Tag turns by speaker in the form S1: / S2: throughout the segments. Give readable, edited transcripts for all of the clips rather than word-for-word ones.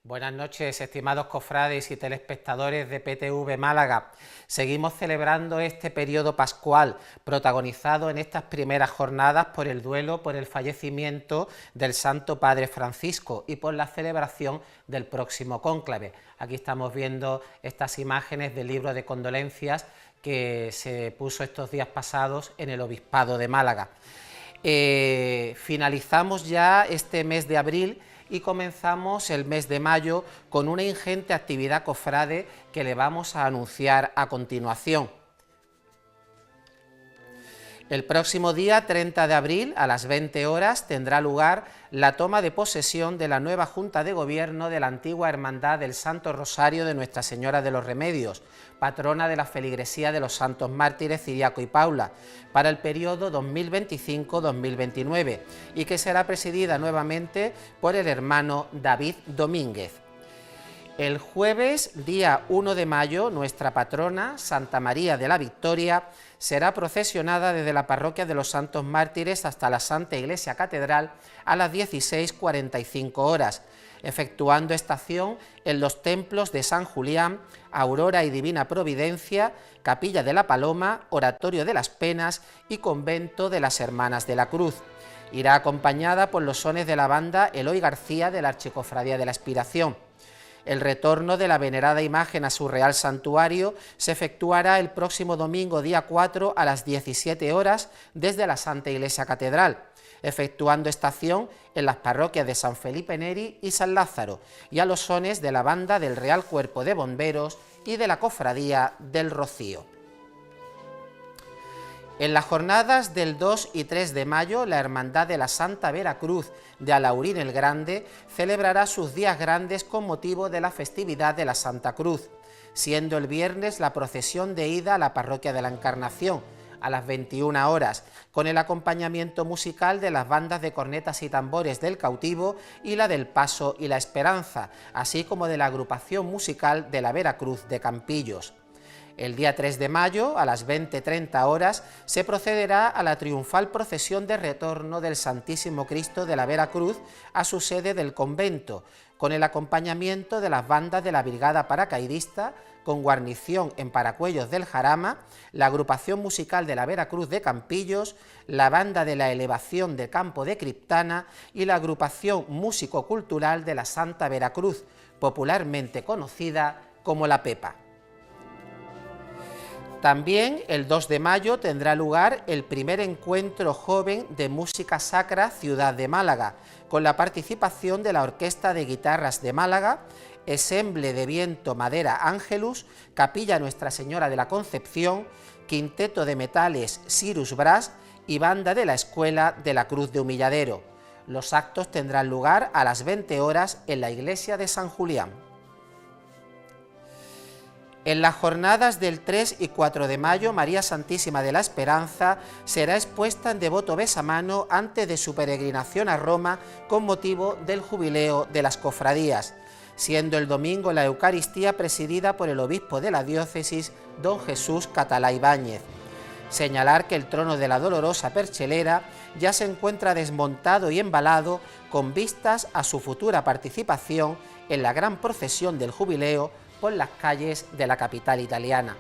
S1: Buenas noches, estimados cofrades y telespectadores de PTV Málaga. Seguimos celebrando este periodo pascual, protagonizado en estas primeras jornadas por el duelo por el fallecimiento del Santo Padre Francisco y por la celebración del próximo cónclave. Aquí estamos viendo estas imágenes del libro de condolencias que se puso estos días pasados en el Obispado de Málaga. Finalizamos ya este mes de abril y comenzamos el mes de mayo con una ingente actividad cofrade que le vamos a anunciar a continuación. El próximo día 30 de abril a las 20 horas tendrá lugar la toma de posesión de la nueva Junta de Gobierno de la antigua Hermandad del Santo Rosario de Nuestra Señora de los Remedios, patrona de la feligresía de los Santos Mártires Ciriaco y Paula, para el periodo 2025-2029 y que será presidida nuevamente por el hermano David Domínguez. El jueves, día 1 de mayo, nuestra patrona, Santa María de la Victoria, será procesionada desde la parroquia de los Santos Mártires hasta la Santa Iglesia Catedral a las 16:45 horas, efectuando estación en los templos de San Julián, Aurora y Divina Providencia, Capilla de la Paloma, Oratorio de las Penas y Convento de las Hermanas de la Cruz. Irá acompañada por los sones de la banda Eloy García de la Archicofradía de la Expiración. El retorno de la venerada imagen a su real santuario se efectuará el próximo domingo día 4 a las 17 horas desde la Santa Iglesia Catedral, efectuando estación en las parroquias de San Felipe Neri y San Lázaro y a los sones de la banda del Real Cuerpo de Bomberos y de la Cofradía del Rocío. En las jornadas del 2 y 3 de mayo, la Hermandad de la Santa Veracruz de Alaurín el Grande celebrará sus días grandes con motivo de la festividad de la Santa Cruz, siendo el viernes la procesión de ida a la Parroquia de la Encarnación, a las 21 horas, con el acompañamiento musical de las bandas de cornetas y tambores del Cautivo y la del Paso y la Esperanza, así como de la agrupación musical de la Veracruz de Campillos. El día 3 de mayo, a las 20:30 horas, se procederá a la triunfal procesión de retorno del Santísimo Cristo de la Veracruz a su sede del convento, con el acompañamiento de las bandas de la Brigada Paracaidista, con guarnición en Paracuellos del Jarama, la agrupación musical de la Veracruz de Campillos, la banda de la Elevación de Campo de Criptana y la agrupación músico-cultural de la Santa Veracruz, popularmente conocida como La Pepa. También el 2 de mayo tendrá lugar el primer encuentro joven de música sacra Ciudad de Málaga, con la participación de la Orquesta de Guitarras de Málaga, Ensemble de Viento Madera Ángelus, Capilla Nuestra Señora de la Concepción, Quinteto de Metales Cirus Brass y Banda de la Escuela de la Cruz de Humilladero. Los actos tendrán lugar a las 20 horas en la iglesia de San Julián. En las jornadas del 3 y 4 de mayo, María Santísima de la Esperanza será expuesta en devoto besamano antes de su peregrinación a Roma con motivo del jubileo de las cofradías, siendo el domingo la Eucaristía presidida por el obispo de la diócesis, don Jesús Catalá Ibáñez. Señalar que el trono de la Dolorosa Perchelera ya se encuentra desmontado y embalado con vistas a su futura participación en la gran procesión del jubileo por las calles de la capital italiana.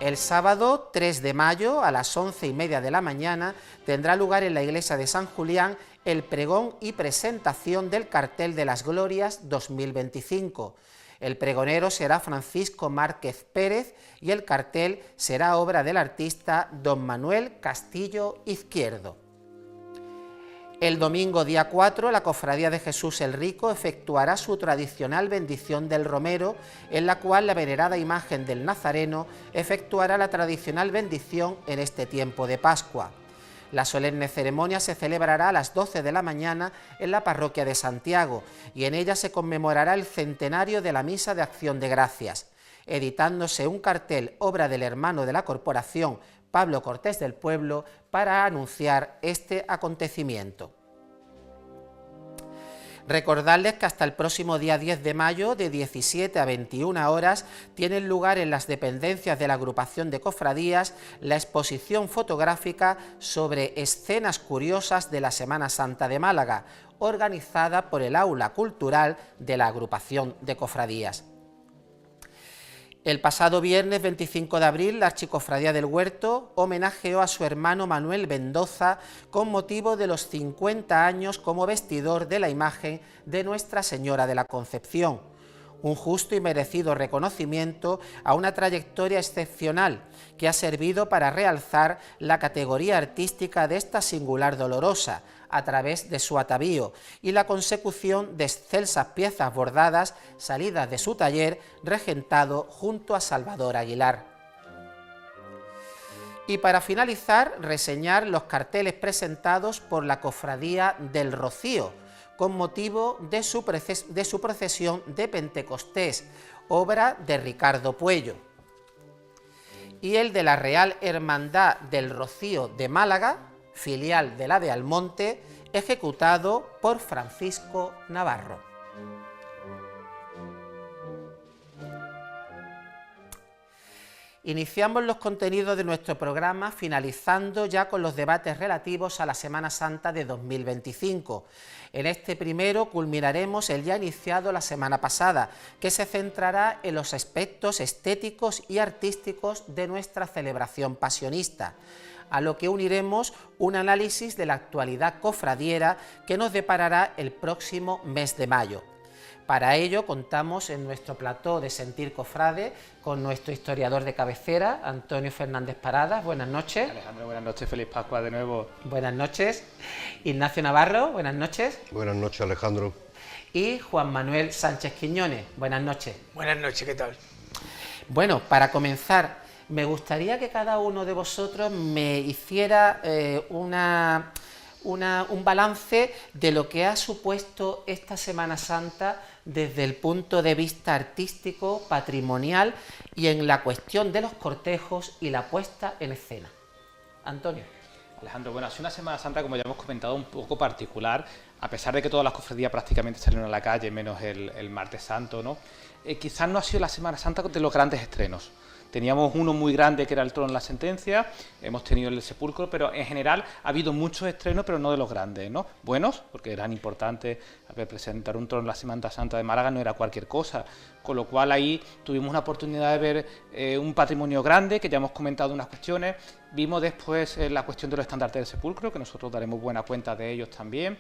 S1: El sábado 3 de mayo a las 11:30 de la mañana tendrá lugar en la iglesia de San Julián el pregón y presentación del cartel de las Glorias 2025. El pregonero será Francisco Márquez Pérez y el cartel será obra del artista don Manuel Castillo Izquierdo. El domingo día 4, la Cofradía de Jesús el Rico efectuará su tradicional bendición del Romero, en la cual la venerada imagen del Nazareno efectuará la tradicional bendición en este tiempo de Pascua. La solemne ceremonia se celebrará a las 12 de la mañana en la parroquia de Santiago y en ella se conmemorará el centenario de la Misa de Acción de Gracias, editándose un cartel obra del hermano de la corporación, Pablo Cortés del Pueblo, para anunciar este acontecimiento. Recordarles que hasta el próximo día 10 de mayo, de 17 a 21 horas, tienen lugar en las dependencias de la agrupación de cofradías la exposición fotográfica sobre escenas curiosas de la Semana Santa de Málaga, organizada por el Aula Cultural de la Agrupación de Cofradías. El pasado viernes 25 de abril, la Archicofradía del Huerto homenajeó a su hermano Manuel Mendoza con motivo de los 50 años como vestidor de la imagen de Nuestra Señora de la Concepción. Un justo y merecido reconocimiento a una trayectoria excepcional que ha servido para realzar la categoría artística de esta singular dolorosa a través de su atavío y la consecución de excelsas piezas bordadas salidas de su taller regentado junto a Salvador Aguilar. Y para finalizar, reseñar los carteles presentados por la Cofradía del Rocío, con motivo de su procesión de Pentecostés, obra de Ricardo Puello, y el de la Real Hermandad del Rocío de Málaga, filial de la de Almonte, ejecutado por Francisco Navarro. Iniciamos los contenidos de nuestro programa finalizando ya con los debates relativos a la Semana Santa de 2025. En este primero culminaremos el ya iniciado la semana pasada, que se centrará en los aspectos estéticos y artísticos de nuestra celebración pasionista, a lo que uniremos un análisis de la actualidad cofradiera que nos deparará el próximo mes de mayo. Para ello contamos en nuestro plató de Sentir Cofrade con nuestro historiador de cabecera, Antonio Fernández Paradas. Buenas noches.
S2: Alejandro, buenas noches, feliz Pascua de nuevo.
S1: Buenas noches. Ignacio Navarro, buenas noches.
S3: Buenas noches, Alejandro.
S1: Y Juan Manuel Sánchez Quiñones, buenas noches.
S4: Buenas noches, ¿qué tal?
S1: Bueno, para comenzar, me gustaría que cada uno de vosotros me hiciera un balance de lo que ha supuesto esta Semana Santa desde el punto de vista artístico, patrimonial y en la cuestión de los cortejos y la puesta en escena. Antonio.
S2: Alejandro, bueno, ha sido una Semana Santa, como ya hemos comentado, un poco particular, a pesar de que todas las cofradías prácticamente salieron a la calle, menos el Martes Santo, ¿no? Quizás no ha sido la Semana Santa de los grandes estrenos. Teníamos uno muy grande que era el Trono de la Sentencia, hemos tenido el Sepulcro, pero en general ha habido muchos estrenos, pero no de los grandes, ¿no? Buenos, porque eran importantes. A ver, presentar un Trono de la Semana Santa de Málaga no era cualquier cosa, con lo cual ahí tuvimos una oportunidad de ver un patrimonio grande, que ya hemos comentado unas cuestiones. Vimos después la cuestión de los estandartes del Sepulcro, que nosotros daremos buena cuenta de ellos también.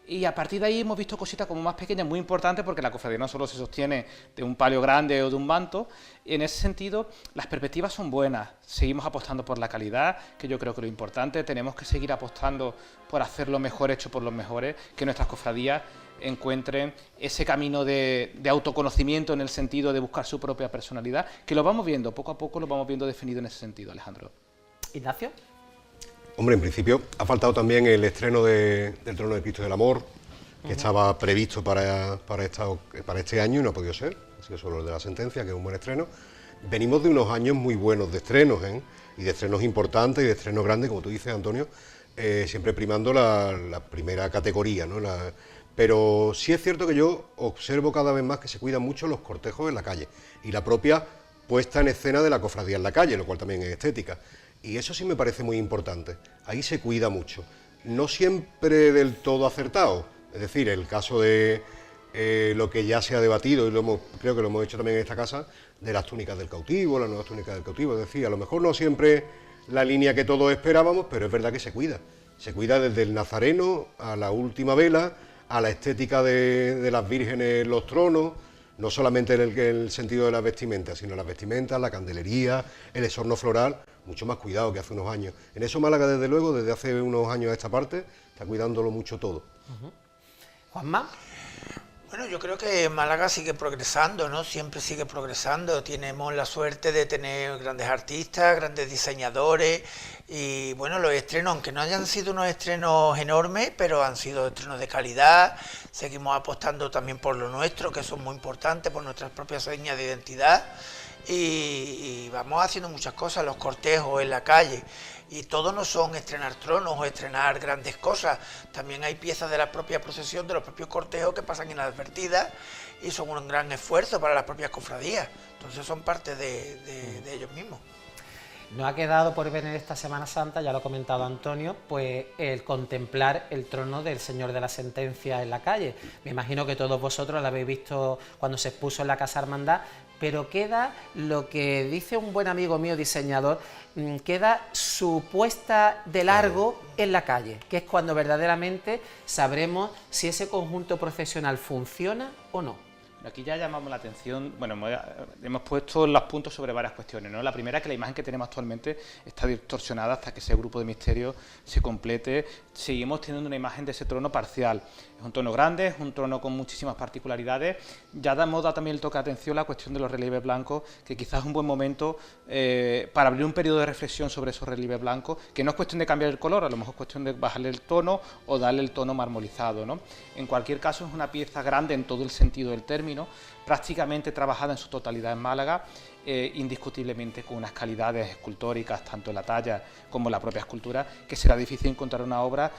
S2: Y a partir de ahí hemos visto cositas como más pequeñas, muy importantes, porque la cofradía no solo se sostiene de un palio grande o de un manto. Y en ese sentido, las perspectivas son buenas. Seguimos apostando por la calidad, que yo creo que es lo importante. Tenemos que seguir apostando por hacer lo mejor hecho por los mejores, que nuestras cofradías encuentren ese camino de autoconocimiento en el sentido de buscar su propia personalidad, que lo vamos viendo, poco a poco lo vamos viendo definido en ese sentido, Alejandro.
S1: Ignacio.
S3: Hombre, en principio ha faltado también el estreno del Trono de Cristo del Amor, que estaba previsto para este año y no ha podido ser, ha sido solo el de la Sentencia, que es un buen estreno. Venimos de unos años muy buenos de estrenos, y de estrenos importantes y de estrenos grandes, como tú dices, Antonio, siempre primando la primera categoría, ¿no? Pero sí es cierto que yo observo cada vez más que se cuidan mucho los cortejos en la calle y la propia puesta en escena de la cofradía en la calle, lo cual también es estética. Y eso sí me parece muy importante, ahí se cuida mucho, no siempre del todo acertado, es decir, el caso de lo que ya se ha debatido, y creo que lo hemos hecho también en esta casa, de las túnicas del cautivo, las nuevas túnicas del cautivo, es decir, a lo mejor no siempre la línea que todos esperábamos, pero es verdad que se cuida desde el nazareno a la última vela, a la estética de las vírgenes en los tronos, no solamente en el sentido de las vestimentas, sino las vestimentas, la candelería, el exorno floral, mucho más cuidado que hace unos años. En eso Málaga, desde luego, desde hace unos años a esta parte, está cuidándolo mucho todo.
S1: Juanma.
S4: Bueno, yo creo que Málaga sigue progresando, ¿no? Siempre sigue progresando. Tenemos la suerte de tener grandes artistas, grandes diseñadores y, bueno, los estrenos, aunque no hayan sido unos estrenos enormes, pero han sido estrenos de calidad. Seguimos apostando también por lo nuestro, que eso es muy importante, por nuestras propias señas de identidad. Y vamos haciendo muchas cosas, los cortejos en la calle, y todo no son estrenar tronos o estrenar grandes cosas, también hay piezas de la propia procesión, de los propios cortejos que pasan inadvertidas y son un gran esfuerzo para las propias cofradías, entonces son parte de ellos mismos.
S1: No ha quedado por ver en esta Semana Santa, ya lo ha comentado Antonio, pues el contemplar el trono del Señor de la Sentencia en la calle. Me imagino que todos vosotros lo habéis visto cuando se expuso en la Casa Hermandad, pero queda lo que dice un buen amigo mío diseñador, queda su puesta de largo en la calle, que es cuando verdaderamente sabremos si ese conjunto procesional funciona o no.
S2: Aquí ya llamamos la atención, bueno, hemos puesto los puntos sobre varias cuestiones, ¿no? La primera es que la imagen que tenemos actualmente está distorsionada hasta que ese grupo de misterio se complete. Seguimos teniendo una imagen de ese trono parcial. Es un trono grande, es un trono con muchísimas particularidades. Ya hemos dado también el toque de atención a la cuestión de los relieves blancos, que quizás es un buen momento para abrir un periodo de reflexión sobre esos relieves blancos, que no es cuestión de cambiar el color, a lo mejor es cuestión de bajarle el tono o darle el tono marmolizado, ¿no? En cualquier caso es una pieza grande en todo el sentido del término, prácticamente trabajada en su totalidad en Málaga, indiscutiblemente con unas calidades escultóricas, tanto en la talla como en la propia escultura, que será difícil encontrar una obra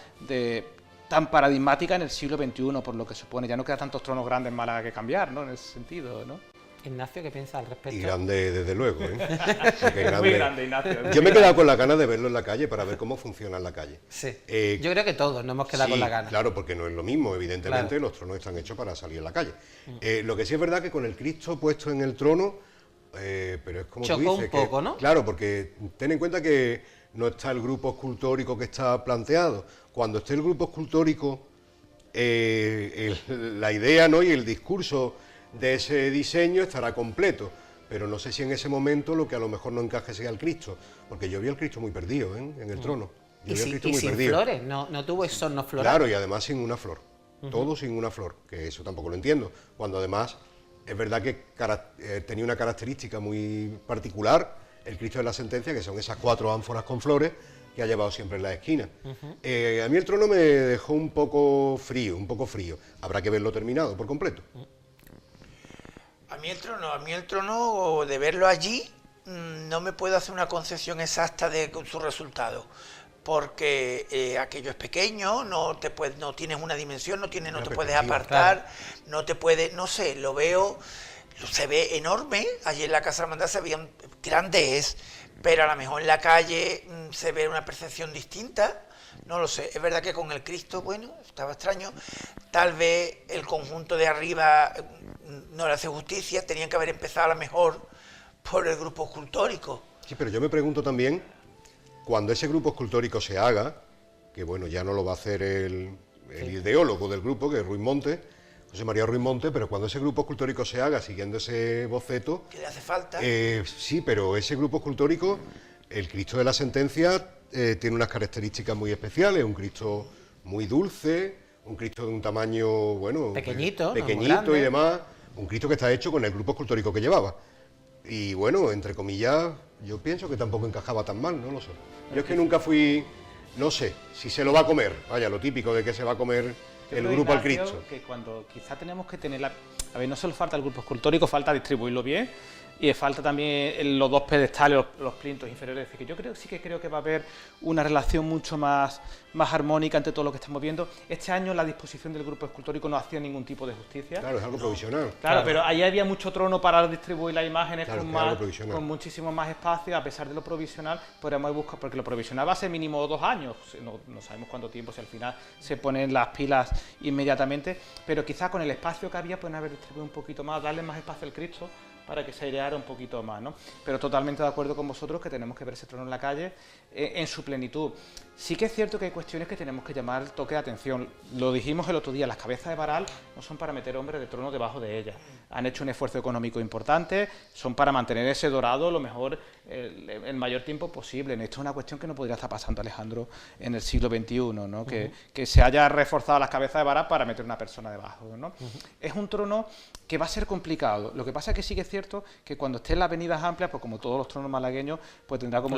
S2: tan paradigmática en el siglo XXI, por lo que supone. Ya no queda tantos tronos grandes en Málaga que cambiar, ¿no? En ese sentido, ¿no?
S1: Ignacio, ¿qué piensas al respecto?
S3: Y grande, desde luego, ¿eh? Grande.
S2: Muy grande, Ignacio.
S3: Yo me he quedado con la gana de verlo en la calle para ver cómo funciona en la calle.
S1: Sí. Yo creo que todos nos hemos quedado con la gana.
S3: Claro, porque no es lo mismo, evidentemente,
S1: claro.
S3: Los tronos están hechos para salir en la calle. Lo que sí es verdad que con el Cristo puesto en el trono, pero es como
S1: chocó
S3: tú dices,
S1: un poco, ¿no?
S3: Claro, porque ten en cuenta que no está el grupo escultórico que está planteado. Cuando esté el grupo escultórico, la idea, ¿no?, y el discurso de ese diseño estará completo, pero no sé si en ese momento lo que a lo mejor no encaje sea el Cristo, porque yo vi al Cristo muy perdido, en el trono. Yo vi al Cristo muy
S1: sin
S3: perdido.
S1: flores, no tuvo esornos florales.
S3: Claro, y además sin una flor, todo sin una flor, que eso tampoco lo entiendo, cuando además es verdad que tenía una característica muy particular, el Cristo de la Sentencia, que son esas 4 ánforas con flores que ha llevado siempre en la esquina. A mí el trono me dejó un poco frío, habrá que verlo terminado por completo.
S4: A mí el trono, de verlo allí, no me puedo hacer una concepción exacta de su resultado, porque aquello es pequeño, no tienes una dimensión, no te puedes apartar, claro. No sé, lo veo, se ve enorme, allí en la Casa Hermandad se veían grandes, pero a lo mejor en la calle se ve una percepción distinta. No lo sé, es verdad que con el Cristo, bueno, estaba extraño, tal vez el conjunto de arriba no le hace justicia, tenían que haber empezado a lo mejor por el grupo escultórico.
S3: Sí, pero yo me pregunto también, cuando ese grupo escultórico se haga, que bueno, ya no lo va a hacer el ideólogo del grupo, que es Ruiz Monte, José María Ruiz Monte, pero cuando ese grupo escultórico se haga, siguiendo ese boceto...
S4: ¿Qué le hace falta?
S3: Sí, pero ese grupo escultórico, el Cristo de la Sentencia, tiene unas características muy especiales, un Cristo muy dulce, un Cristo de un tamaño, bueno...
S1: Pequeñito
S3: y demás, un Cristo que está hecho con el grupo escultórico que llevaba. Y bueno, entre comillas, yo pienso que tampoco encajaba tan mal, no lo sé. Yo es que nunca fui... No sé, si se lo va a comer, vaya, lo típico de que se va a comer el grupo al Cristo.
S2: Que cuando quizá tenemos que tener a ver, no solo falta el grupo escultórico, falta distribuirlo bien, y falta también los 2 pedestales, los plintos inferiores. Es decir, que yo sí que creo que va a haber una relación mucho más armónica entre todo lo que estamos viendo. Este año la disposición del grupo escultórico no hacía ningún tipo de justicia.
S3: Claro, es algo provisional.
S2: Claro, pero ahí había mucho trono para distribuir las imágenes,
S3: claro,
S2: con muchísimo más espacio. A pesar de lo provisional, podríamos buscar, porque lo provisional va a ser mínimo 2 años, no sabemos cuánto tiempo, si al final se ponen las pilas inmediatamente, pero quizás con el espacio que había pueden haber distribuido un poquito más, darle más espacio al Cristo, para que se aireara un poquito más, ¿no? Pero totalmente de acuerdo con vosotros que tenemos que ver ese trono en la calle en su plenitud. Sí que es cierto que hay cuestiones que tenemos que llamar toque de atención. Lo dijimos el otro día, las cabezas de varal no son para meter hombres de trono debajo de ellas. Han hecho un esfuerzo económico importante, son para mantener ese dorado lo mejor, el mayor tiempo posible. Esto es una cuestión que no podría estar pasando, Alejandro, en el siglo XXI, ¿no? Que se haya reforzado las cabezas de varal para meter una persona debajo, ¿no? Es un trono que va a ser complicado. Lo que pasa es que sí que es cierto que cuando esté en las avenidas amplias, pues como todos los tronos malagueños, pues tendrá como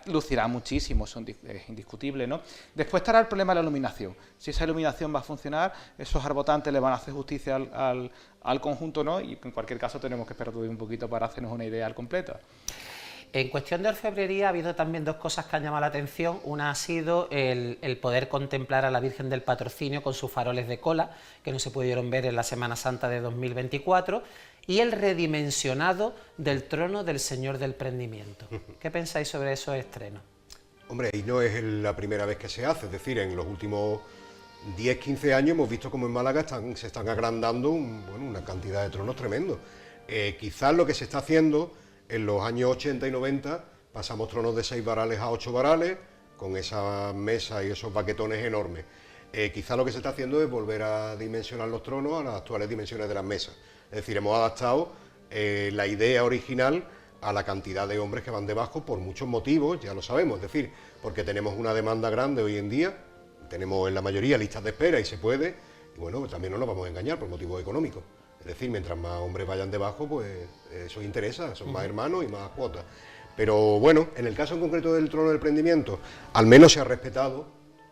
S2: lucirá muchísimo, es indiscutible, ¿no? Después estará el problema de la iluminación. Si esa iluminación va a funcionar, esos arbotantes le van a hacer justicia al conjunto, ¿no? Y en cualquier caso tenemos que esperar todavía un poquito para hacernos una idea al completa.
S1: En cuestión de orfebrería ha habido también 2 cosas que han llamado la atención. Una ha sido el poder contemplar a la Virgen del Patrocinio con sus faroles de cola, que no se pudieron ver en la Semana Santa de 2024. y el redimensionado del trono del Señor del Prendimiento. ¿Qué pensáis sobre esos estrenos?
S3: Hombre, y no es la primera vez que se hace, es decir, en los últimos 10-15 años hemos visto como en Málaga se están agrandando una cantidad de tronos tremendo. Quizás lo que se está haciendo en los años 80 y 90, pasamos tronos de 6 varales a 8 varales, con esa mesa y esos baquetones enormes. Quizás lo que se está haciendo es volver a dimensionar los tronos a las actuales dimensiones de las mesas. Es decir, hemos adaptado la idea original a la cantidad de hombres que van debajo por muchos motivos, ya lo sabemos, es decir, porque tenemos una demanda grande hoy en día, tenemos en la mayoría listas de espera y se puede, y bueno, también no nos vamos a engañar por motivos económicos. Es decir, mientras más hombres vayan debajo, pues eso interesa, son más hermanos y más cuotas. Pero bueno, en el caso en concreto del trono del Prendimiento, al menos se ha respetado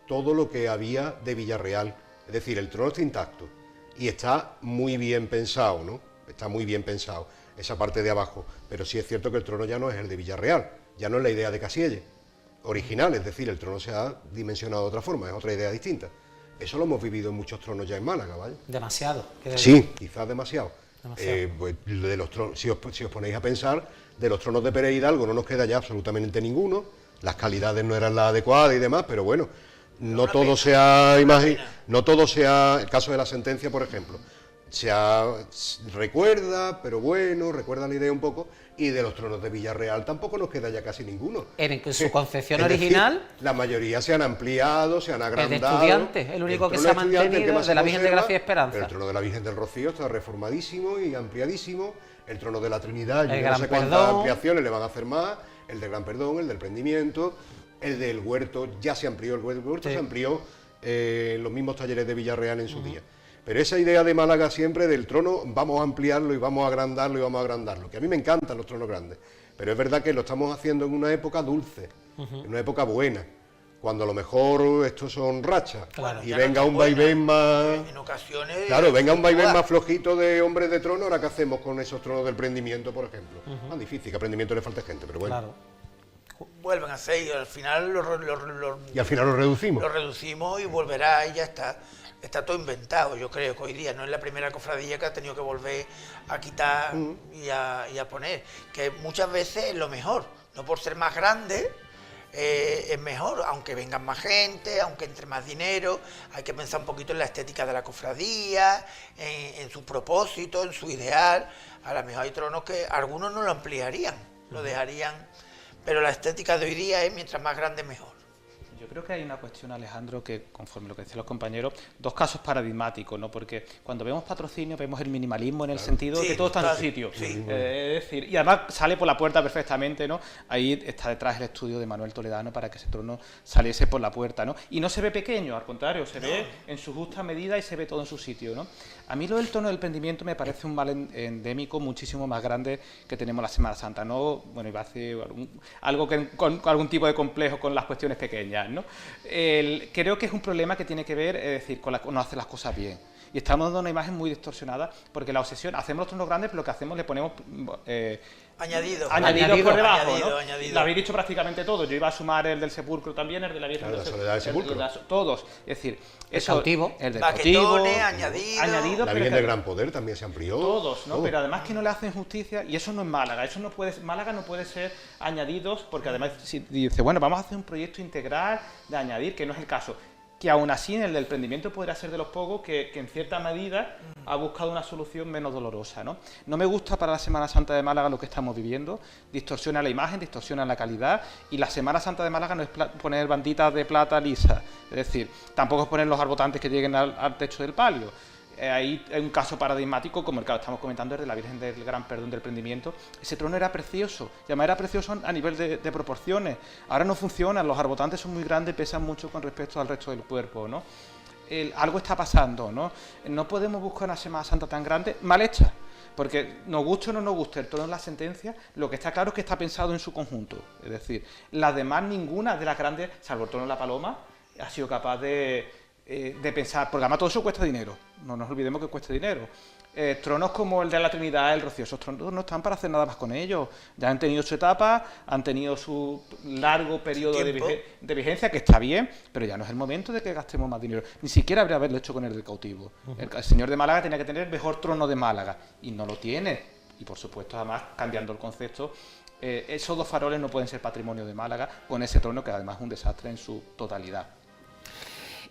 S3: todo lo que había de Villarreal. Es decir, el trono está intacto y está muy bien pensado, ¿no? Está muy bien pensado esa parte de abajo. Pero sí es cierto que el trono ya no es el de Villarreal, ya no es la idea de Casielle original, es decir, el trono se ha dimensionado de otra forma, es otra idea distinta. Eso lo hemos vivido en muchos tronos ya en Málaga, ¿vale?
S1: Demasiado.
S3: Sí, quizás demasiado.
S1: Demasiado.
S3: Pues de los tronos, si os ponéis a pensar, de los tronos de Pérez Hidalgo no nos queda ya absolutamente ninguno, las calidades no eran las adecuadas y demás, pero bueno, no todo sea el caso de la sentencia, por ejemplo, recuerda, pero bueno, recuerda la idea un poco, y de los tronos de Villarreal tampoco nos queda ya casi ninguno.
S1: En su concepción
S3: Es decir,
S1: original,
S3: la mayoría se han ampliado, se han agrandado.
S1: el de Estudiantes, el único que
S3: trono
S1: se ha
S3: de Estudiantes,
S1: mantenido,
S3: más
S1: de la Virgen de
S3: conserva,
S1: Gracia y Esperanza.
S3: pero el trono de la Virgen del Rocío está reformadísimo y ampliadísimo. El trono de la Trinidad, yo no
S1: Gran
S3: sé cuántas
S1: Perdón.
S3: ampliaciones le van a hacer más. El del Gran Perdón, el del Prendimiento, el del Huerto, ya se amplió, el Huerto
S1: Sí.
S3: se amplió en los mismos talleres de Villarreal en su día. Pero esa idea de Málaga siempre del trono, vamos a ampliarlo y vamos a agrandarlo y vamos a agrandarlo, que a mí me encantan los tronos grandes, pero es verdad que lo estamos haciendo en una época dulce, en una época buena, cuando a lo mejor estos son rachas,
S1: Claro.
S3: y
S4: Ya no
S3: venga
S4: tan
S3: un
S4: buena.
S3: vaivén más...
S4: En ocasiones...
S3: Claro, venga un vaivén más flojito de hombres de trono, ahora qué hacemos con esos tronos del Prendimiento, por ejemplo. Más difícil, que a Prendimiento le falte gente, pero bueno.
S1: Claro.
S4: Vuelven a ser y al final
S3: Y al final lo reducimos.
S4: lo reducimos y volverá y ya está. Está todo inventado, yo creo que hoy día no es la primera cofradía que ha tenido que volver a quitar y a poner, que muchas veces es lo mejor, no por ser más grande es mejor, aunque vengan más gente, aunque entre más dinero, hay que pensar un poquito en la estética de la cofradía, en su propósito, en su ideal. A lo mejor hay tronos que algunos no lo ampliarían, lo dejarían, pero la estética de hoy día es mientras más grande mejor.
S2: Yo creo que hay una cuestión, Alejandro, que conforme lo que decían los compañeros, dos casos paradigmáticos, ¿no? Porque cuando vemos patrocinio vemos el minimalismo en el sentido de
S4: Sí,
S2: que todo está en su
S4: total,
S2: sitio.
S4: sí.
S2: Es decir, y además sale por la puerta perfectamente, ¿no? Ahí está detrás el estudio de Manuel Toledano para que ese trono saliese por la puerta, ¿no? Y no se ve pequeño, al contrario, se ve en su justa medida y se ve todo en su sitio, ¿no? A mí lo del trono del Prendimiento me parece un mal endémico muchísimo más grande que tenemos la Semana Santa, ¿no? Bueno, iba a decir algo que con algún tipo de complejo con las cuestiones pequeñas, ¿no? Creo que es un problema que tiene que ver, es decir, con no hacer las cosas bien. Y estamos dando una imagen muy distorsionada porque la obsesión, hacemos los tronos grandes, pero lo que hacemos le ponemos
S4: añadidos
S2: añadidos por debajo,
S4: añadido,
S2: ¿no? Lo habéis dicho prácticamente todo. Yo iba a sumar el del sepulcro también, el de la Virgen
S3: Claro, la Soledad del Sepulcro.
S2: todos. Es decir,
S1: El cautivo.
S2: el del
S4: Baquetones,
S2: cautivo,
S4: añadidos.
S3: La
S2: pero
S3: Virgen
S2: que-
S3: del Gran Poder también se amplió.
S2: todos, ¿no?
S3: Todo.
S2: Pero además que no le hacen justicia, y eso no es Málaga, eso no puede, Málaga no puede ser añadidos, porque además si dice, bueno, vamos a hacer un proyecto integral de añadir, que no es el caso. Que aún así en el del Prendimiento podría ser de los pocos que en cierta medida ha buscado una solución menos dolorosa, ¿no? No me gusta para la Semana Santa de Málaga lo que estamos viviendo, distorsiona la imagen, distorsiona la calidad, y la Semana Santa de Málaga no es poner banditas de plata lisa, es decir, tampoco es poner los arbotantes que lleguen al techo del palio. Hay un caso paradigmático, como el que estamos comentando, es de la Virgen del Gran Perdón del Prendimiento. Ese trono era precioso, y además era precioso a nivel de proporciones. Ahora no funciona, los arbotantes son muy grandes, pesan mucho con respecto al resto del cuerpo, ¿no? Algo está pasando, ¿no? No podemos buscar una Semana Santa tan grande, mal hecha, porque nos guste o no nos guste el trono de la sentencia, lo que está claro es que está pensado en su conjunto. Es decir, las demás, ninguna de las grandes, salvo el trono de la Paloma, ha sido capaz de de pensar, porque además todo eso cuesta dinero, no nos olvidemos que cuesta dinero. Tronos como el de la Trinidad, el Rocío, esos tronos no están para hacer nada más con ellos. Ya han tenido su etapa, han tenido su largo periodo de vigencia, que está bien, pero ya no es el momento de que gastemos más dinero. Ni siquiera habría haberlo hecho con el del cautivo. El señor de Málaga tenía que tener el mejor trono de Málaga, y no lo tiene. Y por supuesto, además, cambiando el concepto, esos 2 faroles no pueden ser patrimonio de Málaga, con ese trono que además es un desastre en su totalidad.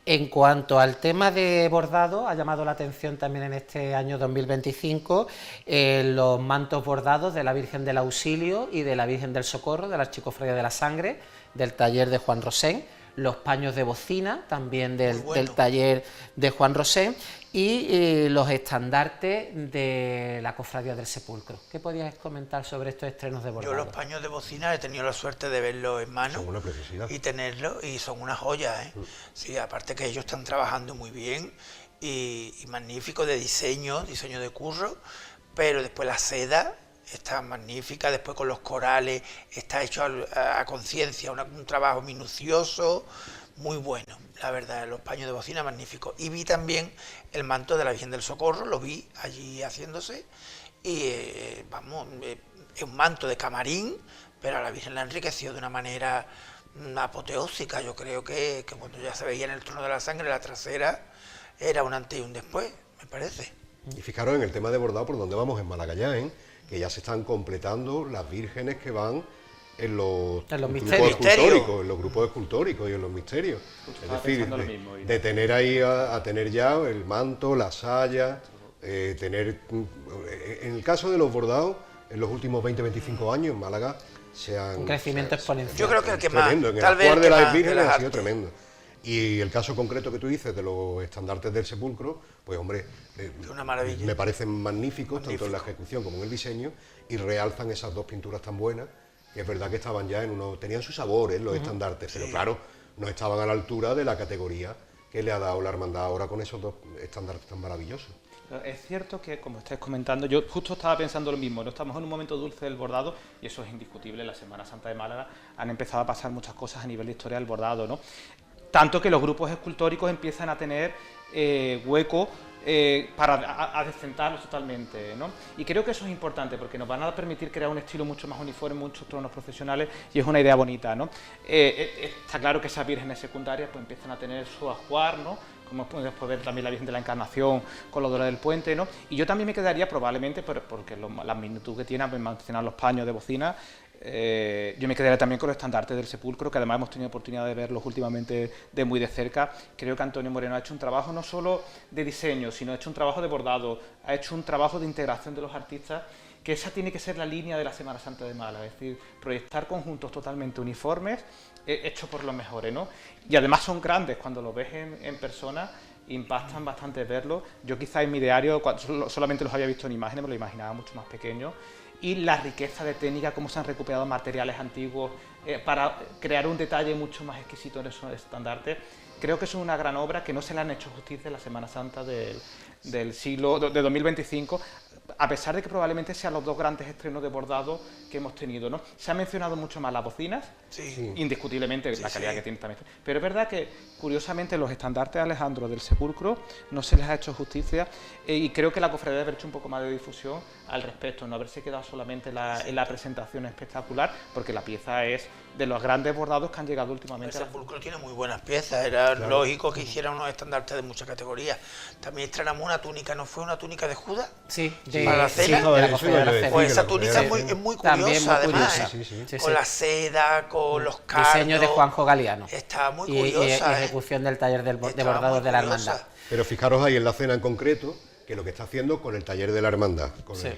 S1: En cuanto al tema de bordado, ha llamado la atención también en este año 2025 los mantos bordados de la Virgen del Auxilio y de la Virgen del Socorro, de la Archicofradía de la Sangre, del taller de Juan Rosén, los paños de bocina, también del taller de Juan Rosén, y los estandartes de la Cofradía del Sepulcro. ¿Qué podías comentar sobre estos estrenos de bordado?
S4: Yo los paños de bocina he tenido la suerte de verlos en mano y tenerlos, y son una joya, ¿eh? Sí, aparte que ellos están trabajando muy bien y magnífico de diseño de curro, pero después la seda está magnífica, después con los corales está hecho a conciencia, un trabajo minucioso, muy bueno, la verdad, los paños de bocina magníficos. Y vi también el manto de la Virgen del Socorro, lo vi allí haciéndose, y es un manto de camarín, pero a la Virgen la enriqueció de una manera apoteósica. Yo creo que cuando ya se veía en el trono de la sangre, la trasera era un antes y un después, me parece.
S3: Y fijaros en el tema de bordado, por donde vamos en Málaga ya, que ya se están completando las vírgenes que van en los grupos escultóricos y en los misterios. Es decir, de tener ahí a tener ya el manto, la saya, tener... En el caso de los bordados, en los últimos 20-25 años en Málaga
S1: un crecimiento exponencial.
S4: Yo creo que el que
S3: tremendo,
S4: más,
S3: en el ajuar de las vírgenes ha sido tremendo. Y el caso concreto que tú dices de los estandartes del sepulcro, pues hombre,
S4: una maravilla.
S3: Me parecen magníficos, tanto en la ejecución como en el diseño, y realzan esas 2 pinturas tan buenas, que es verdad que estaban ya tenían sus sabores los estandartes, pero claro, no estaban a la altura de la categoría que le ha dado la hermandad ahora con esos 2 estandartes tan maravillosos.
S2: Es cierto que, como estáis comentando, yo justo estaba pensando lo mismo, ¿no? Estamos en un momento dulce del bordado y eso es indiscutible. En la Semana Santa de Málaga han empezado a pasar muchas cosas a nivel de historia del bordado, ¿no? Tanto que los grupos escultóricos empiezan a tener hueco para adecentarlos totalmente, ¿no? Y creo que eso es importante porque nos van a permitir crear un estilo mucho más uniforme, muchos tronos profesionales, y es una idea bonita, ¿no? Está claro que esas vírgenes secundarias pues empiezan a tener su ajuar, ¿no? Como podemos ver también la Virgen de la Encarnación con los Dolores del Puente, ¿no? Y yo también me quedaría probablemente, porque la magnitud que tiene, mencionar los paños de bocina, yo me quedaría también con los estandartes del sepulcro, que además hemos tenido oportunidad de verlos últimamente de muy de cerca. Creo que Antonio Moreno ha hecho un trabajo no solo de diseño, sino ha hecho un trabajo de bordado, ha hecho un trabajo de integración de los artistas, que esa tiene que ser la línea de la Semana Santa de Málaga, es decir, proyectar conjuntos totalmente uniformes, hechos por los mejores, ¿no? Y además son grandes, cuando los ves en persona, impactan bastante verlos. Yo quizá en mi diario solamente los había visto en imágenes, me lo imaginaba mucho más pequeño. Y la riqueza de técnica, cómo se han recuperado materiales antiguos para crear un detalle mucho más exquisito en esos estandartes. Creo que es una gran obra que no se le han hecho justicia en la Semana Santa del siglo de 2025, a pesar de que probablemente sean los 2 grandes estrenos de bordado que hemos tenido, ¿no? Se han mencionado mucho más las bocinas, indiscutiblemente la calidad que tienen también, pero es verdad que curiosamente los estandartes de Alejandro del Sepulcro no se les ha hecho justicia, y creo que la cofradía debe haber hecho un poco más de difusión al respecto, no haberse quedado solamente en la presentación espectacular, porque la pieza es de los grandes bordados que han llegado últimamente.
S4: El Sepulcro tiene muy buenas piezas, era lógico que hicieran unos estandartes de mucha categoría. También estrenamos una túnica, ¿no fue una túnica de Judas?
S1: Sí,
S4: para la cena. Pues esa túnica es muy curiosa, además, con la seda, con los cardos.
S1: Diseño de Juanjo Galeano.
S4: Está muy curiosa.
S1: Y ejecución del taller de bordados de la hermandad.
S3: Pero fijaros ahí en la cena en concreto, que lo que está haciendo con el taller de la hermandad,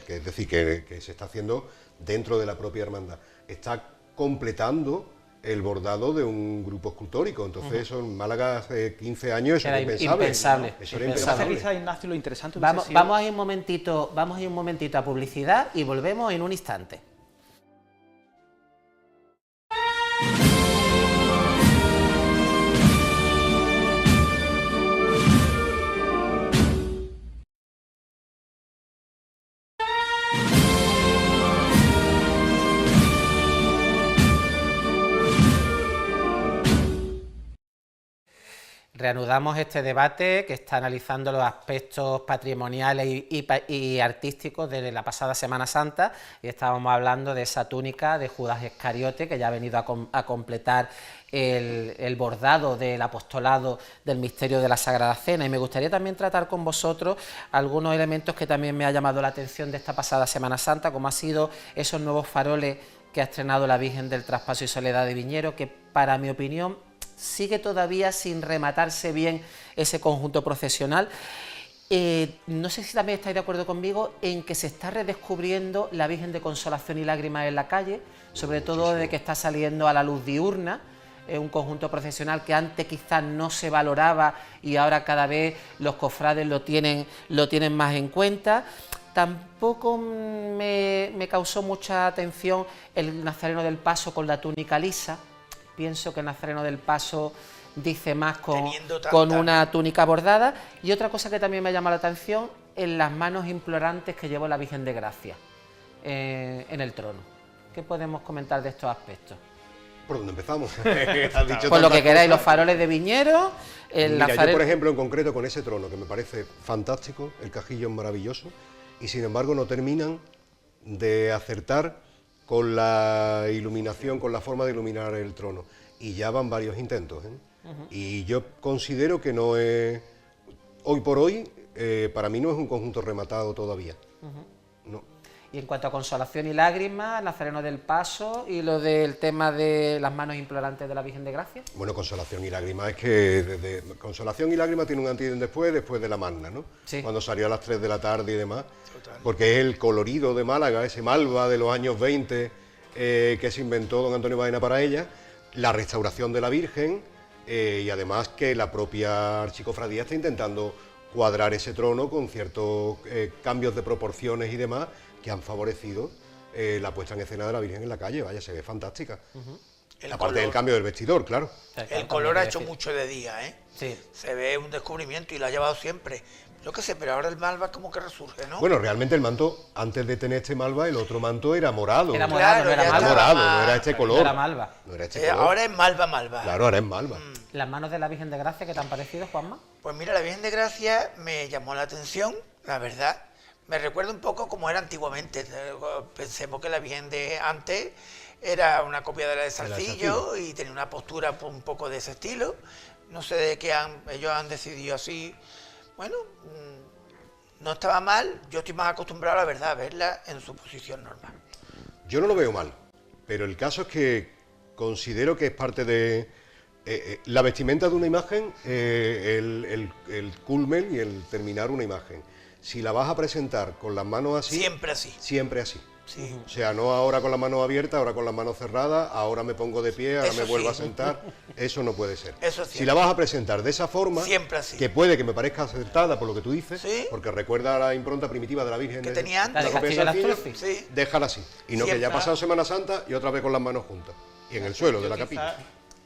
S3: es decir, que se está haciendo dentro de la propia hermandad, está completando el bordado de un grupo escultórico. Entonces eso en Málaga hace 15 años eso era impensable.
S2: Eso era impensable. Ignacio, lo interesante
S1: vamos a ir un momentito a publicidad y volvemos en un instante. Reanudamos este debate que está analizando los aspectos patrimoniales y artísticos de la pasada Semana Santa, y estábamos hablando de esa túnica de Judas Iscariote que ya ha venido a completar el bordado del apostolado del misterio de la Sagrada Cena, y me gustaría también tratar con vosotros algunos elementos que también me ha llamado la atención de esta pasada Semana Santa, como ha sido esos nuevos faroles que ha estrenado la Virgen del Traspaso y Soledad de Viñero, que para mi opinión sigue todavía sin rematarse bien ese conjunto procesional. No sé si también estáis de acuerdo conmigo en que se está redescubriendo la Virgen de Consolación y Lágrimas en la calle, sobre todo desde que está saliendo a la luz diurna. Es un conjunto procesional que antes quizás no se valoraba y ahora cada vez los cofrades lo tienen más en cuenta. Tampoco me causó mucha atención el Nazareno del Paso con la túnica lisa. Pienso que el Nazareno del Paso dice más con una túnica bordada. Y otra cosa que también me llama la atención, en las manos implorantes que llevó la Virgen de Gracia en el trono. ¿Qué podemos comentar de estos aspectos?
S3: ¿Por dónde empezamos?
S1: Por lo que queráis, los faroles de Viñero, el
S3: Mira, yo por ejemplo en concreto con ese trono, que me parece fantástico, el cajillo es maravilloso, y sin embargo no terminan de acertar con la iluminación, con la forma de iluminar el trono. Y ya van varios intentos, ¿eh? Y yo considero que no es... Hoy por hoy, para mí no es un conjunto rematado todavía. No.
S1: Y en cuanto a Consolación y Lágrimas, Nazareno del Paso y lo del tema de las manos implorantes de la Virgen de Gracia.
S3: Bueno, Consolación y Lágrimas es que Consolación y Lágrimas tiene un antes y un después de la Magna, ¿no?
S1: Sí.
S3: Cuando salió a las 3 de la tarde y demás.
S4: Total.
S3: Porque es el colorido de Málaga, ese Malva de los años 20 que se inventó don Antonio Baena para ella, la restauración de la Virgen y además que la propia archicofradía está intentando cuadrar ese trono con ciertos cambios de proporciones y demás que han favorecido la puesta en escena de la Virgen en la calle. Vaya, se ve fantástica. Aparte del cambio del vestidor, claro.
S4: El color ha hecho mucho de día, ¿eh?
S1: Sí.
S4: Se ve un descubrimiento y lo ha llevado siempre. Yo qué sé, pero ahora el Malva como que resurge, ¿no?
S3: Bueno, realmente el manto, antes de tener este Malva, el otro manto era morado.
S1: Era morado, no era
S3: Era
S1: Malva.
S3: morado, no era este color.
S1: No era Malva.
S3: No era este color.
S4: Ahora es Malva.
S3: Claro, ahora es Malva.
S1: ¿Las manos de la Virgen de Gracia qué te han parecido, Juanma?
S4: Pues mira, la Virgen de Gracia me llamó la atención, la verdad. Me recuerda un poco como era antiguamente. Pensemos que la Virgen de antes era una copia de la de Salcillo y tenía una postura un poco de ese estilo. No sé de qué ellos han decidido así. Bueno, no estaba mal. Yo estoy más acostumbrado, la verdad, a verla en su posición normal.
S3: Yo no lo veo mal, pero el caso es que considero que es parte de... la vestimenta de una imagen, el culmen y el terminar una imagen. Si la vas a presentar con las manos así...
S4: Siempre así.
S3: Siempre así.
S4: Sí.
S3: O sea, no ahora con las manos abiertas, ahora con las manos cerradas, ahora me pongo de pie, ahora
S4: Eso
S3: me vuelvo
S4: sí.
S3: a sentar. Eso no puede ser.
S4: Eso es
S3: Si
S4: cierto.
S3: la vas a presentar de esa forma,
S4: Siempre así.
S3: que puede que me parezca acertada por lo que tú dices,
S4: Sí.
S3: porque recuerda a la impronta primitiva de la Virgen
S4: Que
S3: de,
S4: tenía antes.
S1: La de
S3: López
S1: Castillo de las
S3: Salcillo,
S1: Truces.
S4: Sí.
S3: déjala así. Y no que ya ha
S4: Siempre.
S3: pasado Semana Santa y otra vez con las manos juntas. Y en el suelo de la capilla.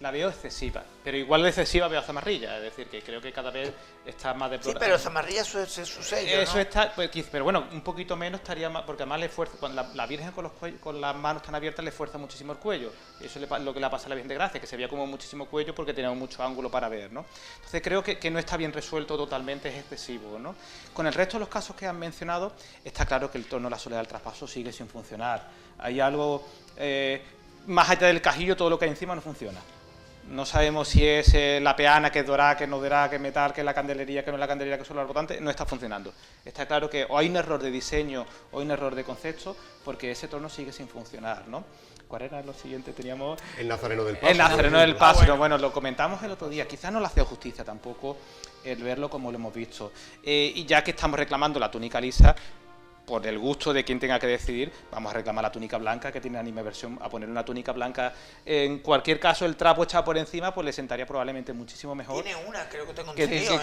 S2: La veo excesiva, pero igual de excesiva veo a Zamarrilla, es decir, que creo que cada vez está más
S4: Sí,
S2: deplorable.
S4: pero Zamarrilla es su sello,
S2: Eso
S4: ¿no?
S2: está, pues, pero bueno, un poquito menos estaría más, porque además le fuerza, cuando la Virgen con las manos tan abiertas le fuerza muchísimo el cuello. Eso es lo que le pasa a la Virgen de Gracia, que se veía como muchísimo cuello porque tenía mucho ángulo para ver, ¿no? Entonces creo que no está bien resuelto totalmente, es excesivo, ¿no? Con el resto de los casos que han mencionado, está claro que el torno de la Soledad del Traspaso sigue sin funcionar. Hay algo, más allá del cajillo, todo lo que hay encima no funciona. No sabemos si es la peana, que es dorada, que no es dorada, que es metal, que es la candelería, que no es la candelería, que son los rotantes, no está funcionando. Está claro que o hay un error de diseño o hay un error de concepto, porque ese torno sigue sin funcionar, ¿no? ¿Cuál era lo siguiente? Teníamos...
S3: El Nazareno del Paso.
S2: El Nazareno del Paso, bueno, lo comentamos el otro día, quizás no le hace justicia tampoco el verlo como lo hemos visto. Y ya que estamos reclamando la túnica lisa, por el gusto de quien tenga que decidir, vamos a reclamar la túnica blanca, que tiene Animaversión, a poner una túnica blanca. En cualquier caso, el trapo echado por encima, pues le sentaría probablemente muchísimo mejor.
S4: Tiene una, creo que tengo
S2: Que,
S4: entendido,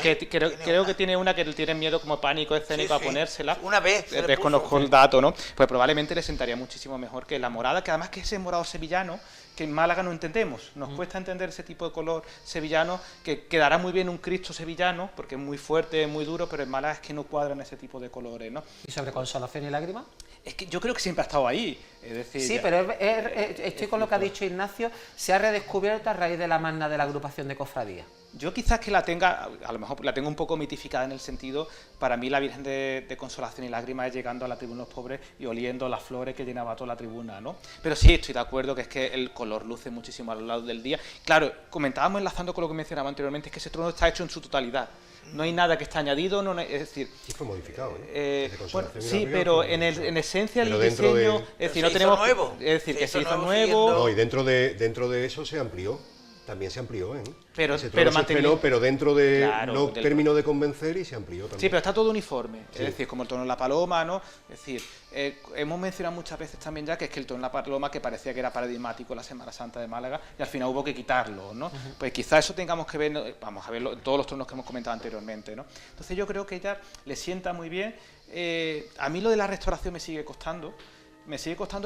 S2: creo que tiene una que tiene miedo como pánico escénico
S4: Sí,
S2: a ponérsela.
S4: una vez se le
S2: Desconozco
S4: puso.
S2: el dato, ¿no? Pues probablemente le sentaría muchísimo mejor que la morada, que además que ese morado sevillano, que en Málaga no entendemos. Nos cuesta entender ese tipo de color sevillano, que quedará muy bien un Cristo sevillano, porque es muy fuerte, muy duro, pero en Málaga es que no cuadran ese tipo de colores, ¿no?
S1: ¿Y sobre Consolación y Lágrimas?
S2: Es que yo creo que siempre ha estado ahí. Es decir,
S1: Sí, pero estoy con lo que ha dicho Ignacio, se ha redescubierto a raíz de la magna de la agrupación de cofradías.
S2: yo quizás que la tenga, a lo mejor la tengo un poco mitificada en el sentido, para mí la Virgen de Consolación y Lágrimas es llegando a la tribuna de los pobres y oliendo las flores que llenaba toda la tribuna, ¿no? Pero sí, estoy de acuerdo que es que el color luce muchísimo a lo largo del día. Claro, comentábamos enlazando con lo que mencionaba anteriormente, es que ese trono está hecho en su totalidad. No hay nada que está añadido, es decir...
S3: Sí, fue modificado, ¿no?
S2: Bueno, sí, pero en esencia el diseño... Es decir, no tenemos...
S4: Nuevo.
S2: Es decir, que se hizo nuevo...
S3: No, y dentro de eso se amplió. También se amplió, ¿eh?
S2: Pero
S3: mantenido, pero dentro de...
S2: Claro,
S3: no terminó de convencer y se amplió también.
S2: Sí, pero está todo uniforme.
S3: Sí.
S2: Es decir, como el tono de la paloma, ¿no? Es decir, hemos mencionado muchas veces también ya que es que el tono de la paloma, que parecía que era paradigmático en la Semana Santa de Málaga, y al final hubo que quitarlo, ¿no? Pues quizás eso tengamos que ver, vamos a verlo en todos los tonos que hemos comentado anteriormente, ¿no? Entonces yo creo que ella le sienta muy bien. A mí lo de la restauración me sigue costando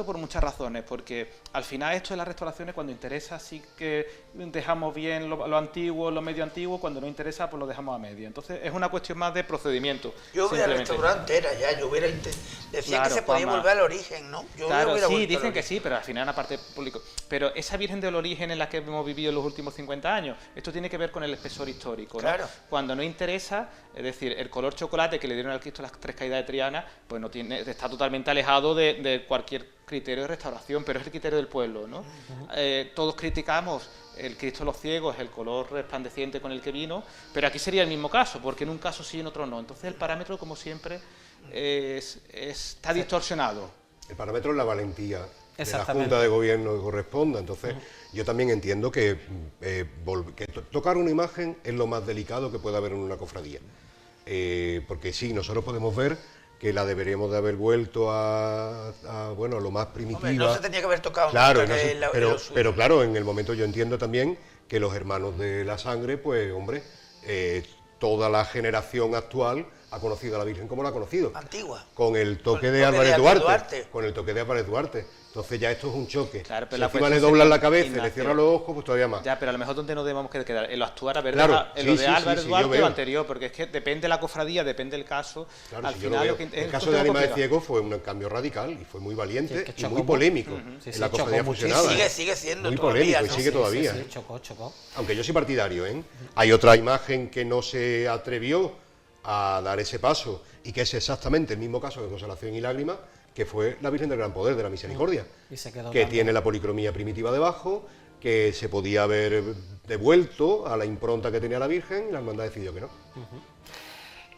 S2: por muchas razones, porque al final esto de las restauraciones, cuando interesa sí que dejamos bien lo antiguo, lo medio antiguo, cuando no interesa pues lo dejamos a medio. Entonces es una cuestión más de procedimiento.
S4: Yo hubiera restaurado entera ya, yo hubiera decía
S2: claro,
S4: que se podía volver al origen, ¿no? Yo
S2: claro,
S4: hubiera
S2: sí, dicen que sí, pero al final una parte pública. Pero esa Virgen del Origen en la que hemos vivido en los últimos 50 años, esto tiene que ver con el espesor histórico, ¿no?
S4: Claro.
S2: Cuando no interesa, es decir, el color chocolate que le dieron al Cristo las tres caídas de Triana, pues no tiene, está totalmente alejado de cualquier criterio de restauración, pero es el criterio del pueblo, ¿no? Todos criticamos el Cristo de los ciegos, el color resplandeciente con el que vino, pero aquí sería el mismo caso, porque en un caso sí y en otro no. Entonces el parámetro, como siempre, está distorsionado.
S3: El parámetro es la valentía de la Junta de Gobierno que corresponda. Entonces, yo también entiendo que tocar una imagen es lo más delicado que puede haber en una cofradía. Porque sí, nosotros podemos ver que la deberíamos de haber vuelto a lo más primitiva.
S4: Hombre, no se tenía que haber tocado.
S3: Claro, pero claro, en el momento yo entiendo también que los hermanos de la sangre, pues hombre, toda la generación actual ha conocido a la Virgen como la ha conocido.
S4: Antigua.
S3: Con el toque de Álvarez Duarte. Con el toque de Álvarez Duarte. Entonces ya esto es un choque.
S2: Claro, pero
S3: si
S2: la
S3: encima le doblan la cabeza y le cierran los ojos, pues todavía más.
S2: Ya, pero a lo mejor donde nos debemos quedar, en lo actuar, a ver,
S3: claro,
S2: en lo de Álvarez Duarte o
S3: o
S2: anterior, porque es que depende de la cofradía, depende del caso.
S3: Claro,
S2: al
S3: si
S2: final,
S3: yo el caso de Ánimas de Ciegos fue un cambio radical y fue muy valiente y muy polémico en la cofradía fusionada.
S4: Sigue siendo
S3: muy
S4: todavía,
S3: polémico,
S4: ¿no?
S3: y sigue todavía.
S1: Sí, chocó.
S3: Aunque yo soy partidario, ¿eh? Hay otra imagen que no se atrevió a dar ese paso y que es exactamente el mismo caso de Consolación y Lágrimas, que fue la Virgen del Gran Poder de la Misericordia, que tiene la policromía primitiva debajo, que se podía haber devuelto a la impronta que tenía la Virgen, y la hermandad decidió que no.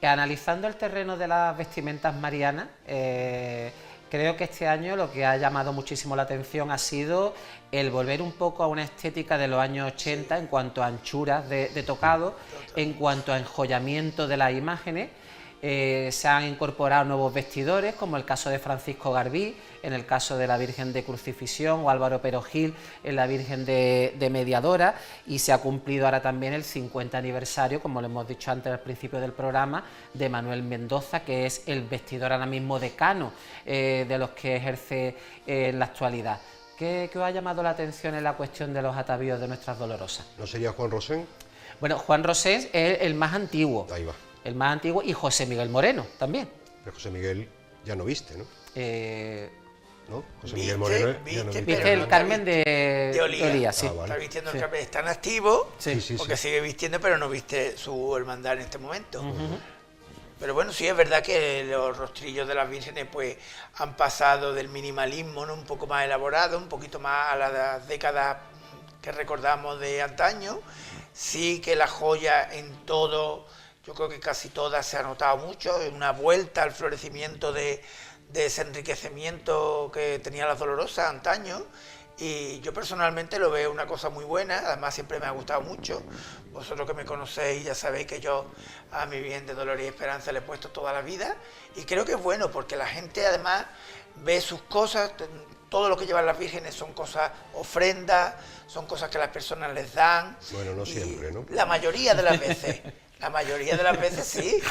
S1: Analizando el terreno de las vestimentas marianas, creo que este año lo que ha llamado muchísimo la atención ha sido el volver un poco a una estética de los años 80 en cuanto a anchuras de tocado, en cuanto a enjollamiento de las imágenes. Se han incorporado nuevos vestidores, como el caso de Francisco Garbí, en el caso de la Virgen de Crucifixión, o Álvaro Perogil en la Virgen de Mediadora, y se ha cumplido ahora también el 50 aniversario, como lo hemos dicho antes al principio del programa, de Manuel Mendoza, que es el vestidor ahora mismo decano de los que ejerce en la actualidad. ¿Qué os ha llamado la atención en la cuestión de los atavíos de Nuestras Dolorosas?
S3: ¿No sería Juan Rosén?
S1: Bueno, Juan Rosén es el más antiguo.
S3: Ahí va.
S1: El más antiguo, y José Miguel Moreno también.
S3: Pero José Miguel ya no viste, ¿no? ¿No? José Miguel
S4: ¿Viste?
S3: Moreno
S4: ¿Viste?
S3: ya no viste.
S1: Viste el Carmen de Olía, sí.
S3: Vale.
S4: Está vistiendo el
S1: Sí.
S4: Carmen, está en activo,
S1: Sí.
S4: porque sigue vistiendo, pero no viste su hermandad en este momento. Pero bueno, sí es verdad que los rostrillos de las vírgenes pues han pasado del minimalismo, ¿no? Un poco más elaborado, un poquito más a las décadas que recordamos de antaño. Sí que la joya en todo, yo creo que casi todas se ha notado mucho, una vuelta al florecimiento de ese enriquecimiento que tenía las Dolorosas antaño, y yo personalmente lo veo una cosa muy buena. Además siempre me ha gustado mucho. Vosotros que me conocéis ya sabéis que yo a mi Virgen de Dolor y Esperanza le he puesto toda la vida, y creo que es bueno porque la gente además ve sus cosas. Todo lo que llevan las vírgenes son cosas, ofrendas, son cosas que las personas les dan.
S3: Bueno, no siempre, ¿no?
S4: La mayoría de las veces. La mayoría de las veces sí,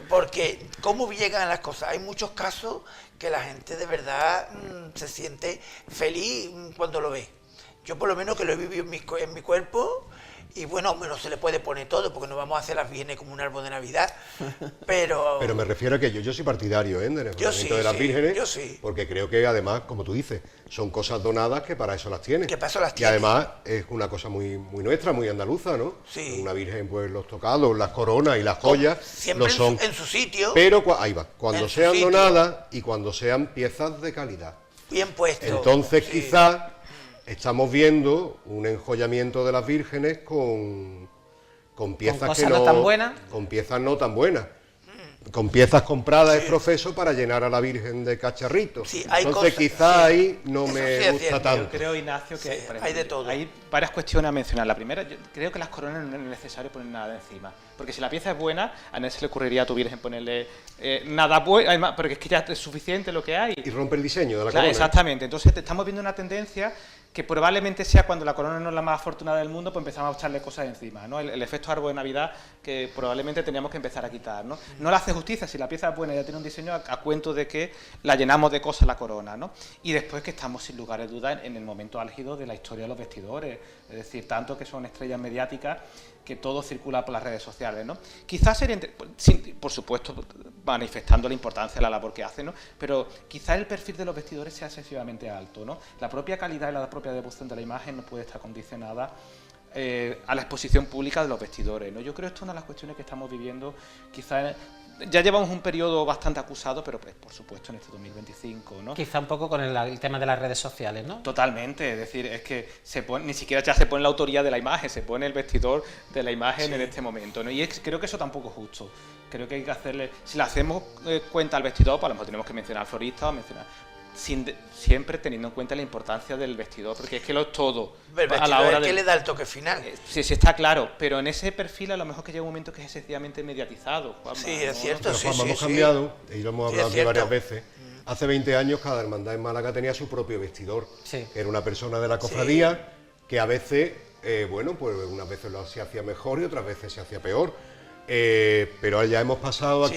S4: porque cómo llegan las cosas. Hay muchos casos que la gente de verdad se siente feliz cuando lo ve. Yo por lo menos que lo he vivido en mi cuerpo, y bueno, no se le puede poner todo, porque no vamos a hacer las vírgenes como un árbol de Navidad, pero...
S3: Pero me refiero a que yo soy partidario del enjolamiento de las vírgenes,
S4: yo sí.
S3: porque creo que además, como tú dices, son cosas donadas que para eso las tiene.
S4: Que para eso las
S3: y
S4: tiene.
S3: además es una cosa muy nuestra, muy andaluza, ¿no?
S4: Sí.
S3: Una virgen, pues los tocados, las coronas y las joyas
S4: siempre
S3: lo son.
S4: en su sitio.
S3: Pero ahí va, cuando
S4: en su
S3: sean
S4: sitio.
S3: donadas y cuando sean piezas de calidad.
S4: Bien puesto.
S3: Entonces
S4: sí.
S3: quizás estamos viendo un enjollamiento de las vírgenes con piezas
S1: cosas
S3: que
S1: no tan buenas.
S3: con piezas no tan buenas, con piezas compradas es profeso para llenar a la Virgen de cacharritos.
S4: Sí, hay
S3: entonces
S4: cosas,
S3: quizás
S4: sí.
S3: ahí no
S4: Eso
S3: me
S4: sí es
S3: gusta
S4: cierto.
S3: tanto.
S2: Yo creo, Ignacio, que
S4: Sí,
S2: por
S4: hay de todo.
S2: hay varias cuestiones a mencionar. La primera, yo creo que las coronas no es necesario poner nada encima. Porque si la pieza es buena, a nadie se le ocurriría a tu virgen ponerle nada bueno, porque es que ya es suficiente lo que hay.
S3: Y rompe el diseño de la
S2: Claro,
S3: corona.
S2: exactamente. Entonces estamos viendo una tendencia que probablemente sea cuando la corona no es la más afortunada del mundo, pues empezamos a echarle cosas encima, ¿no? El efecto árbol de Navidad que probablemente teníamos que empezar a quitar, ¿no? No le hace justicia, si la pieza es buena y ya tiene un diseño, a cuento de que la llenamos de cosas la corona, ¿no? Y después que estamos sin lugar a dudas en el momento álgido de la historia de los vestidores, es decir, tanto que son estrellas mediáticas que todo circula por las redes sociales, ¿no? Quizás sería, por supuesto, manifestando la importancia de la labor que hacen, ¿no? Pero quizás el perfil de los vestidores sea excesivamente alto, ¿no? La propia calidad y la propia devoción de la imagen no puede estar condicionada a la exposición pública de los vestidores, ¿no? Yo creo que esto es una de las cuestiones que estamos viviendo, quizás ya llevamos un periodo bastante acusado, pero pues, por supuesto en este 2025, ¿no?
S1: Quizá un poco con el tema de las redes sociales, ¿no?
S2: Totalmente, es decir, es que ni siquiera ya se pone la autoría de la imagen, se pone el vestidor de la imagen en este momento, ¿no? Y creo que eso tampoco es justo. Creo que hay que hacerle, si le hacemos cuenta al vestidor, pues a lo mejor tenemos que mencionar al florista o mencionar, siempre teniendo en cuenta la importancia del vestidor, porque es que lo es todo.
S4: El
S2: a la hora
S4: que le da el toque final.
S2: Sí, está claro, pero en ese perfil a lo mejor que llega un momento que es excesivamente mediatizado, Juanma,
S4: Sí,
S2: ¿no?
S4: es cierto.
S3: Pero
S4: Sí,
S3: Juanma,
S4: sí,
S3: hemos
S4: sí.
S3: cambiado, y lo hemos
S4: Sí,
S3: hablado
S4: es
S3: aquí varias
S4: cierto.
S3: veces. Hace 20 años cada hermandad en Málaga tenía su propio vestidor,
S1: Sí.
S3: que era una persona de la cofradía que a veces, bueno, pues unas veces se hacía mejor y otras veces se hacía peor. Pero ya hemos pasado a
S4: Sí.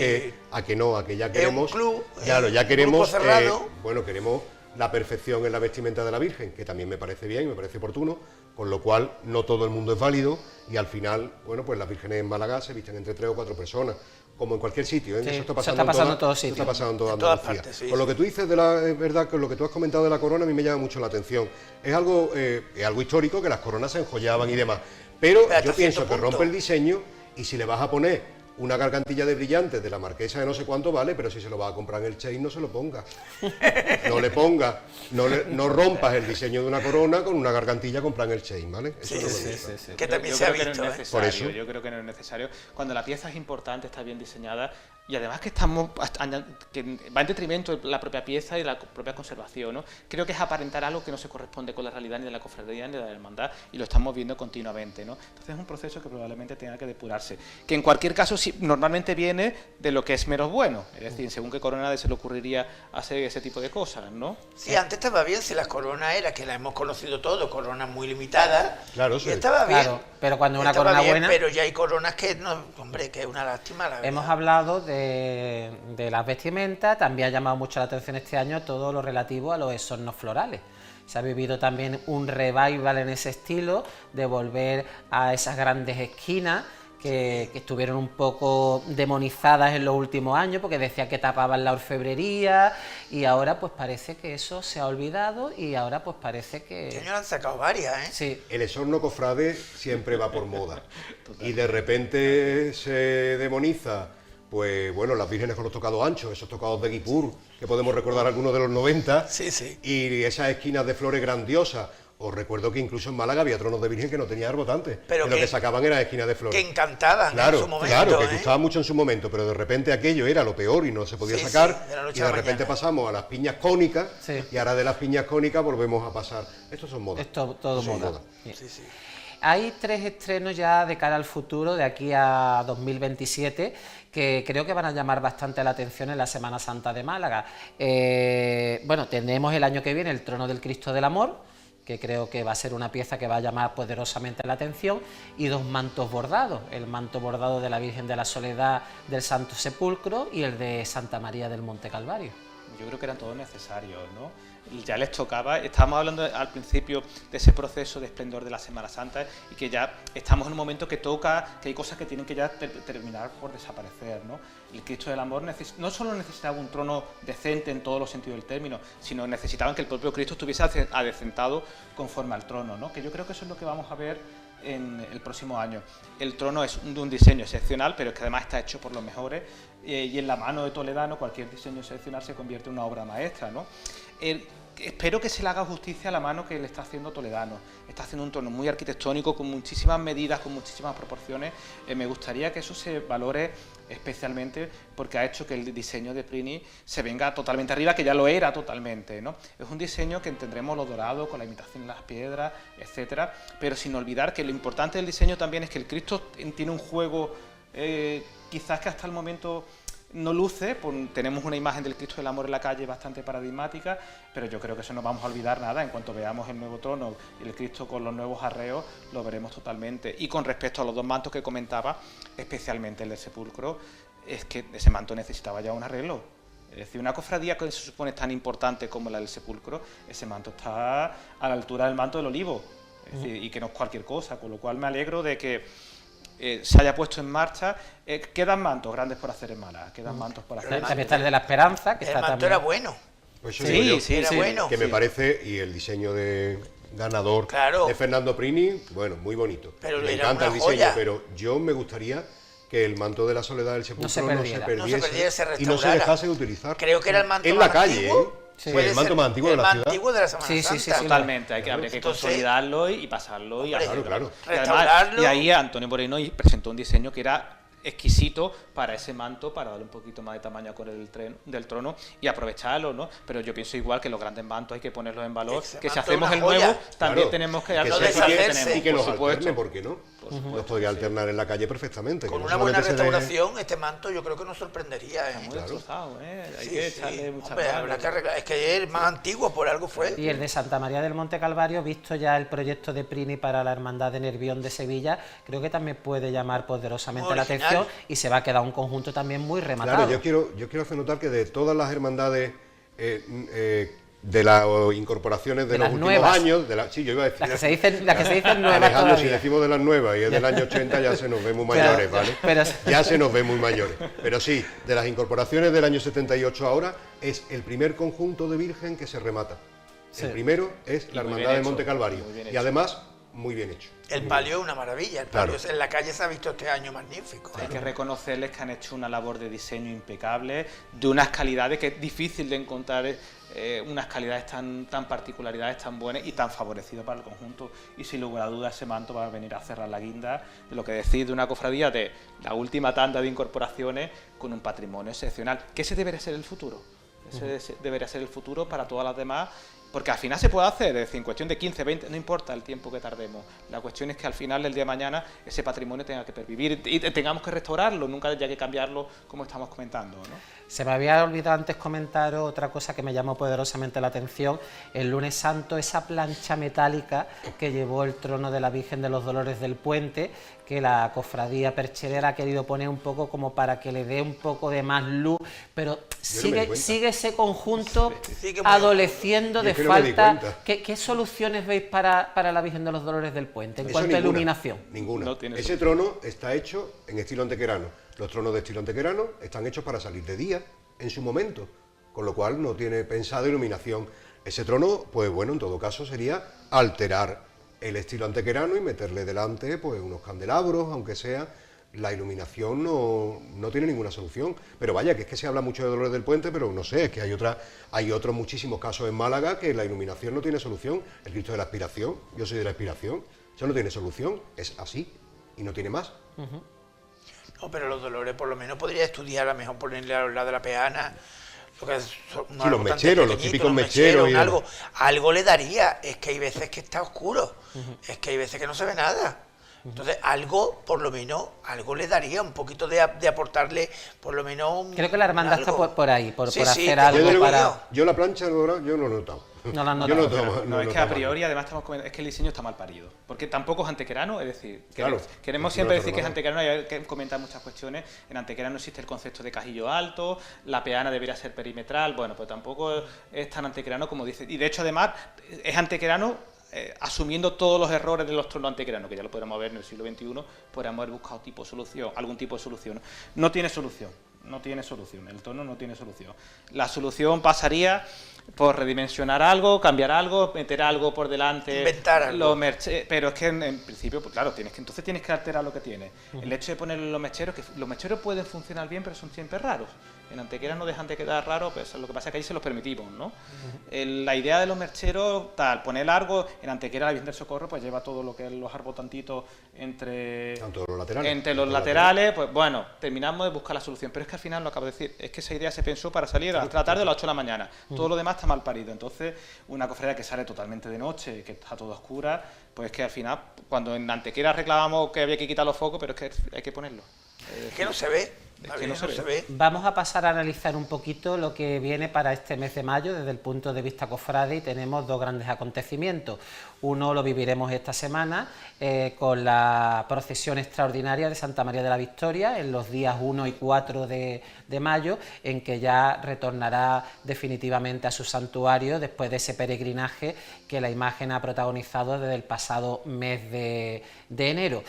S3: que no, a que ya
S4: Es
S3: queremos,
S4: un club,
S3: claro,
S4: es
S3: ya
S4: un
S3: queremos,
S4: grupo cerrado.
S3: bueno, queremos la perfección en la vestimenta de la Virgen, que también me parece bien, me parece oportuno, con lo cual no todo el mundo es válido y al final, bueno, pues las vírgenes en Málaga se visten entre 3 o 4 personas, como en cualquier sitio, ¿eh?
S1: Sí,
S3: Eso está
S1: eso
S3: pasando,
S1: está pasando
S3: en
S1: en todos
S3: eso está
S1: sitios.
S3: pasando en toda
S4: En todas
S3: Andalucía.
S4: partes, sí,
S3: Con lo
S4: sí.
S3: que tú dices es verdad, con lo que tú has comentado de la corona a mí me llama mucho la atención. Es algo histórico que las coronas se enjollaban y demás, pero
S4: Pero hasta
S3: yo pienso
S4: cierto
S3: que
S4: punto.
S3: rompe el diseño y si le vas a poner una gargantilla de brillantes de la marquesa de no sé cuánto vale, pero si se lo vas a comprar en el Chain no se lo ponga. No le pongas, no rompas el diseño de una corona con una gargantilla comprada en el Chain, ¿vale? Eso
S4: Sí,
S3: no me
S4: sí,
S3: gusta.
S2: Sí.
S4: Que también
S2: Yo
S4: se ha
S2: creo que no
S4: visto,
S2: es
S4: ¿eh?
S2: necesario,
S3: Por eso.
S2: yo creo que no es necesario. Cuando la pieza es importante, está bien diseñada y además que estamos que va en detrimento de la propia pieza y la propia conservación, ¿no? Creo que es aparentar algo que no se corresponde con la realidad ni de la cofradía ni de la hermandad y lo estamos viendo continuamente, ¿no? Entonces es un proceso que probablemente tenga que depurarse, que en cualquier caso sí, normalmente viene de lo que es menos bueno, es decir, según qué corona se le ocurriría hacer ese tipo de cosas, ¿no?
S4: Sí, antes estaba bien si las coronas era, que las hemos conocido todos, coronas muy limitadas.
S3: Claro,
S4: y
S3: sí.
S4: estaba bien.
S1: Claro, pero cuando una
S4: Estaba
S1: corona
S4: bien,
S1: buena...
S4: Pero ya hay coronas que no, hombre, que es una lástima, la verdad.
S1: Hemos hablado de las vestimentas, también ha llamado mucho la atención este año todo lo relativo a los exornos florales. Se ha vivido también un revival en ese estilo, de volver a esas grandes esquinas que estuvieron un poco demonizadas en los últimos años porque decía que tapaban la orfebrería y ahora pues parece que eso se ha olvidado y ahora pues parece
S4: Este
S1: que...
S4: año han sacado varias, ¿eh?
S1: Sí,
S3: El exorno cofrade siempre va por moda y de repente se demoniza, pues bueno, las vírgenes con los tocados anchos, esos tocados de guipur, que podemos recordar algunos de los 90,
S4: Sí, sí.
S3: y esas esquinas de flores grandiosas. Os recuerdo que incluso en Málaga había tronos de virgen que no tenía arbotantes,
S4: Pero
S3: que lo
S4: que-
S3: que sacaban eran esquinas de flores.
S4: Que encantaban
S3: Claro,
S4: en su momento,
S3: claro, que
S4: ¿eh?
S3: gustaba mucho en su momento, pero de repente aquello era lo peor y no se podía
S4: Sí,
S3: sacar,
S4: sí, de la noche
S3: y
S4: a
S3: de
S4: la
S3: repente
S4: mañana.
S3: pasamos a las piñas cónicas,
S1: Sí.
S3: y ahora de las piñas cónicas volvemos a pasar. Estos son modas.
S1: es todo
S3: Son
S1: moda.
S4: Sí, sí.
S1: Hay 3 estrenos ya de cara al futuro, de aquí a 2027, que creo que van a llamar bastante la atención en la Semana Santa de Málaga. Bueno, tenemos el año que viene el Trono del Cristo del Amor, que creo que va a ser una pieza que va a llamar poderosamente la atención, y 2 mantos bordados, el manto bordado de la Virgen de la Soledad del Santo Sepulcro y el de Santa María del Monte Calvario.
S2: Yo creo que eran todos necesarios, ¿no? ya les tocaba. Estábamos hablando al principio de ese proceso de esplendor de la Semana Santa y que ya estamos en un momento que toca, que hay cosas que tienen que ya terminar por desaparecer, ¿no? El Cristo del Amor no solo necesitaba un trono decente en todos los sentidos del término, sino necesitaban que el propio Cristo estuviese adecentado conforme al trono, ¿no? Que yo creo que eso es lo que vamos a ver en el próximo año. El trono es de un diseño excepcional, pero es que además está hecho por los mejores, y en la mano de Toledano cualquier diseño excepcional se convierte en una obra maestra, ¿no? Espero que se le haga justicia a la mano que le está haciendo Toledano. Está haciendo un trono muy arquitectónico, con muchísimas medidas, con muchísimas proporciones. Me gustaría que eso se valore especialmente porque ha hecho que el diseño de Prini se venga totalmente arriba, que ya lo era totalmente, ¿no? Es un diseño que tendremos lo dorado, con la imitación de las piedras, etcétera, pero sin olvidar que lo importante del diseño también es que el Cristo tiene un juego quizás que hasta el momento no luce. Tenemos una imagen del Cristo del Amor en la calle bastante paradigmática, pero yo creo que eso no vamos a olvidar nada. En cuanto veamos el nuevo trono y el Cristo con los nuevos arreos, lo veremos totalmente. Y con respecto a los dos mantos que comentaba, especialmente el del sepulcro, es que ese manto necesitaba ya un arreglo. Es decir, una cofradía que se supone tan importante como la del sepulcro, ese manto está a la altura del manto del olivo, es decir, y que no es cualquier cosa, con lo cual me alegro de que se haya puesto en marcha. Quedan mantos grandes por hacer en Málaga, quedan mantos por hacer.
S1: También está el de la Esperanza, que
S4: el
S1: está
S4: manto
S1: también...
S4: era bueno.
S3: Pues
S2: Sí,
S4: era bueno.
S3: Que me parece, y el diseño de ganador de Fernando Prini, bueno, muy bonito.
S4: Pero
S3: me
S4: era
S3: encanta el
S4: una
S3: diseño,
S4: joya.
S3: pero yo me gustaría que el manto de la Soledad del Sepulcro no se perdiese
S4: se
S3: y no se
S4: restaurara.
S3: dejase de utilizar.
S4: Creo que era el manto
S3: en
S4: más
S3: la calle,
S4: antiguo.
S3: Sí,
S4: Puede
S3: el manto
S4: ser
S3: más antiguo de la ciudad.
S4: El más antiguo de la Semana Santa.
S2: Totalmente, habría que
S4: Entonces,
S2: consolidarlo y pasarlo.
S4: hombre,
S3: claro.
S2: Y, además,
S4: restaurarlo.
S2: y ahí Antonio Moreno presentó un diseño que era exquisito para ese manto, para darle un poquito más de tamaño a correr del trono y aprovecharlo, ¿no? Pero yo pienso igual que los grandes mantos hay que ponerlos en valor,
S4: Ese
S2: que si
S4: manto
S2: hacemos
S4: es
S2: el
S4: una joya.
S2: nuevo, también
S3: Claro,
S2: tenemos que
S3: que
S4: no
S3: se
S4: deshacerse.
S3: y que los
S2: por supuesto.
S3: alterne, ¿por qué no? Los podría alternar en la calle perfectamente.
S4: Con
S3: que no
S4: una buena
S3: solamente se deje-
S4: restauración, este manto yo creo que nos sorprendería.
S2: Muy destrozado, Hay
S4: Sí,
S2: que
S4: sí.
S2: echarle mucha
S4: Hombre,
S2: mano.
S4: habrá que arreglar. Es que es más antiguo, por algo fue.
S1: Y el de Santa María del Monte Calvario, visto ya el proyecto de Prini para la Hermandad de Nervión de Sevilla, creo que también puede llamar poderosamente
S4: Muy
S1: la
S4: original.
S1: atención y se va a quedar un conjunto también muy rematado.
S3: Claro, yo quiero hacer notar que de todas las hermandades de las incorporaciones de
S1: De
S3: los
S1: las
S3: últimos
S1: nuevas.
S3: años, sí, yo iba a decir.
S1: Las que se dicen nuevas
S3: Alejandro, si
S1: todavía.
S3: decimos de las nuevas y es del año 80 ya se nos ve muy mayores, ¿vale? Ya se nos ve muy mayores. Pero sí, de las incorporaciones del año 78 ahora, es el primer conjunto de Virgen que se remata.
S1: Sí.
S3: El primero es
S2: Y
S3: la
S2: muy
S3: Hermandad
S2: bien
S3: de
S2: hecho,
S3: Monte Calvario.
S2: muy bien
S3: Y
S2: hecho.
S3: además, muy bien hecho.
S4: El palio es una maravilla. El
S3: Claro.
S4: palio en la calle se ha visto este año magnífico.
S2: Hay que reconocerles que han hecho una labor de diseño impecable, de unas calidades que es difícil de encontrar, unas calidades tan particularidades tan buenas y tan favorecidas para el conjunto. Y sin lugar a dudas ese manto va a venir a cerrar la guinda de lo que decís de una cofradía de la última tanda de incorporaciones con un patrimonio excepcional. Que ese debería ser el futuro. Ese debería ser el futuro para todas las demás. Porque al final se puede hacer, es decir, en cuestión de 15, 20, no importa el tiempo que tardemos. La cuestión es que al final del día de mañana ese patrimonio tenga que pervivir y tengamos que restaurarlo, nunca haya que cambiarlo como estamos comentando, ¿no?
S1: Se me había olvidado antes comentar otra cosa que me llamó poderosamente la atención. El lunes santo, esa plancha metálica que llevó el trono de la Virgen de los Dolores del Puente, que la cofradía percherera ha querido poner un poco como para que le dé un poco de más luz, pero sigue ese conjunto
S4: Sigue muy
S1: adoleciendo de
S3: Yo es que no me di
S1: falta.
S3: cuenta.
S1: ¿Qué soluciones veis para la Virgen de los Dolores del Puente en
S3: Eso
S1: cuanto a
S3: ninguna,
S1: iluminación?
S3: Ninguna.
S2: No tiene
S3: Ese trono está hecho en estilo antequerano. Los tronos de estilo antequerano están hechos para salir de día en su momento, con lo cual no tiene pensado iluminación. Ese trono, pues bueno, en todo caso sería alterar el estilo antequerano y meterle delante pues unos candelabros, aunque sea. La iluminación no tiene ninguna solución. Pero vaya, que es que se habla mucho de Dolores del Puente, pero no sé, es que hay otros muchísimos casos en Málaga que la iluminación no tiene solución. El Cristo de la Aspiración, yo soy de la Aspiración, eso no tiene solución, es así y no tiene más.
S4: No, pero los Dolores por lo menos podría estudiar, a lo mejor ponerle a los lados de la peana. Lo que es
S3: Los mecheros, los típicos mecheros y
S4: algo le daría. Es que hay veces que está oscuro, es que hay veces que no se ve nada. Entonces algo, por lo menos, algo le daría, un poquito de aportarle, por lo menos
S1: Creo que la hermandad está por ahí, por
S4: Sí,
S1: hacer
S4: sí,
S1: algo
S3: Yo,
S1: para...
S3: yo la plancha dorada, yo no lo he notado.
S1: No lo han
S3: Yo
S1: notado.
S3: no
S2: No, es que
S3: tomo.
S2: a priori, además, estamos comentando, es que el diseño está mal parido. Porque tampoco es antequerano, es decir,
S3: Claro,
S2: queremos
S3: no
S2: siempre
S3: está
S2: decir que es
S3: renovado.
S2: antequerano y hay que comentar muchas cuestiones. En antequerano existe el concepto de cajillo alto, la peana debería ser perimetral, bueno, pues tampoco es tan antequerano como dice. Y de hecho, además, es antequerano asumiendo todos los errores de los tronos antequeranos, que ya lo podríamos ver en el siglo XXI, podríamos haber buscado algún tipo de solución. No tiene solución. No tiene solución, el tono no tiene solución. La solución pasaría por redimensionar algo, cambiar algo, meter algo por delante,
S4: Inventar algo.
S2: pero es que en principio, pues claro, entonces tienes que alterar lo que tienes. El hecho de ponerle los mecheros, que los mecheros pueden funcionar bien, pero son siempre raros. En Antequera no dejan de quedar raros, pues lo que pasa es que ahí se los permitimos, ¿no? La idea de los mercheros, tal, poner largo, en Antequera la Virgen del Socorro pues lleva todo lo que es los arbotantitos entre los laterales, pues bueno, terminamos de buscar la solución, pero es que al final, lo acabo de decir, es que esa idea se pensó para salir a la tarde a las 8 de la mañana, todo lo demás está mal parido, entonces una cofradía que sale totalmente de noche, que está toda oscura, pues es que al final, cuando en Antequera reclamábamos que había que quitar los focos, pero es que hay que ponerlos.
S4: Es que no se ve.
S2: Es que no se ve.
S1: Vamos a pasar a analizar un poquito lo que viene para este mes de mayo desde el punto de vista cofrade y tenemos dos grandes acontecimientos. Uno lo viviremos esta semana con la procesión extraordinaria de Santa María de la Victoria en los días 1 y 4 de mayo, en que ya retornará definitivamente a su santuario después de ese peregrinaje que la imagen ha protagonizado desde el pasado mes de enero.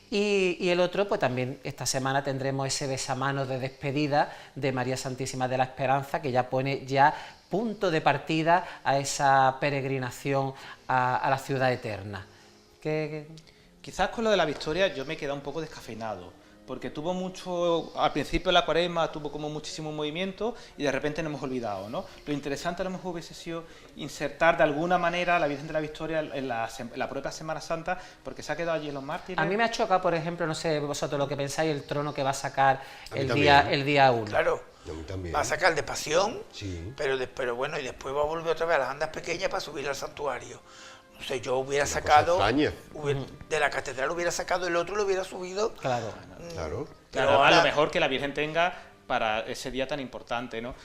S1: Y el otro, pues también esta semana tendremos ese besamanos de despedida de María Santísima de la Esperanza, que ya pone punto de partida a esa peregrinación a la ciudad eterna.
S2: Quizás con lo de la Victoria yo me he quedado un poco descafeinado, porque tuvo mucho, al principio de la Cuaresma tuvo como muchísimo movimiento y de repente nos hemos olvidado, ¿no? Lo interesante a lo mejor hubiese sido insertar de alguna manera a la Virgen de la Victoria en la propia Semana Santa, porque se ha quedado allí en los mártires.
S1: A mí me ha chocado, por ejemplo, no sé vosotros lo que pensáis, el trono que va a sacar el
S3: también.
S1: día 1.
S4: Claro.
S3: A mí también.
S4: Va a sacar el de pasión,
S3: Sí.
S4: pero bueno, y después va a volver otra vez a las andas pequeñas para subir al santuario. No sé, yo hubiera
S3: Una
S4: sacado,
S3: cosa extraña.
S4: de la catedral hubiera sacado el otro, lo hubiera subido.
S1: Claro.
S3: Claro.
S2: Claro,
S4: Pero
S2: a lo
S4: ahora-
S2: mejor que la Virgen tenga para ese día tan importante, ¿no?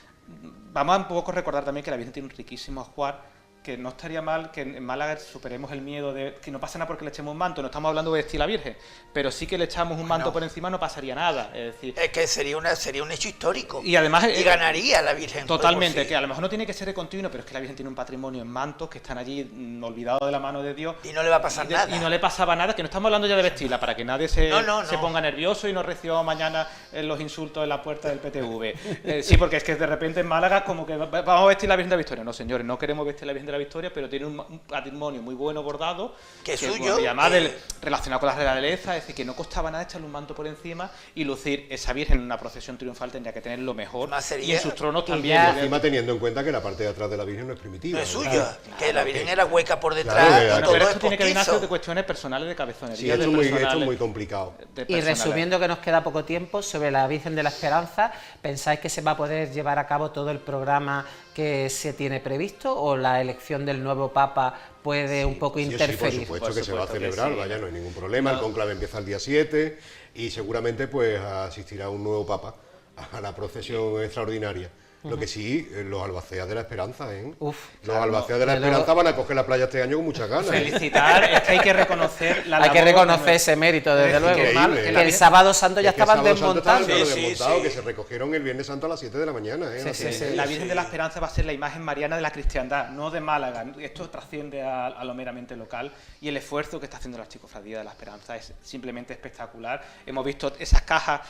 S2: Vamos a un poco recordar también que la Virgen tiene un riquísimo ajuar, que no estaría mal que en Málaga superemos el miedo de que no pasa nada porque le echemos un manto, no estamos hablando de vestir a la Virgen, pero sí que le echamos un manto por encima no pasaría nada, es decir,
S4: Es que sería un hecho histórico.
S2: y además
S4: Y ganaría la Virgen.
S2: totalmente,
S4: por sí.
S2: que a lo mejor no tiene que ser de continuo, pero es que la Virgen tiene un patrimonio en mantos que están allí olvidados de la mano de Dios.
S4: Y no le va a pasar nada.
S2: Y no le pasaba nada, que no estamos hablando ya de vestirla, para que nadie se
S4: No.
S2: ponga nervioso y no reciba mañana los insultos en la puerta del PTV. Sí, porque es que de repente en Málaga como que vamos a vestir la Virgen de la Victoria. No, señores, no queremos vestir la Virgen de la Victoria, pero tiene un patrimonio muy bueno bordado.
S4: Que es suyo,
S2: Y además
S4: que-
S2: relacionado con la realeza, es decir, que no costaba nada echarle un manto por encima y lucir esa Virgen en una procesión triunfal tendría que tener lo mejor.
S4: Más sería-
S2: Y en sus tronos
S1: y
S2: también.
S1: ya-
S2: porque-
S3: Encima teniendo en cuenta que la parte de atrás de la Virgen no es primitiva.
S4: No es
S3: ¿no?
S4: suya, que la Virgen era hueca por detrás,
S3: Claro,
S4: y
S2: Bueno,
S4: todo
S2: pero
S4: es
S2: esto tiene que
S4: postizo.
S2: venir de cuestiones personales de cabezonería.
S3: Sí, esto es muy complicado.
S1: Y resumiendo, que nos queda poco tiempo, sobre la Virgen de la Esperanza, ¿pensáis que se va a poder llevar a cabo todo el programa que se tiene previsto o la elección del nuevo Papa puede un poco
S3: Sí,
S1: interferir?
S3: por supuesto
S2: Por
S3: que se va a
S2: supuesto que
S3: celebrar,
S2: sí.
S3: vaya, no hay ningún problema. El conclave empieza el día 7 y seguramente pues asistirá un nuevo Papa a la procesión extraordinaria. Lo que sí, los albaceas de la Esperanza, ¿eh?
S1: Uf,
S3: Los albaceas de la
S1: pero-
S3: Esperanza van a coger la playa este año con muchas ganas.
S2: Felicitar, es que hay que reconocer la
S1: Hay que
S2: labor
S1: reconocer ese mérito, desde
S3: Es
S1: luego.
S3: increíble,
S1: Que
S3: ¿eh?
S1: el sábado santo ya
S3: Es que
S1: estaban
S3: sábado santo estaban
S1: desmontando.
S3: todos
S4: Sí,
S3: desmontados,
S4: sí.
S3: que se recogieron el Viernes Santo a las 7 de la mañana. ¿eh?
S1: Sí, sí, sí.
S2: La Virgen de la Esperanza va a ser la imagen mariana de la cristiandad, no de Málaga. Esto trasciende a lo meramente local y el esfuerzo que está haciendo la Chicofradía de la Esperanza es simplemente espectacular. Hemos visto esas cajas,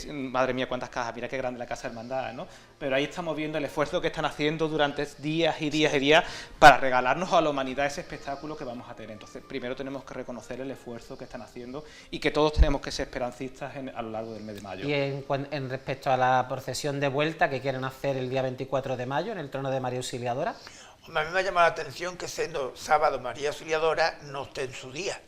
S2: madre mía, cuántas cajas, mira qué grande la Casa Hermandad, ¿no? Pero ahí estamos viendo el esfuerzo que están haciendo durante días y días y días para regalarnos a la humanidad ese espectáculo que vamos a tener. Entonces, primero tenemos que reconocer el esfuerzo que están haciendo y que todos tenemos que ser esperancistas a lo largo del mes de mayo.
S1: Y en respecto a la procesión de vuelta que quieren hacer el día 24 de mayo en el trono de María Auxiliadora,
S4: Hombre, a mí me ha llamado la atención que siendo sábado María Auxiliadora no esté en su día.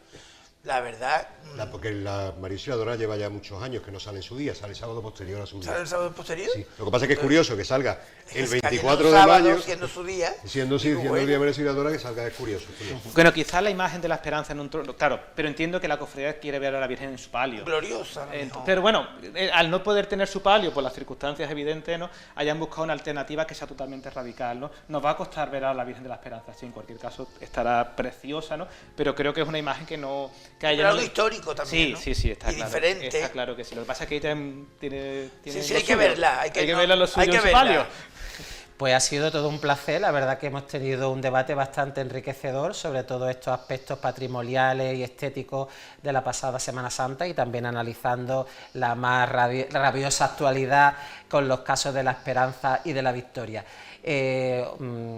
S4: La verdad...
S3: Porque la Marisol Dorada lleva ya muchos años que no sale en su día, sale el sábado posterior a su día.
S4: ¿Sale el sábado posterior?
S3: Sí. Lo que pasa es que es curioso que salga el 24 de
S4: sábado,
S3: mayo,
S4: siendo su día.
S3: siendo el día de Marisol Dorada, que salga, es curioso.
S2: Bueno, quizás la imagen de la esperanza en un trono, claro, pero entiendo que la cofradía quiere ver a la Virgen en su palio.
S4: Gloriosa.
S2: Pero bueno, al no poder tener su palio por las circunstancias evidentes, ¿no?, hayan buscado una alternativa que sea totalmente radical, ¿no? Nos va a costar ver a la Virgen de la Esperanza, sí, en cualquier caso estará preciosa, ¿no? Pero creo que es una imagen que no... Que haya
S4: pero algo histórico también,
S2: sí,
S4: ¿no?
S2: sí, está
S4: y
S2: claro.
S4: diferente.
S2: Está claro que sí. Lo que pasa es que ella tiene
S4: Sí, hay que verla. Hay que
S2: verla lo suyo
S4: hay que
S2: en su palio.
S4: verla.
S1: Pues ha sido todo un placer, la verdad que hemos tenido un debate bastante enriquecedor sobre todos estos aspectos patrimoniales y estéticos de la pasada Semana Santa y también analizando la más rabiosa actualidad con los casos de la Esperanza y de la Victoria.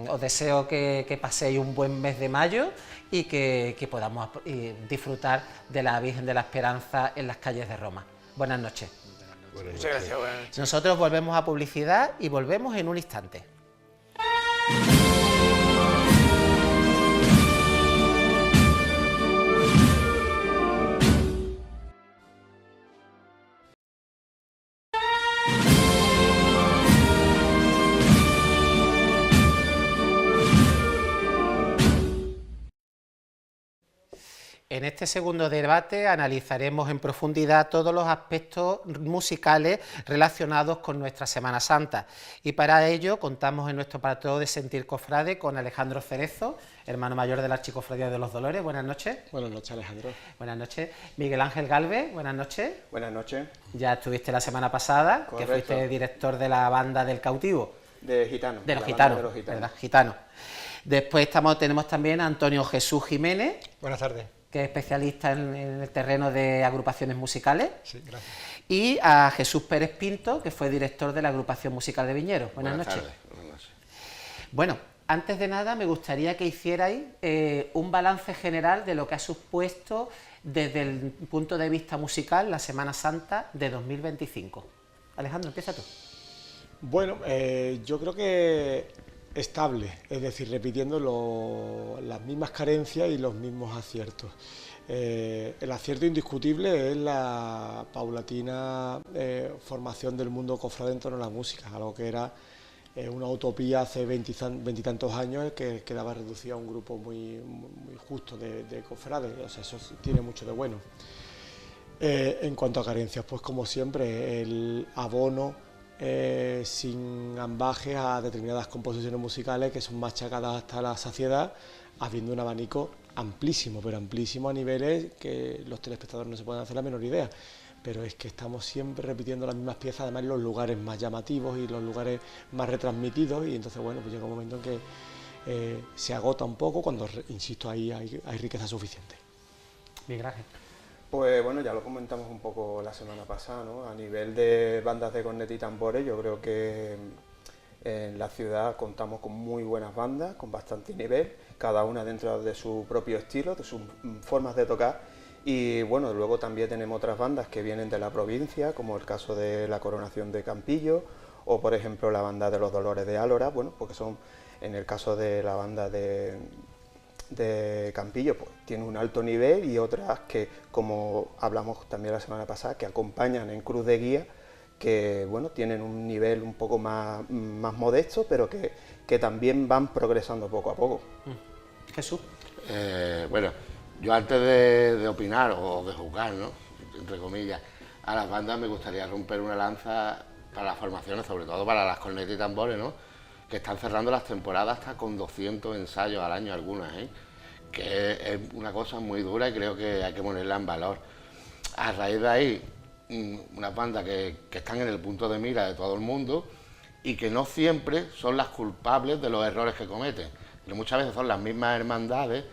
S1: Os deseo que paséis un buen mes de mayo y que podamos disfrutar de la Virgen de la Esperanza en las calles de Roma. Buenas noches.
S4: Muchas gracias, buenas noches.
S1: Nosotros volvemos a publicidad y volvemos en un instante. En este segundo debate analizaremos en profundidad todos los aspectos musicales relacionados con nuestra Semana Santa y para ello contamos en nuestro plató de Sentir Cofrade con Alejandro Cerezo, hermano mayor de la Archicofradía de los Dolores. Buenas noches.
S5: Buenas noches, Alejandro.
S1: Buenas noches. Miguel Ángel Galvez, buenas noches.
S5: Buenas noches.
S1: Ya estuviste la semana pasada,
S5: Correcto.
S1: que fuiste director de la banda del cautivo.
S5: De Gitano.
S1: De los
S5: la
S1: gitanos,
S5: banda de los gitanos.
S1: ¿verdad? Gitanos. Después tenemos también a Antonio Jesús Jiménez,
S6: Buenas tardes.
S1: que es especialista en el terreno de agrupaciones musicales,
S6: Sí, gracias.
S1: y a Jesús Pérez Pinto, que fue director de la agrupación musical de Viñeros. Buenas noches.
S7: Buenas noches.
S1: Bueno, antes de nada me gustaría que hicierais un balance general de lo que ha supuesto desde el punto de vista musical la Semana Santa de 2025. Alejandro, empieza tú.
S6: Bueno, yo creo que estable, es decir, repitiendo las mismas carencias y los mismos aciertos. El acierto indiscutible es la paulatina formación del mundo cofrade en torno a la música, algo que era una utopía hace veintitantos años, que quedaba reducido a un grupo muy justo de cofrades. O sea, eso tiene mucho de bueno. En cuanto a carencias, pues como siempre, el abono sin ambajes a determinadas composiciones musicales que son machacadas hasta la saciedad, habiendo un abanico amplísimo, pero amplísimo a niveles que los telespectadores no se pueden hacer la menor idea. Pero es que estamos siempre repitiendo las mismas piezas, además en los lugares más llamativos y los lugares más retransmitidos, y entonces, bueno, pues llega un momento en que se agota un poco cuando, insisto, ahí hay riqueza suficiente.
S1: Miguel Ángel.
S5: Pues bueno, ya lo comentamos un poco la semana pasada, ¿no? A nivel de bandas de corneta y tambores, yo creo que en la ciudad contamos con muy buenas bandas, con bastante nivel, cada una dentro de su propio estilo, de sus formas de tocar. Y bueno, luego también tenemos otras bandas que vienen de la provincia, como el caso de la Coronación de Campillo, o por ejemplo la banda de los Dolores de Álora, bueno, porque son, en el caso de la banda de Campillo, pues tiene un alto nivel, y otras que, como hablamos también la semana pasada, que acompañan en cruz de guía, que bueno, tienen un nivel un poco más modesto, pero que también van progresando poco a poco.
S1: Jesús.
S7: Bueno, yo antes de opinar o de juzgar, ¿no?, entre comillas, a las bandas, me gustaría romper una lanza para las formaciones, sobre todo para las cornetas y tambores, ¿no?, que están cerrando las temporadas hasta con 200 ensayos al año algunas, que es una cosa muy dura y creo que hay que ponerla en valor. A raíz de ahí, unas bandas que están en el punto de mira de todo el mundo y que no siempre son las culpables de los errores que cometen, que muchas veces son las mismas hermandades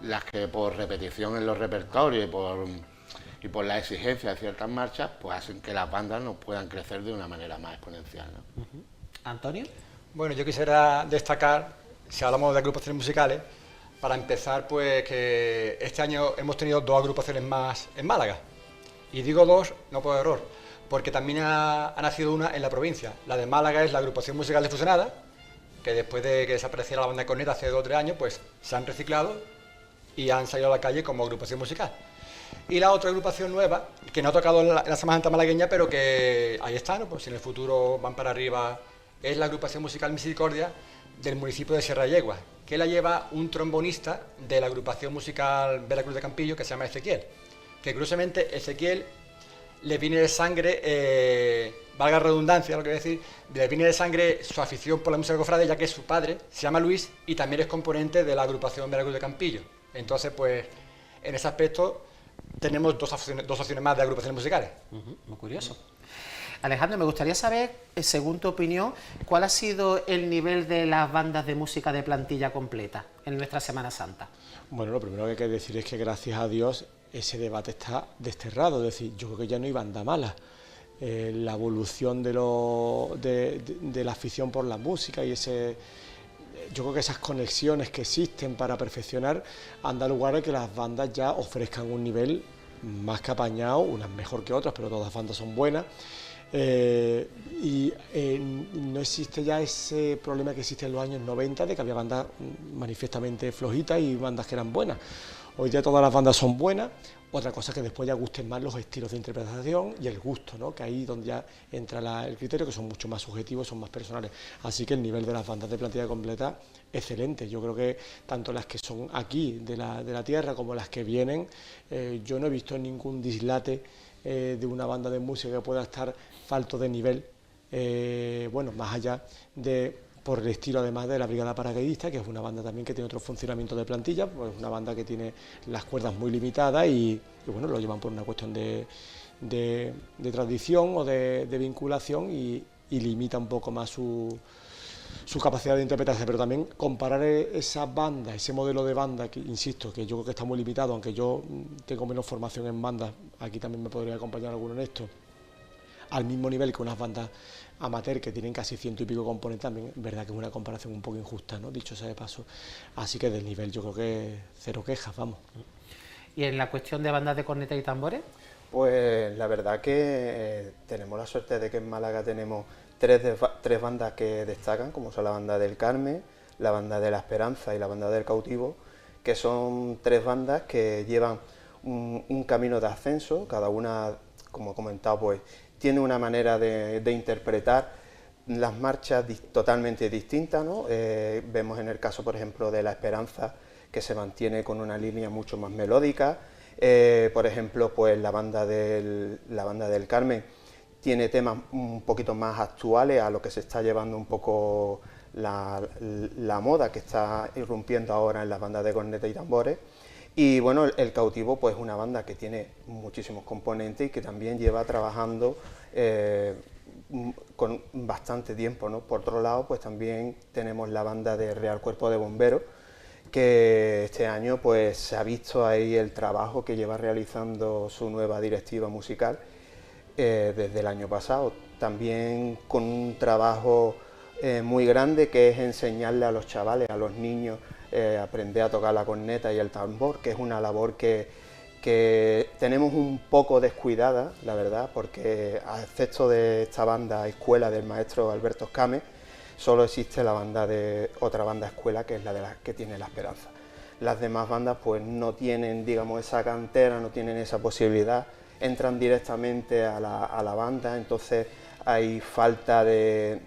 S7: las que, por repetición en los repertorios y por la exigencia de ciertas marchas, pues hacen que las bandas no puedan crecer de una manera más exponencial, ¿no?
S1: Antonio.
S6: Bueno, yo quisiera destacar, si hablamos de agrupaciones musicales, para empezar, pues que este año hemos tenido 2 agrupaciones más en Málaga. Y digo 2, no por error, porque también ha nacido una en la provincia. La de Málaga es la agrupación musical de Fusionada, que después de que desapareciera la banda de corneta hace 2 o 3 años, pues se han reciclado y han salido a la calle como agrupación musical.
S8: Y la otra agrupación nueva, que no ha tocado en la Semana Santa malagueña, pero que ahí está, ¿no? Pues si en el futuro van para arriba, es la agrupación musical Misericordia del municipio de Sierra Yegua, que la lleva un trombonista de la agrupación musical Veracruz de Campillo, que se llama Ezequiel. Que curiosamente Ezequiel le viene de sangre, valga la redundancia lo que voy a decir, le viene de sangre su afición por la música cofrade, ya que su padre se llama Luis y también es componente de la agrupación Veracruz de Campillo. Entonces, pues, en ese aspecto tenemos dos opciones más de agrupaciones musicales.
S1: Muy curioso. Alejandro, me gustaría saber, según tu opinión, ¿cuál ha sido el nivel de las bandas de música de plantilla completa en nuestra Semana Santa?
S6: Bueno, lo primero que hay que decir es que gracias a Dios ese debate está desterrado, es decir, yo creo que ya no hay banda mala. La evolución de la afición por la música y yo creo que esas conexiones que existen para perfeccionar han dado lugar a que las bandas ya ofrezcan un nivel más que apañado, unas mejor que otras, pero todas las bandas son buenas. No existe ya ese problema que existe en los años 90 de que había bandas manifiestamente flojitas y bandas que eran buenas. Hoy día todas las bandas son buenas, otra cosa es que después ya gusten más los estilos de interpretación y el gusto, ¿no? Que ahí donde ya entra el criterio, que son mucho más subjetivos, son más personales. Así que el nivel de las bandas de plantilla completa, excelente. Yo creo que tanto las que son aquí de la tierra como las que vienen, yo no he visto ningún dislate de una banda de música que pueda estar falto de nivel, bueno, más allá por el estilo además de la Brigada Paracaidista, que es una banda también que tiene otro funcionamiento de plantilla, pues una banda que tiene las cuerdas muy limitadas y bueno, lo llevan por una cuestión de tradición o de vinculación y limita un poco más su capacidad de interpretarse, pero también comparar esa banda, ese modelo de banda, que insisto, que yo creo que está muy limitado, aunque yo tengo menos formación en bandas, aquí también me podría acompañar alguno en esto, al mismo nivel que unas bandas amateur que tienen casi 100 y pico componentes, también es verdad que es una comparación un poco injusta, ¿no? Dicho sea de paso. Así que del nivel yo creo que cero quejas, vamos.
S1: ¿Y en la cuestión de bandas de corneta y tambores?
S5: Pues la verdad que tenemos la suerte de que en Málaga tenemos tres bandas que destacan, como son la banda del Carmen, la banda de la Esperanza y la banda del Cautivo, que son tres bandas que llevan un camino de ascenso, cada una, como he comentado, pues tiene una manera de interpretar las marchas totalmente distintas, ¿no? Vemos en el caso, por ejemplo, de la Esperanza, que se mantiene con una línea mucho más melódica. Por ejemplo, pues la banda del Carmen tiene temas un poquito más actuales a lo que se está llevando un poco la moda que está irrumpiendo ahora en las bandas de corneta y tambores. Y bueno, el Cautivo pues es una banda que tiene muchísimos componentes y que también lleva trabajando con bastante tiempo, ¿no? Por otro lado, pues también tenemos la banda de Real Cuerpo de Bomberos, que este año pues se ha visto ahí el trabajo que lleva realizando su nueva directiva musical desde el año pasado. También con un trabajo muy grande, que es enseñarle a los chavales, a los niños, aprender a tocar la corneta y el tambor, que es una labor que tenemos un poco descuidada, la verdad, porque a excepto de esta banda escuela del maestro Alberto Escame, solo existe otra banda escuela, que es la que tiene la Esperanza. Las demás bandas pues no tienen, digamos, esa cantera, no tienen esa posibilidad, entran directamente a la banda, entonces hay falta de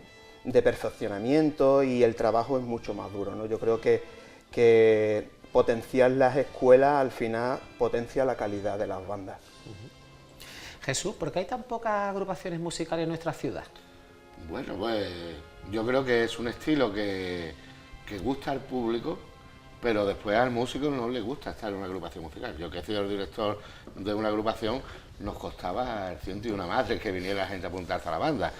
S5: perfeccionamiento y el trabajo es mucho más duro, ¿no? Yo creo que potenciar las escuelas al final potencia la calidad de las bandas.
S1: Jesús, ¿por qué hay tan pocas agrupaciones musicales en nuestra ciudad?
S7: Bueno, pues yo creo que es un estilo que gusta al público, pero después al músico no le gusta estar en una agrupación musical. Yo, que he sido el director de una agrupación, nos costaba el ciento y una madre que viniera la gente a apuntarse a la banda,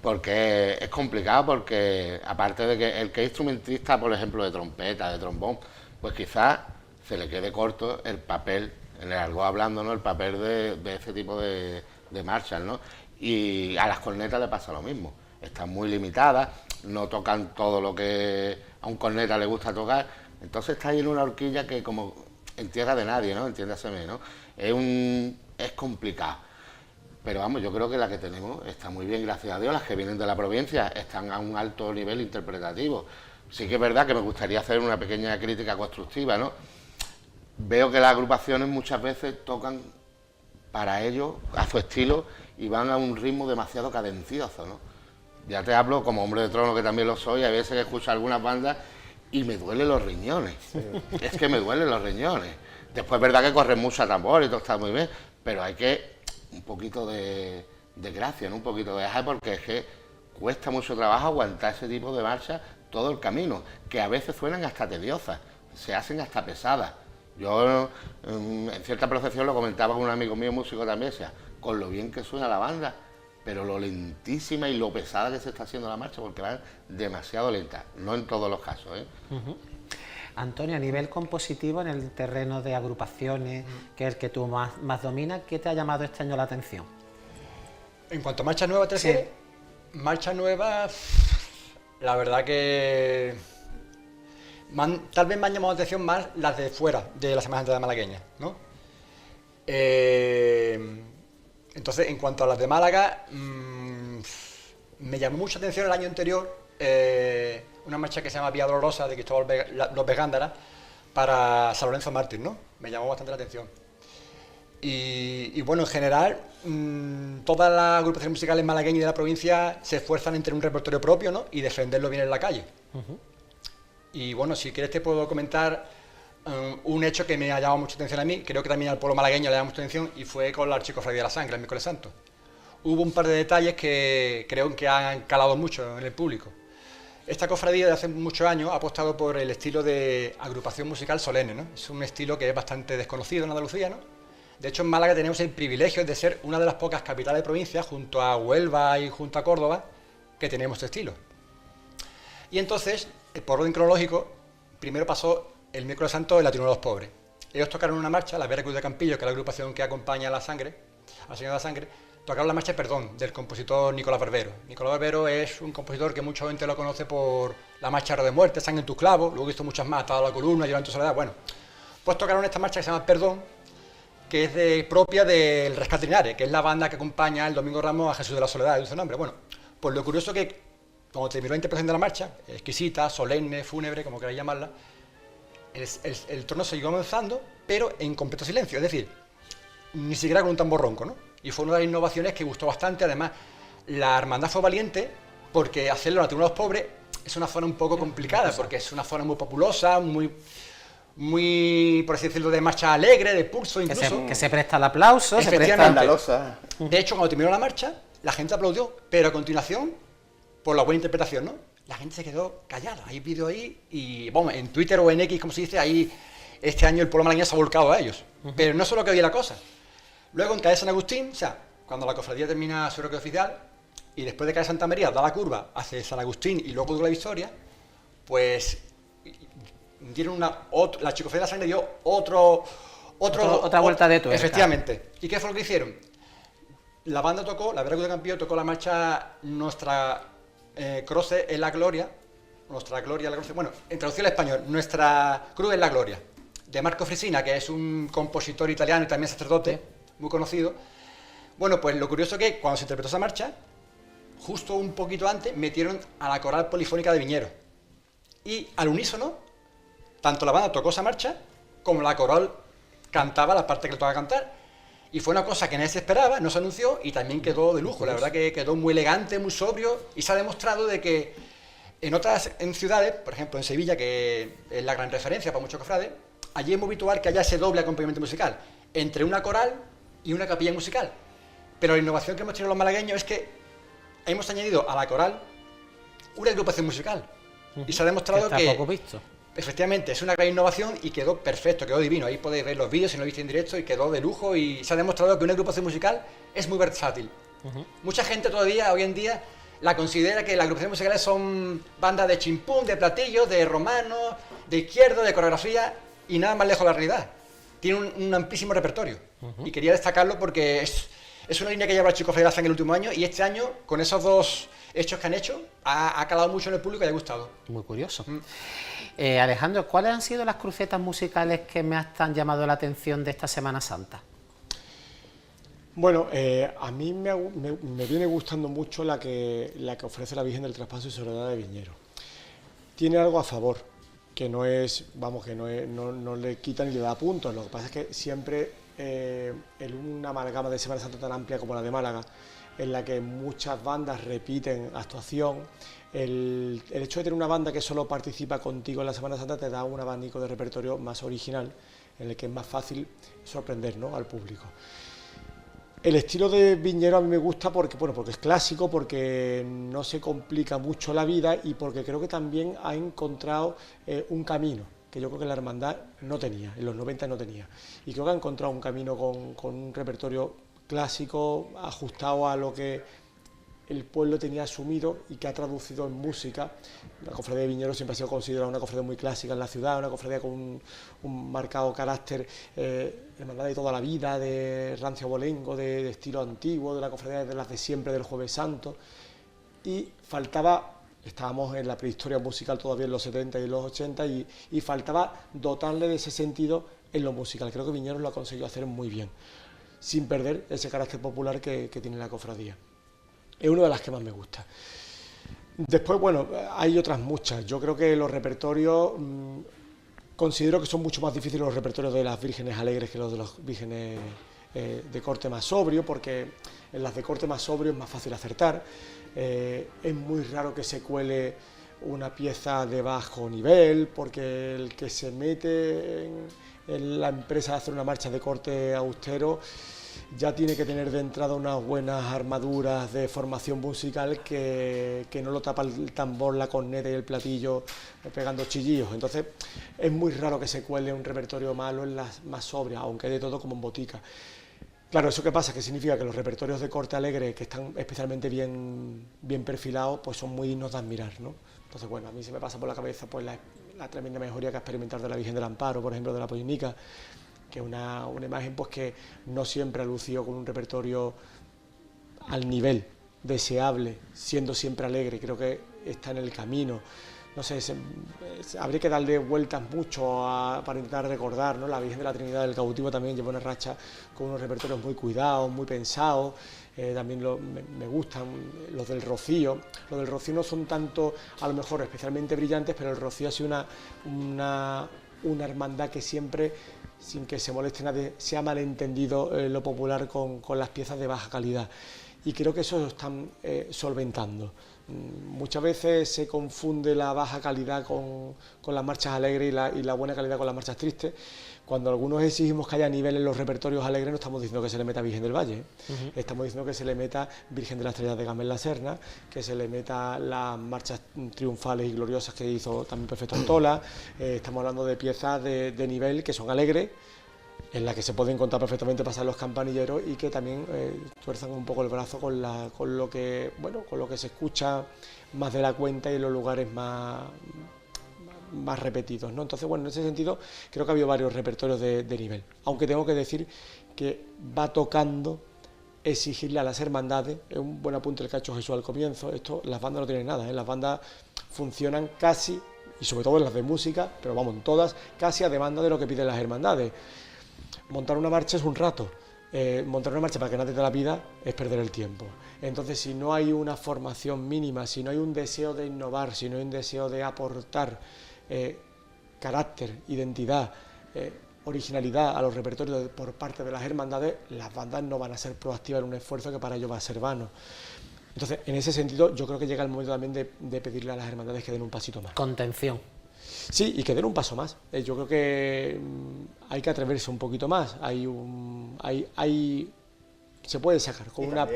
S7: porque es complicado, porque aparte de que el que es instrumentista, por ejemplo, de trompeta, de trombón, pues quizás se le quede corto el papel, en el argot hablando, ¿no? El papel de ese tipo de marchas, ¿no? Y a las cornetas le pasa lo mismo, están muy limitadas, no tocan todo lo que a un corneta le gusta tocar, entonces está ahí en una horquilla que como en tierra de nadie, ¿no? Entiéndaseme, ¿no? Es complicado. Pero vamos, yo creo que la que tenemos está muy bien, gracias a Dios. Las que vienen de la provincia están a un alto nivel interpretativo. Sí que es verdad que me gustaría hacer una pequeña crítica constructiva, ¿no? veo que las agrupaciones muchas veces tocan para ellos, a su estilo, y van a un ritmo demasiado cadencioso, ¿no? Ya te hablo como hombre de trono, que también lo soy, a veces que escucho algunas bandas y me duelen los riñones. Sí. Es que me duelen los riñones. Después es verdad que corren mucho a tambor y todo está muy bien, pero hay que un poquito de gracia, ¿no? Un poquito de dejar, porque es que cuesta mucho trabajo aguantar ese tipo de marchas todo el camino, que a veces suenan hasta tediosas, se hacen hasta pesadas. Yo en cierta procesión lo comentaba con un amigo mío músico también, decía, con lo bien que suena la banda, pero lo lentísima y lo pesada que se está haciendo la marcha, porque va demasiado lenta, no en todos los casos, ¿eh?
S1: Antonio, a nivel compositivo, en el terreno de agrupaciones, que es el que tú más dominas, ¿qué te ha llamado este año la atención?
S8: En cuanto a marcha nueva,
S1: Sí.
S8: Marcha nueva, la verdad que tal vez me han llamado la atención más las de fuera de la Semana Santa de Malagueña, ¿no? Entonces, en cuanto a las de Málaga, me llamó mucha atención el año anterior una marcha que se llama Vía Dolorosa de Cristóbal López Gándara para San Lorenzo Mártir, ¿no? Me llamó bastante la atención. Y bueno, en general, todas las agrupaciones musicales malagueñas de la provincia se esfuerzan en tener un repertorio propio, ¿no? Y defenderlo bien en la calle. Y bueno, si quieres te puedo comentar un hecho que me ha llamado mucha atención a mí, creo que también al pueblo malagueño le ha llamado mucha atención, y fue con la Archicofradía de la Sangre, el miércoles santo. Hubo un par de detalles que creo que han calado mucho en el público. Esta cofradía de hace muchos años ha apostado por el estilo de agrupación musical solemne, ¿no? Es un estilo que es bastante desconocido en Andalucía, ¿no? De hecho, en Málaga tenemos el privilegio de ser una de las pocas capitales de provincia, junto a Huelva y junto a Córdoba, que tenemos este estilo. Y entonces, por orden cronológico, primero pasó el miércoles santo el Latino de los Pobres. Ellos tocaron una marcha, la Vera Cruz de Campillo, que es la agrupación que acompaña a la Sangre, al Señor de la Sangre, tocaron la marcha Perdón, del compositor Nicolás Barbero. Nicolás Barbero es un compositor que mucha gente lo conoce por la marcha de Muerte, Sangre en tus clavos, luego he visto muchas más, Atado a la columna, Llorando en tu soledad. Bueno, pues tocaron esta marcha que se llama Perdón, que es propia del Rescate Linares, que es la banda que acompaña el Domingo Ramos a Jesús de la Soledad, de dulce nombre. Bueno, pues lo curioso es que cuando terminó la interpretación de la marcha, exquisita, solemne, fúnebre, como queráis llamarla, el trono siguió avanzando, pero en completo silencio, es decir, ni siquiera con un tambor ronco, ¿no? Y fue una de las innovaciones que gustó bastante. Además, la hermandad fue valiente, porque hacerlo en la Tribuna de los Pobres es una zona un poco complicada, porque es una zona muy populosa, muy, por así decirlo, de marcha alegre, de pulso incluso.
S1: Que se presta al aplauso, se presta
S5: escandalosa.
S8: De hecho, cuando terminó la marcha, la gente aplaudió, pero a continuación, por la buena interpretación, ¿no? La gente se quedó callada. Hay vídeos ahí y, bueno, en Twitter o en X, como se dice, ahí este año el pueblo malagueño se ha volcado a ellos. Pero no solo que oye la cosa. Luego en calle San Agustín, o sea, cuando la cofradía termina su recorrido oficial y después de calle Santa María da la curva hacia San Agustín y luego de la Victoria, pues dieron la Archicofradía de la Sangre dio otra vuelta de tuerca. Efectivamente. ¿Y qué fue lo que hicieron? La banda tocó, la Vera Cruz de Campillo tocó la marcha Nuestra Croce en la Gloria, Nuestra Gloria en la Croce, bueno, en traducción al español, Nuestra Cruz en la Gloria, de Marco Frisina, que es un compositor italiano y también sacerdote, muy conocido. Bueno, pues lo curioso es que cuando se interpretó esa marcha, justo un poquito antes, metieron a la coral polifónica de Viñeros. Y al unísono, tanto la banda tocó esa marcha, como la coral cantaba la parte que le tocaba cantar. Y fue una cosa que nadie se esperaba, no se anunció y también quedó de lujo. La verdad que quedó muy elegante, muy sobrio, y se ha demostrado de que en ciudades, por ejemplo en Sevilla, que es la gran referencia para muchos cofrades, allí es muy habitual que haya ese doble acompañamiento musical, entre una coral y una capilla musical. Pero la innovación que hemos tenido los malagueños es que hemos añadido a la coral una agrupación musical. Y se ha demostrado que
S1: poco visto.
S8: Efectivamente, es una gran innovación y quedó perfecto, quedó divino. Ahí podéis ver los vídeos si no lo viste en directo y quedó de lujo, y se ha demostrado que una agrupación musical es muy versátil. Mucha gente todavía, hoy en día, la considera que las agrupaciones musicales son bandas de chimpún, de platillos, de romanos, de izquierdo, de coreografía, y nada más lejos de la realidad. Tiene un amplísimo repertorio. Y quería destacarlo porque es una línea que lleva el Archicofradía de la Sangre el último año, y este año, con esos dos hechos que han hecho, ha calado mucho en el público y ha gustado.
S1: Muy curioso. Alejandro, ¿cuáles han sido las crucetas musicales que más te han llamado la atención de esta Semana Santa?
S6: Bueno, a mí me viene gustando mucho la que ofrece la Virgen del Traspaso y Soledad de Viñeros. Tiene algo a favor, que no es, vamos, que no le quita ni le da puntos. Lo que pasa es que siempre en una amalgama de Semana Santa tan amplia como la de Málaga, en la que muchas bandas repiten actuación, el hecho de tener una banda que solo participa contigo en la Semana Santa te da un abanico de repertorio más original, en el que es más fácil sorprender, ¿no?, al público. El estilo de Viñero a mí me gusta porque, bueno, porque es clásico, porque no se complica mucho la vida y porque creo que también ha encontrado un camino que yo creo que la hermandad no tenía, en los 90 no tenía. Y creo que ha encontrado un camino con un repertorio clásico, ajustado a lo que el pueblo tenía asumido y que ha traducido en música. La cofradía de Viñero siempre ha sido considerada una cofradía muy clásica en la ciudad, una cofradía con un marcado carácter hermandad de toda la vida, de rancio abolengo, de estilo antiguo, de la cofradía de las de siempre del Jueves Santo. Y faltaba, estábamos en la prehistoria musical todavía en los 70 y los 80 y faltaba dotarle de ese sentido en lo musical. Creo que Viñeros lo ha conseguido hacer muy bien, sin perder ese carácter popular que tiene la cofradía. Es una de las que más me gusta. Después, bueno, hay otras muchas. Yo creo que los repertorios, considero que son mucho más difíciles los repertorios de las vírgenes alegres que los de las vírgenes de corte más sobrio, porque en las de corte más sobrio es más fácil acertar. Es muy raro que se cuele una pieza de bajo nivel, porque el que se mete en la empresa de hacer una marcha de corte austero ya tiene que tener de entrada unas buenas armaduras de formación musical que no lo tapa el tambor, la corneta y el platillo pegando chillillos. Entonces es muy raro que se cuele un repertorio malo en las más sobrias, aunque hay de todo como en botica. Claro, ¿eso qué pasa? Que significa que los repertorios de corte alegre, que están especialmente bien perfilados, pues son muy dignos de admirar, ¿no? Entonces, bueno, a mí se me pasa por la cabeza pues la tremenda mejoría que ha experimentado de la Virgen del Amparo, por ejemplo, de la Pollinica, que es una imagen pues que no siempre ha lucido con un repertorio al nivel deseable, siendo siempre alegre. Creo que está en el camino. No sé, habría que darle vueltas mucho para intentar recordar, ¿no? La Virgen de la Trinidad del Cautivo también lleva una racha con unos repertorios muy cuidados, muy pensados. También me gustan los del Rocío. Los del Rocío no son tanto, a lo mejor, especialmente brillantes, pero el Rocío ha sido una hermandad que siempre, sin que se moleste nadie, se ha malentendido lo popular con las piezas de baja calidad. Y creo que eso lo están solventando. Muchas veces se confunde la baja calidad con las marchas alegres y la buena calidad con las marchas tristes. Cuando algunos exigimos que haya nivel en los repertorios alegres, no estamos diciendo que se le meta Virgen del Valle, estamos diciendo que se le meta Virgen de la Estrella de Gama en la Serna, que se le meta las marchas triunfales y gloriosas que hizo también Perfecto Antola. Estamos hablando de piezas de nivel que son alegres, en la que se pueden contar perfectamente pasar los campanilleros y que también tuerzan un poco el brazo con lo que se escucha más de la cuenta y en los lugares más repetidos, ¿no? Entonces, bueno, en ese sentido creo que ha habido varios repertorios de nivel, aunque tengo que decir que va tocando exigirle a las hermandades, es un buen apunte el que ha hecho Jesús al comienzo, las bandas no tienen nada, las bandas funcionan casi, y sobre todo en las de música, pero vamos, en todas, casi a demanda de lo que piden las hermandades. Montar una marcha es un rato, montar una marcha para que nadie te la pida es perder el tiempo. Entonces, si no hay una formación mínima, si no hay un deseo de innovar, si no hay un deseo de aportar carácter, identidad, originalidad a los repertorios por parte de las hermandades, las bandas no van a ser proactivas en un esfuerzo que para ellos va a ser vano. Entonces, en ese sentido, yo creo que llega el momento también de pedirle a las hermandades que den un pasito más.
S1: Contención.
S6: Sí, y que den un paso más. Yo creo que hay que atreverse un poquito más. Se puede sacar con una...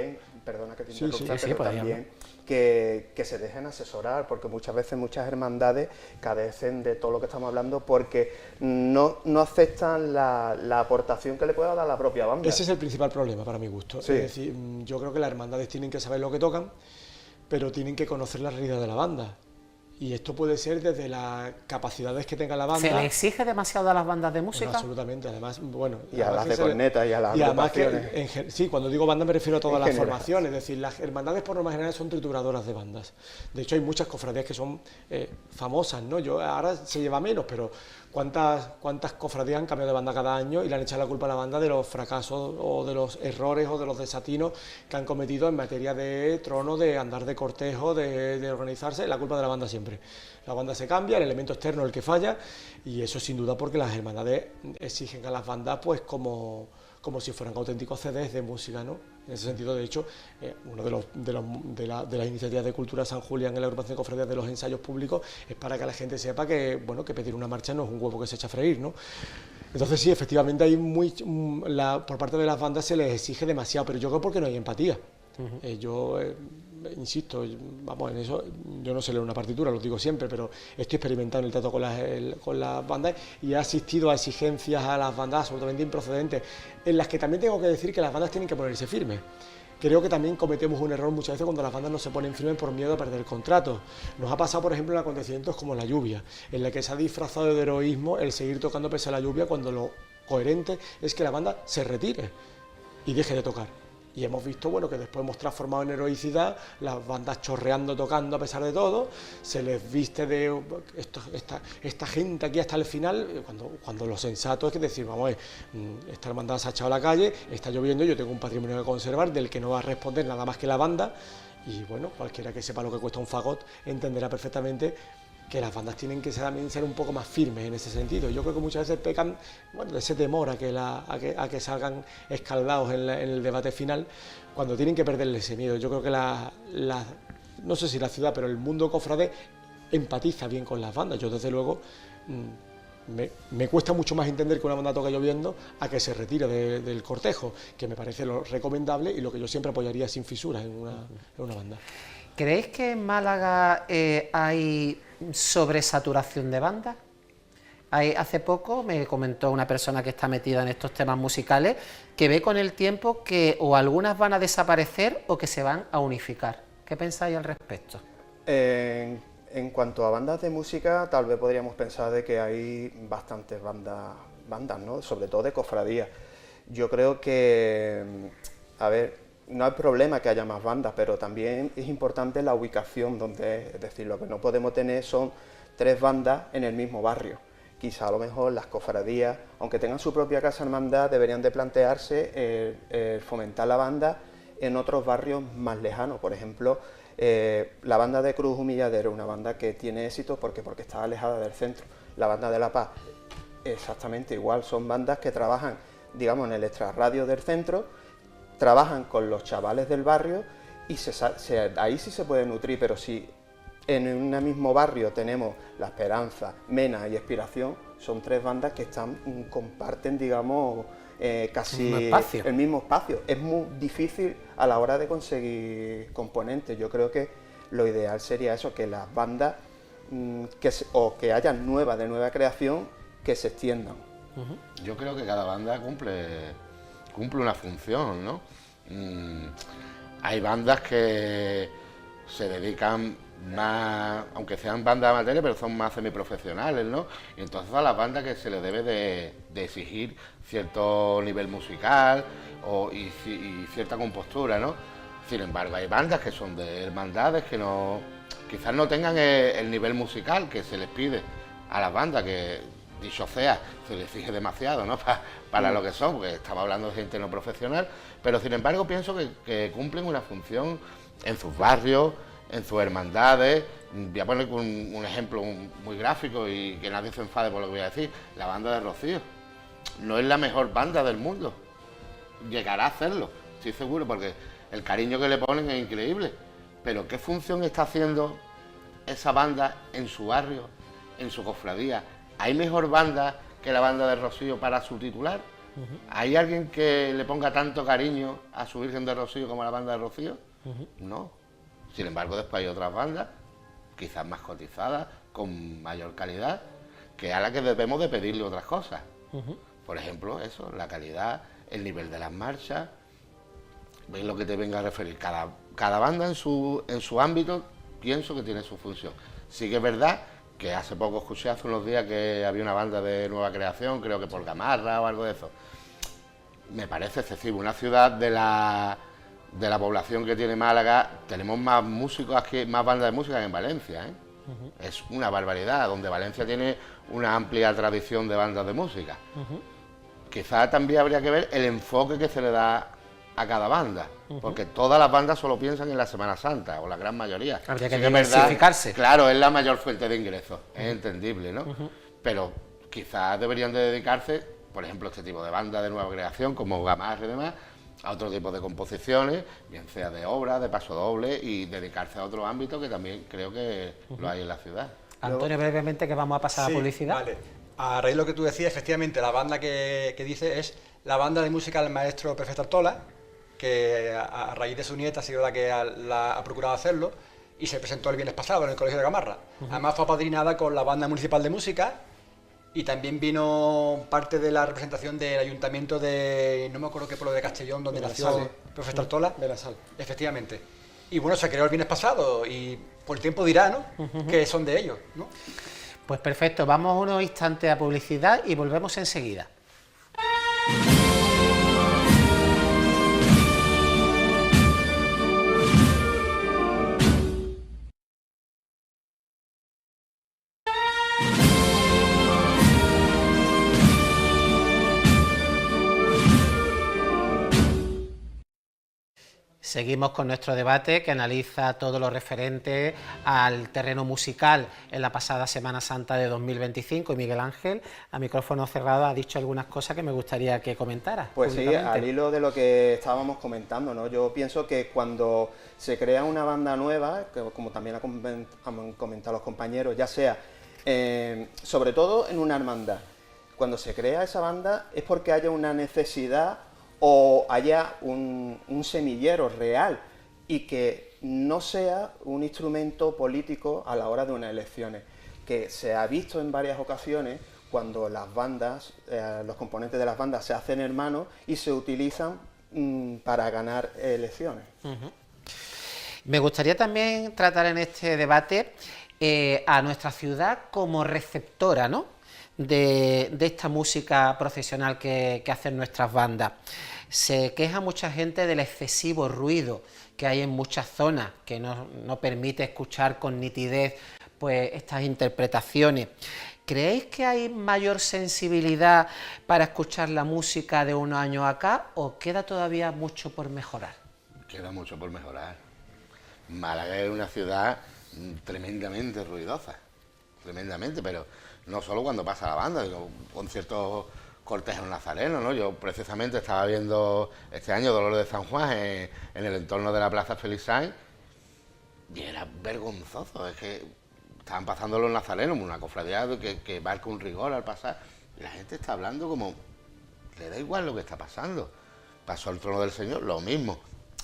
S5: Perdona que te interrumpa,
S1: sí,
S5: pero también que se dejen asesorar, porque muchas veces muchas hermandades carecen de todo lo que estamos hablando porque no aceptan la aportación que le pueda dar la propia banda.
S6: Ese es el principal problema para mi gusto. Sí. Es decir, yo creo que las hermandades tienen que saber lo que tocan, pero tienen que conocer la realidad de la banda. Y esto puede ser desde las capacidades que tenga la banda.
S1: ¿Se le exige demasiado a las bandas de música?
S6: No, absolutamente, además, bueno...
S5: Y a las de cornetas y a las agrupaciones.
S6: Sí, cuando digo banda me refiero a todas las formaciones, es decir, las hermandades por norma general son trituradoras de bandas. De hecho, hay muchas cofradías que son famosas, ¿no? Ahora se lleva menos, pero ¿Cuántas cofradías han cambiado de banda cada año y le han echado la culpa a la banda de los fracasos o de los errores o de los desatinos que han cometido en materia de trono, de andar de cortejo, de organizarse? La culpa de la banda siempre. La banda se cambia, el elemento externo es el que falla, y eso sin duda porque las hermandades exigen a las bandas pues como si fueran auténticos CDs de música, ¿no? En ese sentido, de hecho, una de las iniciativas de Cultura San Julián en la agrupación de cofradías de los ensayos públicos es para que la gente sepa que, bueno, que pedir una marcha no es un huevo que se echa a freír, ¿no? Entonces sí, efectivamente hay por parte de las bandas se les exige demasiado, pero yo creo porque no hay empatía. Insisto, vamos, en eso yo no sé leer una partitura, lo digo siempre, pero estoy experimentando el trato con las bandas y he asistido a exigencias a las bandas absolutamente improcedentes, en las que también tengo que decir que las bandas tienen que ponerse firmes. Creo que también cometemos un error muchas veces cuando las bandas no se ponen firmes por miedo a perder el contrato. Nos ha pasado, por ejemplo, en acontecimientos como la lluvia, en la que se ha disfrazado de heroísmo el seguir tocando pese a la lluvia, cuando lo coherente es que la banda se retire y deje de tocar. Y hemos visto, bueno, que después hemos transformado en heroicidad las bandas chorreando, tocando a pesar de todo, se les viste de esta gente aquí hasta el final, cuando lo sensato es que decir, vamos a ver, esta hermandad se ha echado a la calle, está lloviendo, yo tengo un patrimonio que conservar del que no va a responder nada más que la banda, y bueno, cualquiera que sepa lo que cuesta un fagot entenderá perfectamente que las bandas tienen que también ser un poco más firmes en ese sentido. Yo creo que muchas veces pecan, bueno, de ese temor a que salgan escaldados en el debate final, cuando tienen que perderle ese miedo. Yo creo que no sé si la ciudad, pero el mundo cofrade empatiza bien con las bandas. Yo desde luego me cuesta mucho más entender que una banda toque lloviendo a que se retire del cortejo, que me parece lo recomendable y lo que yo siempre apoyaría sin fisuras en una banda.
S1: ¿Creéis que en Málaga hay sobresaturación de bandas? Hace poco me comentó una persona que está metida en estos temas musicales que ve con el tiempo que o algunas van a desaparecer o que se van a unificar. ¿Qué pensáis al respecto?
S5: En cuanto a bandas de música, tal vez podríamos pensar de que hay bastantes bandas, ¿no? Sobre todo de cofradías. Yo creo que, a ver, no hay problema que haya más bandas, pero también es importante la ubicación donde es decir, lo que no podemos tener son 3 bandas en el mismo barrio. Quizá a lo mejor las cofradías, aunque tengan su propia casa hermandad, deberían de plantearse fomentar la banda en otros barrios más lejanos. Por ejemplo, la banda de Cruz Humilladero, una banda que tiene éxito porque está alejada del centro. La banda de La Paz, exactamente igual, son bandas que trabajan, digamos, en el extrarradio del centro, trabajan con los chavales del barrio y ahí sí se puede nutrir, pero si en un mismo barrio tenemos La Esperanza, Mena y Expiración, son 3 bandas que comparten, digamos, casi el mismo espacio. Es muy difícil a la hora de conseguir componentes. Yo creo que lo ideal sería eso, que las bandas que haya nuevas, de nueva creación, que se extiendan.
S7: Yo creo que cada banda cumple una función, ¿no? Hay bandas que se dedican más, aunque sean bandas amateurs, pero son más semiprofesionales, ¿no? Y entonces a las bandas que se les debe de exigir cierto nivel musical y cierta compostura, ¿no? Sin embargo, hay bandas que son de hermandades que quizás no tengan el nivel musical que se les pide a las bandas, que dicho sea, se les exige demasiado, ¿no? Para lo que son, porque estamos hablando de gente no profesional, pero sin embargo pienso que cumplen una función en sus barrios, en sus hermandades. Voy a poner un ejemplo muy gráfico y que nadie se enfade por lo que voy a decir. La banda de Rocío no es la mejor banda del mundo, llegará a hacerlo, estoy seguro, porque el cariño que le ponen es increíble, pero ¿qué función está haciendo esa banda en su barrio, en su cofradía? ¿Hay mejor banda que la banda de Rocío para su titular? ¿Hay alguien que le ponga tanto cariño a su Virgen de Rocío como a la banda de Rocío? No. Sin embargo, después hay otras bandas, quizás más cotizadas, con mayor calidad, que a las que debemos de pedirle otras cosas. Por ejemplo, eso, la calidad, el nivel de las marchas. ¿Veis lo que te venga a referir? Cada banda en su ámbito, pienso que tiene su función. Sí que es verdad que hace poco escuché, hace unos días, que había una banda de nueva creación, creo que por Gamarra o algo de eso. Me parece excesivo. Una ciudad de la población que tiene Málaga, tenemos más músicos aquí, más bandas de música que en Valencia, ¿eh? Es una barbaridad, donde Valencia tiene una amplia tradición de bandas de música. Quizá también habría que ver el enfoque que se le da a cada banda, porque todas las bandas solo piensan en la Semana Santa, o la gran mayoría.
S1: Habría que
S7: Sí, es verdad,
S1: diversificarse.
S7: claro, es la mayor fuente de ingresos, es entendible, ¿no? Pero quizás deberían de dedicarse, por ejemplo, este tipo de bandas de nueva creación, como Gamarra y demás, a otro tipo de composiciones, bien sea de obras, de paso doble, y dedicarse a otro ámbito que también creo que lo hay en la ciudad.
S1: Antonio, brevemente, que vamos a pasar a publicidad.
S8: Vale. A raíz de lo que tú decías, efectivamente, la banda que dice es la banda de música del maestro Perfecto Artola, que a raíz de su nieta ha sido la que ha procurado hacerlo, y se presentó el viernes pasado en el Colegio de Gamarra. Además fue apadrinada con la Banda Municipal de Música, y también vino parte de la representación del Ayuntamiento de, no me acuerdo qué pueblo de Castellón, donde nació Perfecto Artola.
S6: Benasal.
S8: Efectivamente. Y bueno, se creó el viernes pasado, y por el tiempo dirá, ¿no?, que son de ellos, ¿no?
S1: Pues perfecto, vamos unos instantes a publicidad y volvemos enseguida. Seguimos con nuestro debate que analiza todo lo referente al terreno musical en la pasada Semana Santa de 2025 y Miguel Ángel, a micrófono cerrado, ha dicho algunas cosas que me gustaría que comentara.
S5: Pues sí, al hilo de lo que estábamos comentando, ¿no? Yo pienso que cuando se crea una banda nueva, que como también han comentado los compañeros, ya sea sobre todo en una hermandad, cuando se crea esa banda es porque haya una necesidad o haya un semillero real y que no sea un instrumento político a la hora de unas elecciones, que se ha visto en varias ocasiones cuando las bandas, los componentes de las bandas se hacen hermanos y se utilizan para ganar elecciones.
S1: Me gustaría también tratar en este debate a nuestra ciudad como receptora, ¿no?, de esta música profesional que hacen nuestras bandas. Se queja mucha gente del excesivo ruido que hay en muchas zonas, que no permite escuchar con nitidez pues estas interpretaciones. ¿Creéis que hay mayor sensibilidad para escuchar la música de unos años acá o queda todavía mucho por mejorar?
S7: Queda mucho por mejorar. Málaga es una ciudad tremendamente ruidosa, tremendamente, pero no solo cuando pasa la banda, digo, conciertos cortejos nazarenos, ¿no? Yo precisamente estaba viendo este año Dolores de San Juan en el entorno de la Plaza Félix Sainz y era vergonzoso, es que estaban pasando los nazarenos, una cofradía que marca un rigor al pasar, y la gente está hablando como, le da igual lo que está pasando. Pasó el trono del Señor, lo mismo.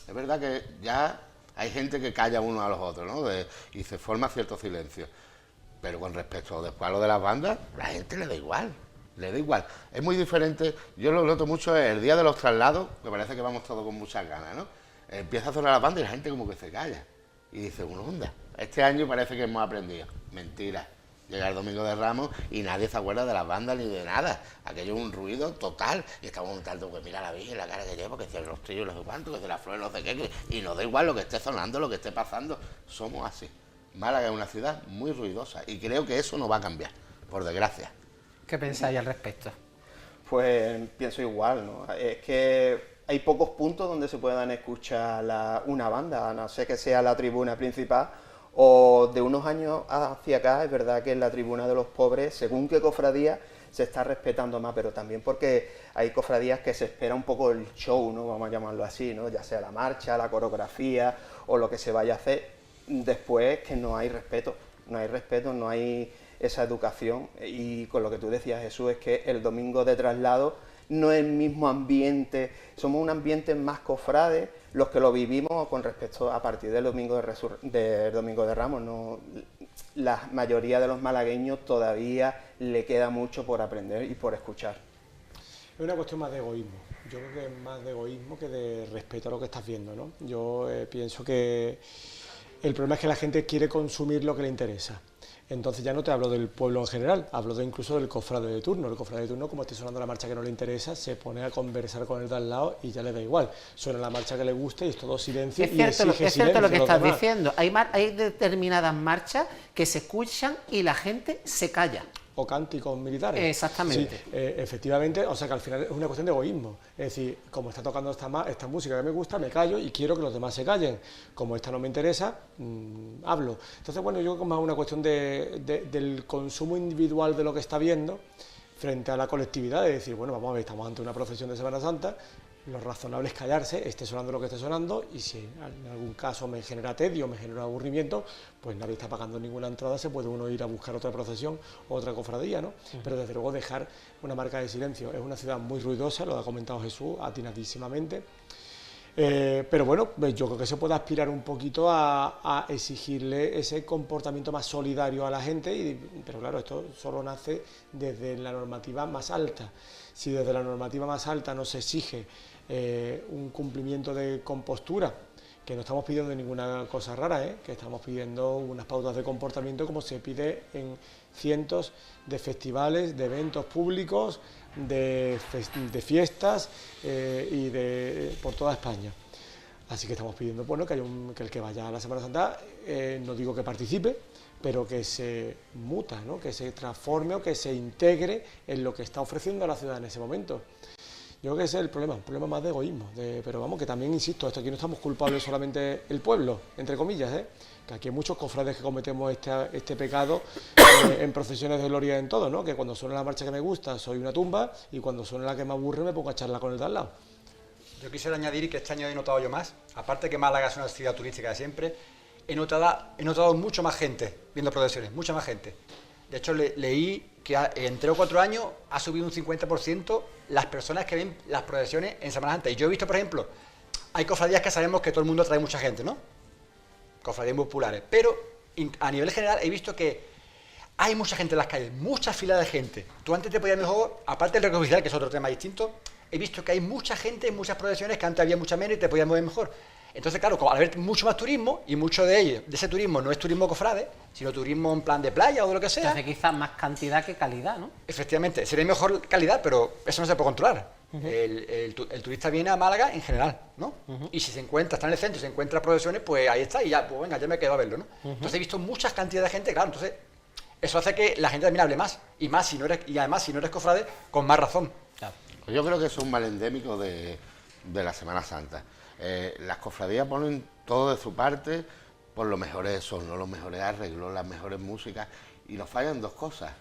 S7: Es verdad que ya hay gente que calla uno a los otros, ¿no? Y se forma cierto silencio. Pero con respecto después a lo de las bandas, la gente le da igual. Le da igual. Es muy diferente. Yo lo noto mucho el día de los traslados, me parece que vamos todos con muchas ganas, ¿no? Empieza a sonar la banda y la gente como que se calla. Y dice, uno, onda, este año parece que hemos aprendido. Mentira. Llega el Domingo de Ramos y nadie se acuerda de las bandas ni de nada. Aquello es un ruido total. Y estamos montando, pues mira la Virgen, la cara que lleva, que se los trillos, no sé cuánto, que se la flor, no sé qué. Y nos da igual lo que esté sonando, lo que esté pasando. Somos así. Málaga es una ciudad muy ruidosa y creo que eso no va a cambiar, por desgracia.
S1: ¿Qué pensáis al respecto?
S5: Pues pienso igual, ¿no? Es que hay pocos puntos donde se puedan escuchar una banda, a no ser que sea la tribuna principal, o de unos años hacia acá es verdad que en la tribuna de los pobres, según qué cofradía, se está respetando más, pero también porque hay cofradías que se espera un poco el show, ¿no? Vamos a llamarlo así, ¿no? Ya sea la marcha, la coreografía o lo que se vaya a hacer. Después que no hay respeto, no hay esa educación, y con lo que tú decías, Jesús, es que el domingo de traslado no es el mismo ambiente, somos un ambiente más cofrade los que lo vivimos con respecto a partir del domingo de Ramos, ¿no? La mayoría de los malagueños todavía le queda mucho por aprender y por escuchar.
S6: Es una cuestión más de egoísmo, yo creo que es más de egoísmo que de respeto a lo que estás viendo, ¿no? Yo pienso que el problema es que la gente quiere consumir lo que le interesa. Entonces ya no te hablo del pueblo en general, hablo incluso del cofrade de turno. El cofrade de turno, como esté sonando la marcha que no le interesa, se pone a conversar con el de al lado y ya le da igual. Suena la marcha que le gusta y es todo silencio.
S1: Es cierto,
S6: y
S1: es cierto lo que estás
S6: demás.
S1: diciendo. Hay determinadas marchas que se escuchan y la gente se calla.
S6: O cánticos militares.
S1: Exactamente.
S6: Sí, efectivamente, o sea que al final es una cuestión de egoísmo. Es decir, como está tocando esta música que me gusta, me callo y quiero que los demás se callen. Como esta no me interesa, hablo. Entonces, bueno, yo creo que es más una cuestión del consumo individual de lo que está viendo frente a la colectividad, de decir, bueno, vamos a ver, estamos ante una procesión de Semana Santa, lo razonable es callarse, esté sonando lo que esté sonando, y si en algún caso me genera tedio, me genera aburrimiento, pues nadie está pagando ninguna entrada, se puede uno ir a buscar otra procesión, otra cofradía, ¿no? Pero desde luego dejar una marca de silencio. Es una ciudad muy ruidosa, lo ha comentado Jesús atinadísimamente, pero bueno, yo creo que se puede aspirar un poquito a exigirle ese comportamiento más solidario a la gente, pero claro, esto solo nace desde la normativa más alta. Si desde la normativa más alta no se exige un cumplimiento de compostura, que no estamos pidiendo ninguna cosa rara, que estamos pidiendo unas pautas de comportamiento como se pide en cientos de festivales, de eventos públicos, de fiestas y por toda España. Así que estamos pidiendo, bueno, que el que vaya a la Semana Santa, no digo que participe, pero que se muta, ¿no? Que se transforme o que se integre en lo que está ofreciendo a la ciudad en ese momento. Yo creo que ese es el problema, un problema más de egoísmo, pero vamos, que también, insisto, esto aquí no estamos culpables solamente el pueblo, entre comillas, que aquí hay muchos cofrades que cometemos este pecado en procesiones de gloria en todo, ¿no? Que cuando suena la marcha que me gusta soy una tumba y cuando suena la que me aburre me pongo a charlar con el de al lado.
S8: Yo quisiera añadir que este año he notado yo más, aparte que Málaga es una ciudad turística de siempre, he notado mucho más gente viendo procesiones, mucha más gente. De hecho, leí que en 3 o 4 años ha subido un 50% las personas que ven las procesiones en Semana Santa. Y yo he visto, por ejemplo, hay cofradías que sabemos que todo el mundo trae mucha gente, ¿no? Cofradías muy populares. Pero a nivel general he visto que hay mucha gente en las calles, muchas filas de gente. Tú antes te podías mejor, aparte del recorrido oficial, que es otro tema distinto, he visto que hay mucha gente en muchas procesiones que antes había mucha menos y te podías mover mejor. Entonces, claro, al haber mucho más turismo, y mucho de ese turismo no es turismo cofrade, sino turismo en plan de playa o de lo que sea.
S1: Entonces quizás más cantidad que calidad, ¿no?
S8: Efectivamente, sería mejor calidad, pero eso no se puede controlar. El turista viene a Málaga en general, ¿no? Y si se encuentra, está en el centro y se encuentra procesiones, pues ahí está, y ya, pues venga, ya me quedo a verlo, ¿no? Entonces he visto muchas cantidades de gente, claro, entonces eso hace que la gente también hable más, y además si no eres cofrade, con más razón.
S1: Claro.
S7: Yo creo que eso es un mal endémico de la Semana Santa. Las cofradías ponen todo de su parte por los mejores sonos, los mejores arreglos, las mejores músicas, y nos fallan dos cosas.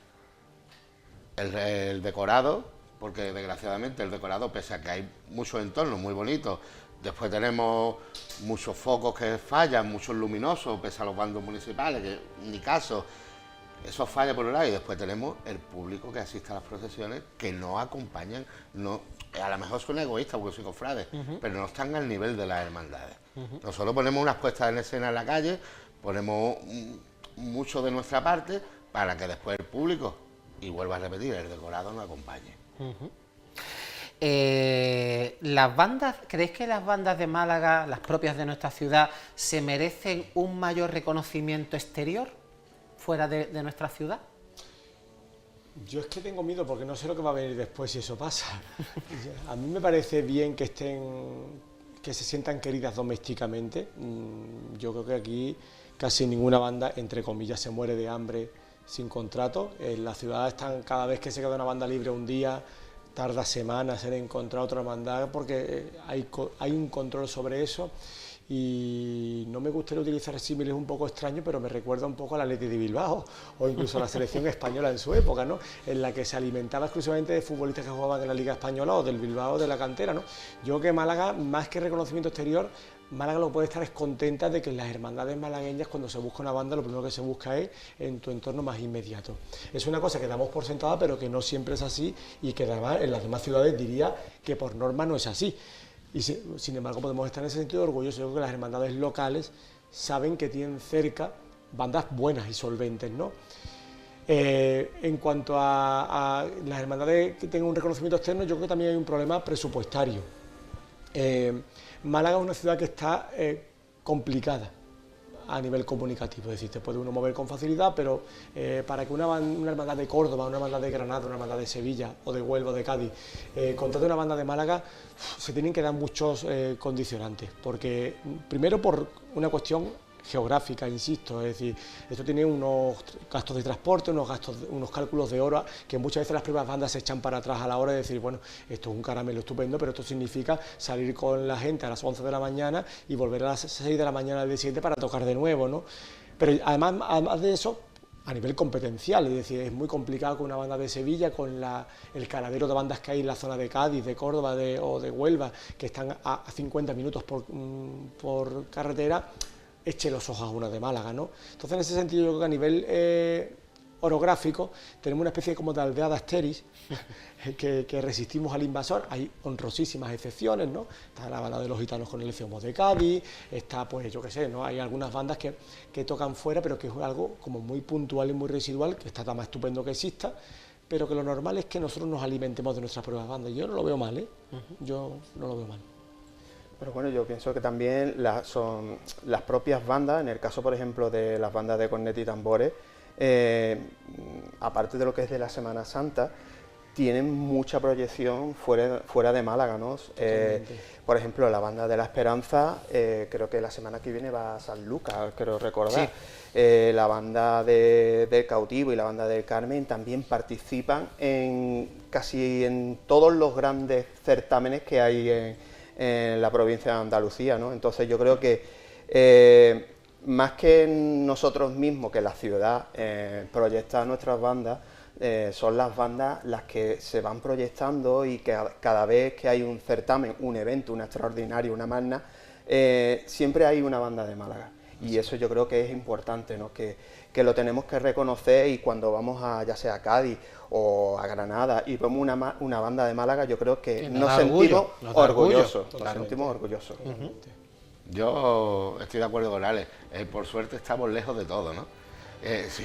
S7: El decorado, porque desgraciadamente el decorado, pese a que hay muchos entornos muy bonitos, después tenemos muchos focos que fallan, muchos luminosos, pese a los bandos municipales, que ni caso. Eso falla por un lado, y después tenemos el público que asiste a las procesiones que no acompañan, a lo mejor suena egoísta porque soy cofrade, pero no están al nivel de las hermandades. Nosotros ponemos unas puestas en escena en la calle, ponemos mucho de nuestra parte para que después el público, y vuelvo a repetir, el decorado nos acompañe.
S1: ¿Las bandas, creéis que las bandas de Málaga, las propias de nuestra ciudad, se merecen un mayor reconocimiento exterior fuera de nuestra ciudad?
S6: Yo es que tengo miedo porque no sé lo que va a venir después si eso pasa. A mí me parece bien que se sientan queridas domésticamente. Yo creo que aquí casi ninguna banda, entre comillas, se muere de hambre sin contrato. En la ciudad cada vez que se queda una banda libre un día, tarda semanas en encontrar otra hermandad porque hay un control sobre eso. Y no me gustaría utilizar símiles un poco extraños, pero me recuerda un poco a la Athletic de Bilbao o incluso a la selección española en su época, ¿no? En la que se alimentaba exclusivamente de futbolistas que jugaban en la Liga Española o del Bilbao de la cantera, ¿no? Yo creo que Málaga, más que reconocimiento exterior, Málaga lo puede estar es contenta de que en las hermandades malagueñas, cuando se busca una banda, lo primero que se busca es en tu entorno más inmediato. Es una cosa que damos por sentada, pero que no siempre es así, y que además en las demás ciudades diría que por norma no es así. Y sin embargo podemos estar en ese sentido orgullosos. Yo creo que las hermandades locales saben que tienen cerca bandas buenas y solventes, ¿no? En cuanto a las hermandades que tengan un reconocimiento externo, yo creo que también hay un problema presupuestario. Málaga es una ciudad que está complicada a nivel comunicativo, es decir, te puede uno mover con facilidad, pero para que una hermandad de Córdoba, una hermandad de Granada, una hermandad de Sevilla o de Huelva o de Cádiz contrate una banda de Málaga, se tienen que dar muchos condicionantes, porque primero por una cuestión geográfica, insisto, es decir, esto tiene unos gastos de transporte, unos cálculos de hora, que muchas veces las primeras bandas se echan para atrás a la hora de decir, bueno, esto es un caramelo estupendo, pero esto significa salir con la gente a las 11 de la mañana y volver a las 6 de la mañana del día siguiente para tocar de nuevo, ¿no? Pero además de eso, a nivel competencial, es decir, es muy complicado con una banda de Sevilla, con el caladero de bandas que hay en la zona de Cádiz, de Córdoba o de Huelva, que están a 50 minutos por carretera, eche los ojos a una de Málaga, ¿no? Entonces, en ese sentido, yo creo que a nivel orográfico tenemos una especie como de aldea de Asteris que resistimos al invasor. Hay honrosísimas excepciones, ¿no? Está la banda de los gitanos con el Efeomo de Cádiz, está, pues, yo qué sé, ¿no? Hay algunas bandas que tocan fuera, pero que es algo como muy puntual y muy residual, que está tan más estupendo que exista, pero que lo normal es que nosotros nos alimentemos de nuestras propias bandas. Yo no lo veo mal, ¿eh? Yo no lo veo mal.
S5: Pero bueno, yo pienso que también son las propias bandas, en el caso por ejemplo de las bandas de cornet y tambores, aparte de lo que es de la Semana Santa, tienen mucha proyección fuera de Málaga, ¿no? Por ejemplo, la banda de La Esperanza, creo que la semana que viene va a San Lucas, creo recordar. Sí. La banda del Cautivo y la banda del Carmen también participan casi en todos los grandes certámenes que hay en la provincia de Andalucía, ¿no? Entonces yo creo que más que nosotros mismos, que la ciudad proyecta nuestras bandas, son las bandas las que se van proyectando, y que cada vez que hay un certamen, un evento, un extraordinario, una magna, siempre hay una banda de Málaga. Y eso yo creo que es importante, ¿no? Que lo tenemos que reconocer, y cuando vamos ya sea a Cádiz o a Granada y vemos una banda de Málaga, yo creo que nos sentimos orgullosos. Nos sentimos orgullosos.
S7: Yo estoy de acuerdo con Alex, por suerte estamos lejos de todo, ¿no? Sí,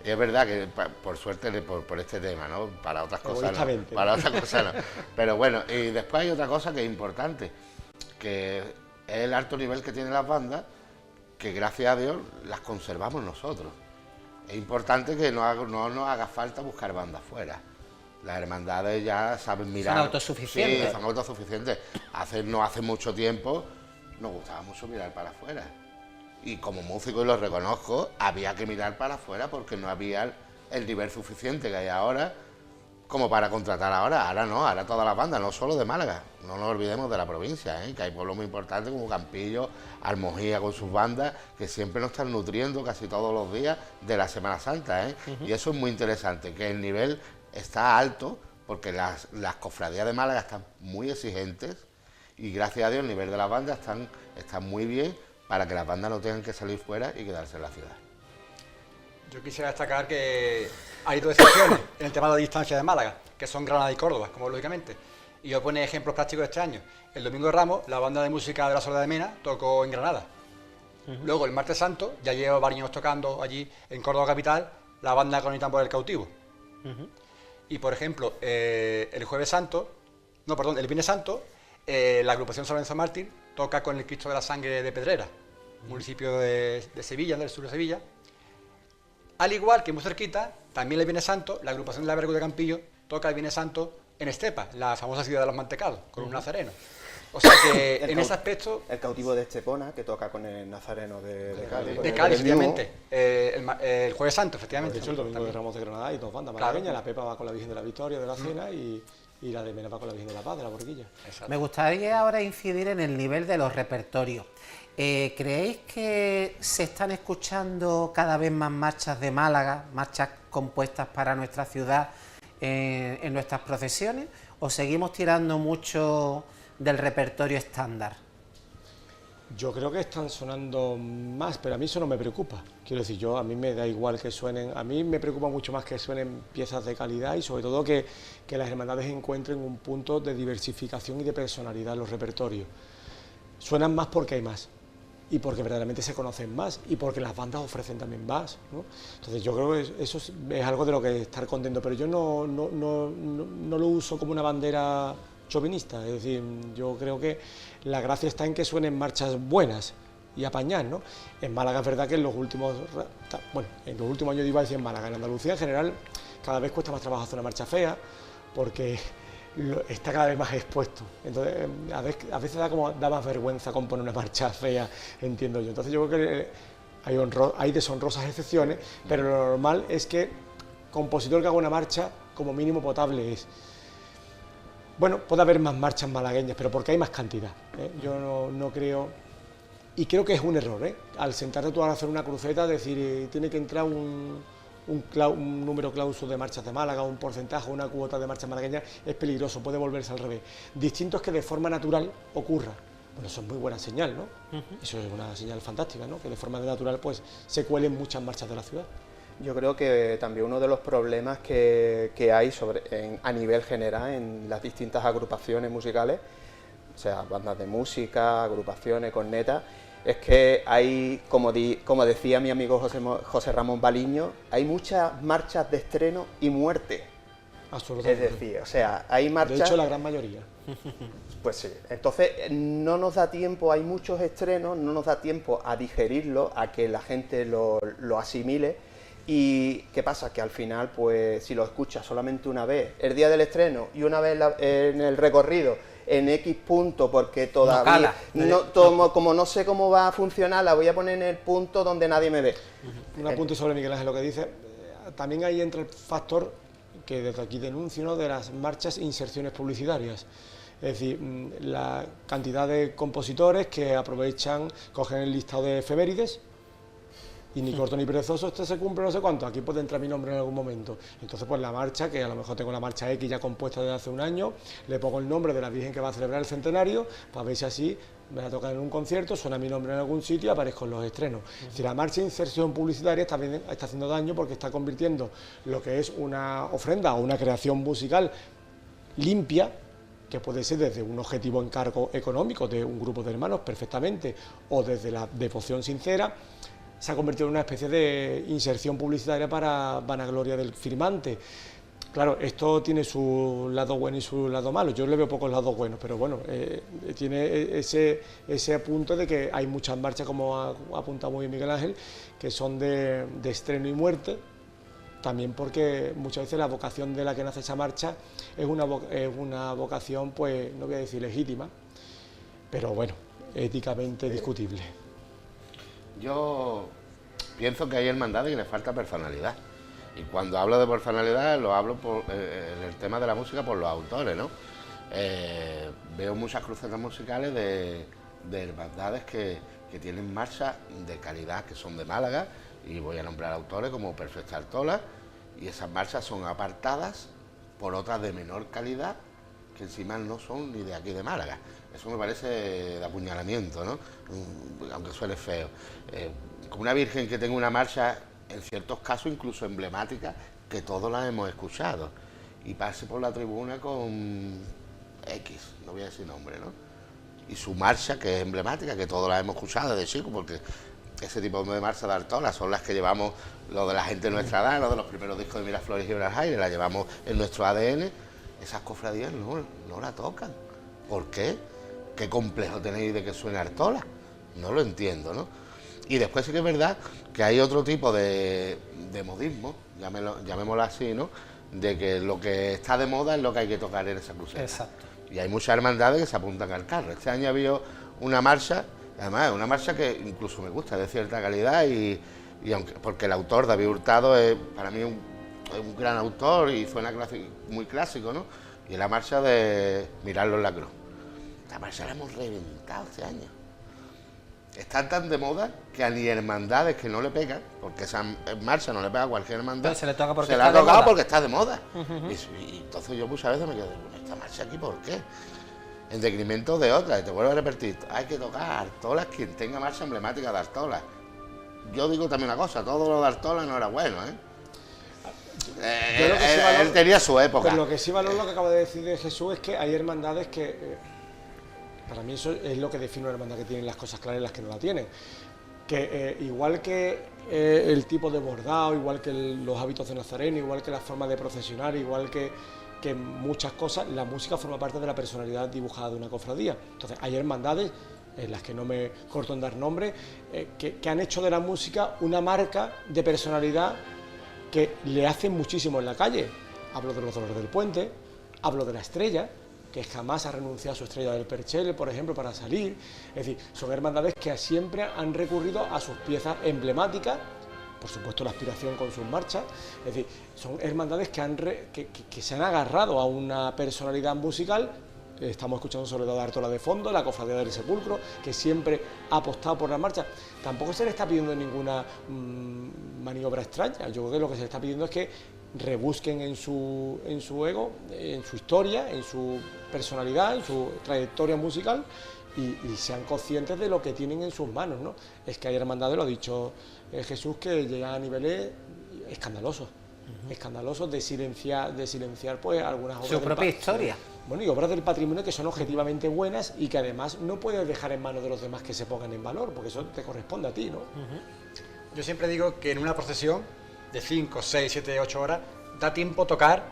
S7: es verdad que por suerte por este tema, ¿no? Para otras cosas no, para otras cosas no. Pero bueno, y después hay otra cosa que es importante, que es el alto nivel que tienen las bandas, que gracias a Dios las conservamos nosotros. Es importante que no nos haga falta buscar bandas fuera. Las hermandades ya saben mirar.
S1: Son autosuficientes.
S7: Sí, son autosuficientes. No hace mucho tiempo nos gustaba mucho mirar para afuera. Y como músico, y lo reconozco, había que mirar para afuera porque no había el nivel suficiente que hay ahora como para contratar ahora. Ahora no, ahora todas las bandas, no solo de Málaga. No nos olvidemos de la provincia, que hay pueblos muy importantes como Campillo, Almojía con sus bandas, que siempre nos están nutriendo casi todos los días de la Semana Santa. Y eso es muy interesante, que el nivel está alto porque las cofradías de Málaga están muy exigentes, y gracias a Dios el nivel de las bandas está muy bien, para que las bandas no tengan que salir fuera y quedarse en la ciudad.
S8: Yo quisiera destacar que hay dos excepciones en el tema de la distancia de Málaga, que son Granada y Córdoba, como lógicamente. Y yo pongo ejemplos prácticos de este año. El domingo de Ramos, la banda de música de la Soledad de Mena tocó en Granada. Luego, el martes santo, ya llevo varios años tocando allí en Córdoba capital, la banda con el tambor del Cautivo. Y por ejemplo, el jueves santo, el viernes santo, la agrupación San Lorenzo Mártir toca con el Cristo de la Sangre de Pedrera, municipio de Sevilla, del sur de Sevilla. Al igual que muy cerquita, también el Viernes Santo, la agrupación de la Vergüenza de Campillo toca el Viernes Santo en Estepa, la famosa ciudad de los mantecados, con un nazareno. O sea que en ese aspecto...
S5: El Cautivo de Estepona, que toca con el nazareno de Cádiz.
S8: De Cádiz, efectivamente. El Jueves Santo, efectivamente.
S6: De hecho, el domingo de Ramos de Granada hay dos bandas malagueñas, la Pepa va con la Virgen de la Victoria de la Cena y la de Mena va con la Virgen de la Paz, de la Borguilla.
S1: Exacto. Me gustaría ahora incidir en el nivel de los repertorios. ¿Creéis que se están escuchando cada vez más marchas de Málaga, marchas compuestas para nuestra ciudad en nuestras procesiones, o seguimos tirando mucho del repertorio estándar?
S6: Yo creo que están sonando más, pero a mí eso no me preocupa. Quiero decir, a mí me da igual que suenen, a mí me preocupa mucho más que suenen piezas de calidad, y sobre todo que las hermandades encuentren un punto de diversificación y de personalidad en los repertorios. Suenan más porque hay más, y porque verdaderamente se conocen más, y porque las bandas ofrecen también más, ¿no? Entonces yo creo que eso es algo de lo que estar contento, pero yo no lo uso como una bandera chauvinista. Es decir, yo creo que la gracia está en que suenen marchas buenas, y apañar, ¿no? En Málaga es verdad que en los últimos años, iba a decir en Málaga, en Andalucía en general, cada vez cuesta más trabajo hacer una marcha fea, porque está cada vez más expuesto. Entonces, a veces da más vergüenza componer una marcha fea, entiendo yo. Entonces yo creo que hay deshonrosas excepciones, pero lo normal es que compositor que haga una marcha, como mínimo potable es. Bueno, puede haber más marchas malagueñas, pero porque hay más cantidad, ¿eh? Yo no creo, y creo que es un error, ¿eh? Al sentarte tú a hacer una cruceta, decir, tiene que entrar un número clauso de marchas de Málaga, un porcentaje, una cuota de marchas malagueñas, es peligroso, puede volverse al revés. Distinto es que de forma natural ocurra. Bueno, eso es muy buena señal, ¿no? Eso es una señal fantástica, ¿no? Que de forma natural pues se cuelen muchas marchas de la ciudad.
S5: Yo creo que también uno de los problemas que hay a nivel general en las distintas agrupaciones musicales, o sea, bandas de música, agrupaciones, cornetas, es que hay, como decía mi amigo José Ramón Baliño, hay muchas marchas de estreno y muerte.
S6: Absolutamente.
S5: Es decir, o sea, hay marchas...
S6: De hecho, la gran mayoría.
S5: Pues sí, entonces no nos da tiempo, hay muchos estrenos, no nos da tiempo a digerirlo, a que la gente lo asimile. Y ¿qué pasa? Que al final, pues si lo escuchas solamente una vez, el día del estreno y una vez en el recorrido, en X punto, porque todavía como no sé cómo va a funcionar, la voy a poner en el punto donde nadie me ve.
S6: Un apunte sobre Miguel Ángel, lo que dice, también ahí entra el factor que desde aquí denuncio, ¿no?, de las marchas e inserciones publicitarias. Es decir, la cantidad de compositores que aprovechan, cogen el listado de efemérides, y ni corto ni perezoso, este se cumple no sé cuánto, aquí puede entrar mi nombre en algún momento. Entonces pues la marcha, que a lo mejor tengo la marcha X ya compuesta desde hace un año, le pongo el nombre de la Virgen que va a celebrar el centenario, para ver si así me la tocan en un concierto, suena mi nombre en algún sitio y aparezco en los estrenos. Si la marcha de inserción publicitaria también está haciendo daño porque está convirtiendo lo que es una ofrenda o una creación musical limpia, que puede ser desde un objetivo encargo económico de un grupo de hermanos perfectamente, o desde la devoción sincera, se ha convertido en una especie de inserción publicitaria para vanagloria del firmante. Claro, esto tiene su lado bueno y su lado malo. Yo le veo pocos lados buenos, pero bueno, tiene ese punto de que hay muchas marchas, como ha apuntado muy bien Miguel Ángel, que son de estreno y muerte, también porque muchas veces la vocación de la que nace esa marcha es una vocación, pues no voy a decir legítima, pero bueno, éticamente discutible.
S7: Yo pienso que hay hermandades que les falta personalidad. Y cuando hablo de personalidad, lo hablo en el tema de la música por los autores, ¿no? Veo muchas crucetas musicales de hermandades que tienen marchas de calidad, que son de Málaga, y voy a nombrar autores como Perfecta Artola, y esas marchas son apartadas por otras de menor calidad, que encima no son ni de aquí de Málaga. Eso me parece de apuñalamiento, ¿no? Aunque suene feo. Con una Virgen que tenga una marcha, en ciertos casos incluso emblemática, que todos la hemos escuchado, y pase por la tribuna con X, no voy a decir nombre, ¿no? Y su marcha, que es emblemática, que todos la hemos escuchado desde chicos, porque ese tipo de marcha de Artola son las que llevamos, lo de la gente de nuestra edad, lo de los primeros discos de Miraflores y Buenos Aires, la llevamos en nuestro ADN. Esas cofradías no la tocan. ¿Por qué? ¿Qué complejo tenéis de que suene Artola? No lo entiendo, ¿no? Y después sí que es verdad que hay otro tipo de modismo, llamémoslo así, ¿no? De que lo que está de moda es lo que hay que tocar en esa cruceta.
S1: Exacto.
S7: Y hay muchas hermandades que se apuntan al carro. Este año ha habido una marcha, además una marcha que incluso me gusta, de cierta calidad, y aunque, porque el autor, David Hurtado, es para mí un gran autor y suena muy clásico, ¿no? Y la marcha de Mirarlo en la Cruz. La marcha la hemos reventado este año. Está tan de moda que a ni hermandades que no le pegan, porque esa marcha no le pega a cualquier hermandad,
S1: pero se le toca porque
S7: se la ha tocado porque está de moda. Y entonces yo muchas veces me quedo, bueno, esta marcha aquí, ¿por qué? En decremento de otras, y te vuelvo a repetir, hay que tocar Artolas quien tenga marcha emblemática de Artola. Yo digo también una cosa, todo lo de Artola no era bueno, ¿eh? Él tenía su época.
S6: Pero lo que sí valoro, lo que acaba de decir de Jesús, es que hay hermandades que, para mí eso es lo que define una hermandad, que tienen las cosas claras y las que no la tienen. Que igual que el tipo de bordado, igual que los hábitos de nazareno, igual que la forma de procesionar, igual que muchas cosas, la música forma parte de la personalidad dibujada de una cofradía. Entonces hay hermandades en las que no me corto en dar nombre, que han hecho de la música una marca de personalidad que le hacen muchísimo en la calle. Hablo de los Dolores del Puente, hablo de La Estrella, que jamás ha renunciado a su estrella del Perchel, por ejemplo, para salir. Es decir, son hermandades que siempre han recurrido a sus piezas emblemáticas, por supuesto la aspiración con sus marchas. Es decir, son hermandades que se han agarrado a una personalidad musical. Estamos escuchando Soledad de Artola de fondo, la Cofradía del Sepulcro, que siempre ha apostado por la marcha. Tampoco se le está pidiendo ninguna maniobra extraña. Yo creo que lo que se le está pidiendo es que rebusquen en su ego, en su historia, en su personalidad, en su trayectoria musical y sean conscientes de lo que tienen en sus manos, ¿no? Es que hay hermandades, lo ha dicho Jesús, que llegan a niveles escandalosos, escandalosos de silenciar pues algunas obras.
S1: Su propia historia.
S6: Bueno, y obras del patrimonio que son objetivamente buenas y que además no puedes dejar en manos de los demás que se pongan en valor, porque eso te corresponde a ti, ¿no?
S8: Yo siempre digo que en una procesión de 5, 6, 7, 8 horas da tiempo tocar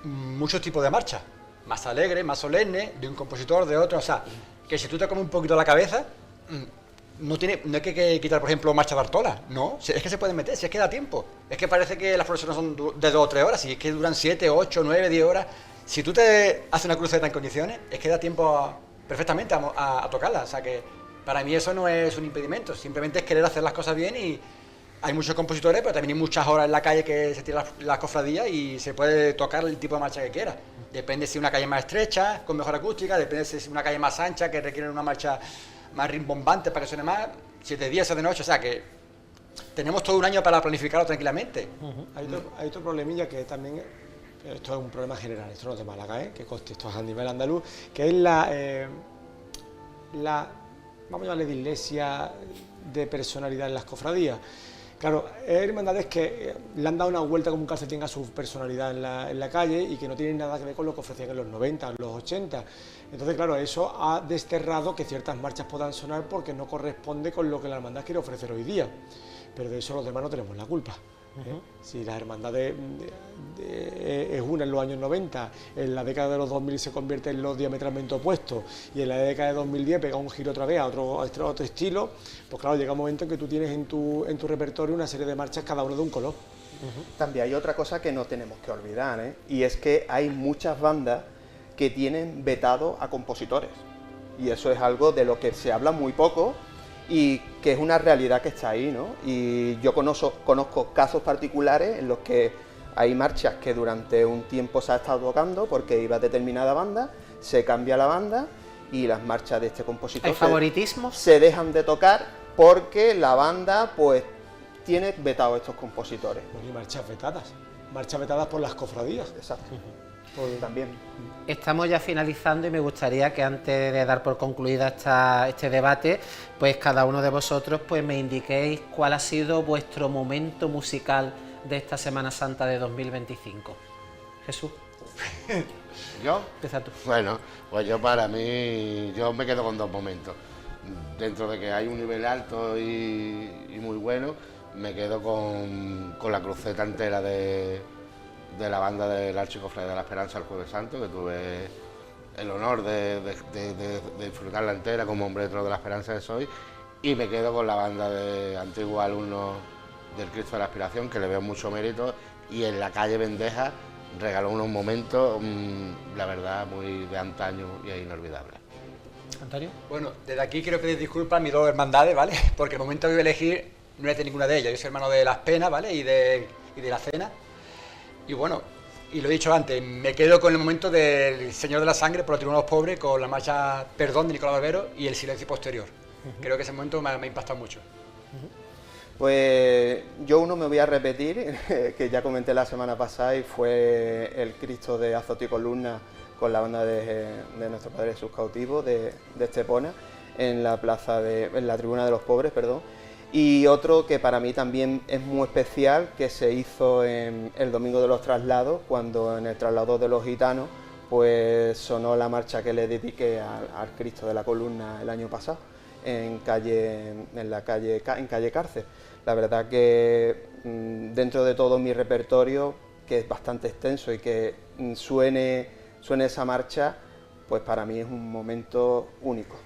S8: muchos tipos de marchas, más alegres, más solemnes, de un compositor, de otro, o sea, que si tú te comes un poquito la cabeza, no hay que quitar, por ejemplo, marcha de Artola, no, es que se pueden meter, si es que da tiempo, es que parece que las procesiones son de 2 o 3 horas, si es que duran 7, 8, 9, 10 horas, si tú te haces una cruceta en condiciones, es que da tiempo perfectamente a tocarla, o sea que para mí eso no es un impedimento, simplemente es querer hacer las cosas bien. Y hay muchos compositores, pero también hay muchas horas en la calle que se tiran las cofradías y se puede tocar el tipo de marcha que quiera. Depende si una calle más estrecha, con mejor acústica, depende si es una calle más ancha, que requiere una marcha más rimbombante para que suene más, 7 días o de noche, o sea que tenemos todo un año para planificarlo tranquilamente.
S6: Hay otro problemilla que también, esto es un problema general, esto no es de Málaga, que conste, esto es a nivel andaluz, que es la vamos a llamarle de iglesia de personalidad en las cofradías. Claro, hay hermandades que le han dado una vuelta como un calcetín a su personalidad en la calle y que no tienen nada que ver con lo que ofrecían en los 90, en los 80. Entonces, claro, eso ha desterrado que ciertas marchas puedan sonar porque no corresponde con lo que la hermandad quiere ofrecer hoy día. Pero de eso los demás no tenemos la culpa. Si la hermandad es una en los años 90, en la década de los 2000 se convierte en los diametralmente opuestos y en la década de 2010 pega un giro otra vez a otro estilo, pues claro, llega un momento en que tú tienes en tu repertorio una serie de marchas cada uno de un color.
S9: También hay otra cosa que no tenemos que olvidar, y es que hay muchas bandas que tienen vetado a compositores y eso es algo de lo que se habla muy poco y que es una realidad que está ahí, ¿no? Y yo conozco casos particulares en los que hay marchas que durante un tiempo se ha estado tocando porque iba determinada banda, se cambia la banda y las marchas de este compositor
S1: ¿Hay favoritismos?
S9: se dejan de tocar porque la banda pues tiene vetado a estos compositores.
S6: Bueno, y marchas vetadas por las cofradías.
S9: Exacto. También.
S1: Estamos ya finalizando y me gustaría que antes de dar por concluida este debate, pues cada uno de vosotros pues me indiquéis cuál ha sido vuestro momento musical de esta Semana Santa de 2025. Jesús.
S7: ¿Yo?
S1: Empieza tú.
S7: Bueno, pues yo para mí, yo me quedo con 2 momentos. Dentro de que hay un nivel alto y muy bueno, me quedo con la cruceta entera de la banda del Archicofradía de la Esperanza el Jueves Santo, que tuve el honor de disfrutarla entera como hombre dentro de la Esperanza que soy, y me quedo con la banda de antiguos alumnos del Cristo de la Aspiración, que le veo mucho mérito, y en la calle Bendeja regaló unos momentos, la verdad, muy de antaño y inolvidables.
S1: Antonio.
S8: Bueno, desde aquí quiero pedir disculpas a mis 2 hermandades, ¿vale? Porque el momento que voy a elegir no es de ninguna de ellas. Yo soy hermano de Las Penas, ¿vale? Y de la Cena. Y bueno, y lo he dicho antes, me quedo con el momento del Señor de la Sangre por la Tribuna de los Pobres, con la marcha Perdón de Nicolás Barbero y el silencio posterior. Creo que ese momento me ha impactado mucho.
S9: Pues yo me voy a repetir, que ya comenté la semana pasada, y fue el Cristo de Azoto y Columna con la banda de nuestro Padre Jesús Cautivo de Estepona, en la Tribuna de los Pobres, perdón. Y otro que para mí también es muy especial, que se hizo en el Domingo de los Traslados, cuando en el Traslado de los Gitanos pues sonó la marcha que le dediqué al Cristo de la Columna el año pasado, en calle Cárcel. La verdad que dentro de todo mi repertorio, que es bastante extenso, y que suene esa marcha, pues para mí es un momento único.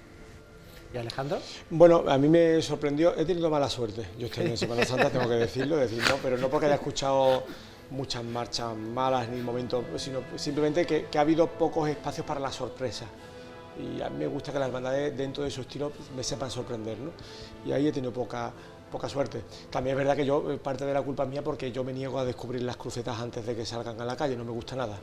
S1: ¿Y Alejandro?
S6: Bueno, a mí me sorprendió, he tenido mala suerte, yo estoy en Semana Santa, tengo que decirlo, pero no porque haya escuchado muchas marchas malas ni momentos, sino simplemente que ha habido pocos espacios para la sorpresa. Y a mí me gusta que las hermandades dentro de su estilo me sepan sorprender, ¿no? Y ahí he tenido poca suerte. También es verdad que yo, parte de la culpa es mía porque yo me niego a descubrir las crucetas antes de que salgan a la calle, no me gusta nada,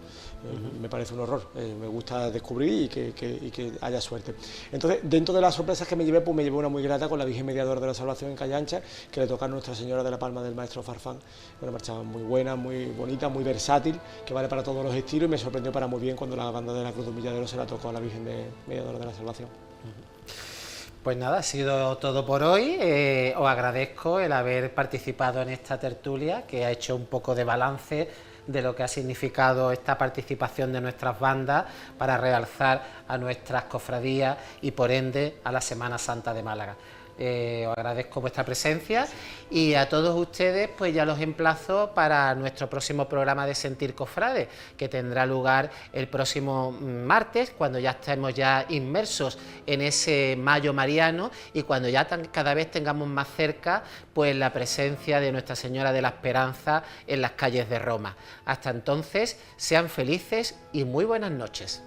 S6: me parece un horror, me gusta descubrir y que haya suerte. Entonces, dentro de las sorpresas que me llevé, pues me llevé una muy grata con la Virgen Mediadora de la Salvación en Calle Ancha, que le toca a Nuestra Señora de la Palma del Maestro Farfán, una marcha muy buena, muy bonita, muy versátil, que vale para todos los estilos, y me sorprendió para muy bien cuando la banda de la Cruz de Humilladero se la tocó a la Virgen Mediadora de la Salvación.
S1: Pues nada, ha sido todo por hoy. Os agradezco el haber participado en esta tertulia, que ha hecho un poco de balance de lo que ha significado esta participación de nuestras bandas para realzar a nuestras cofradías y por ende a la Semana Santa de Málaga. Os agradezco vuestra presencia y a todos ustedes pues ya los emplazo para nuestro próximo programa de Sentir Cofrade, que tendrá lugar el próximo martes, cuando ya estemos ya inmersos en ese mayo mariano y cuando ya cada vez tengamos más cerca pues la presencia de Nuestra Señora de la Esperanza en las calles de Roma. Hasta entonces, sean felices y muy buenas noches.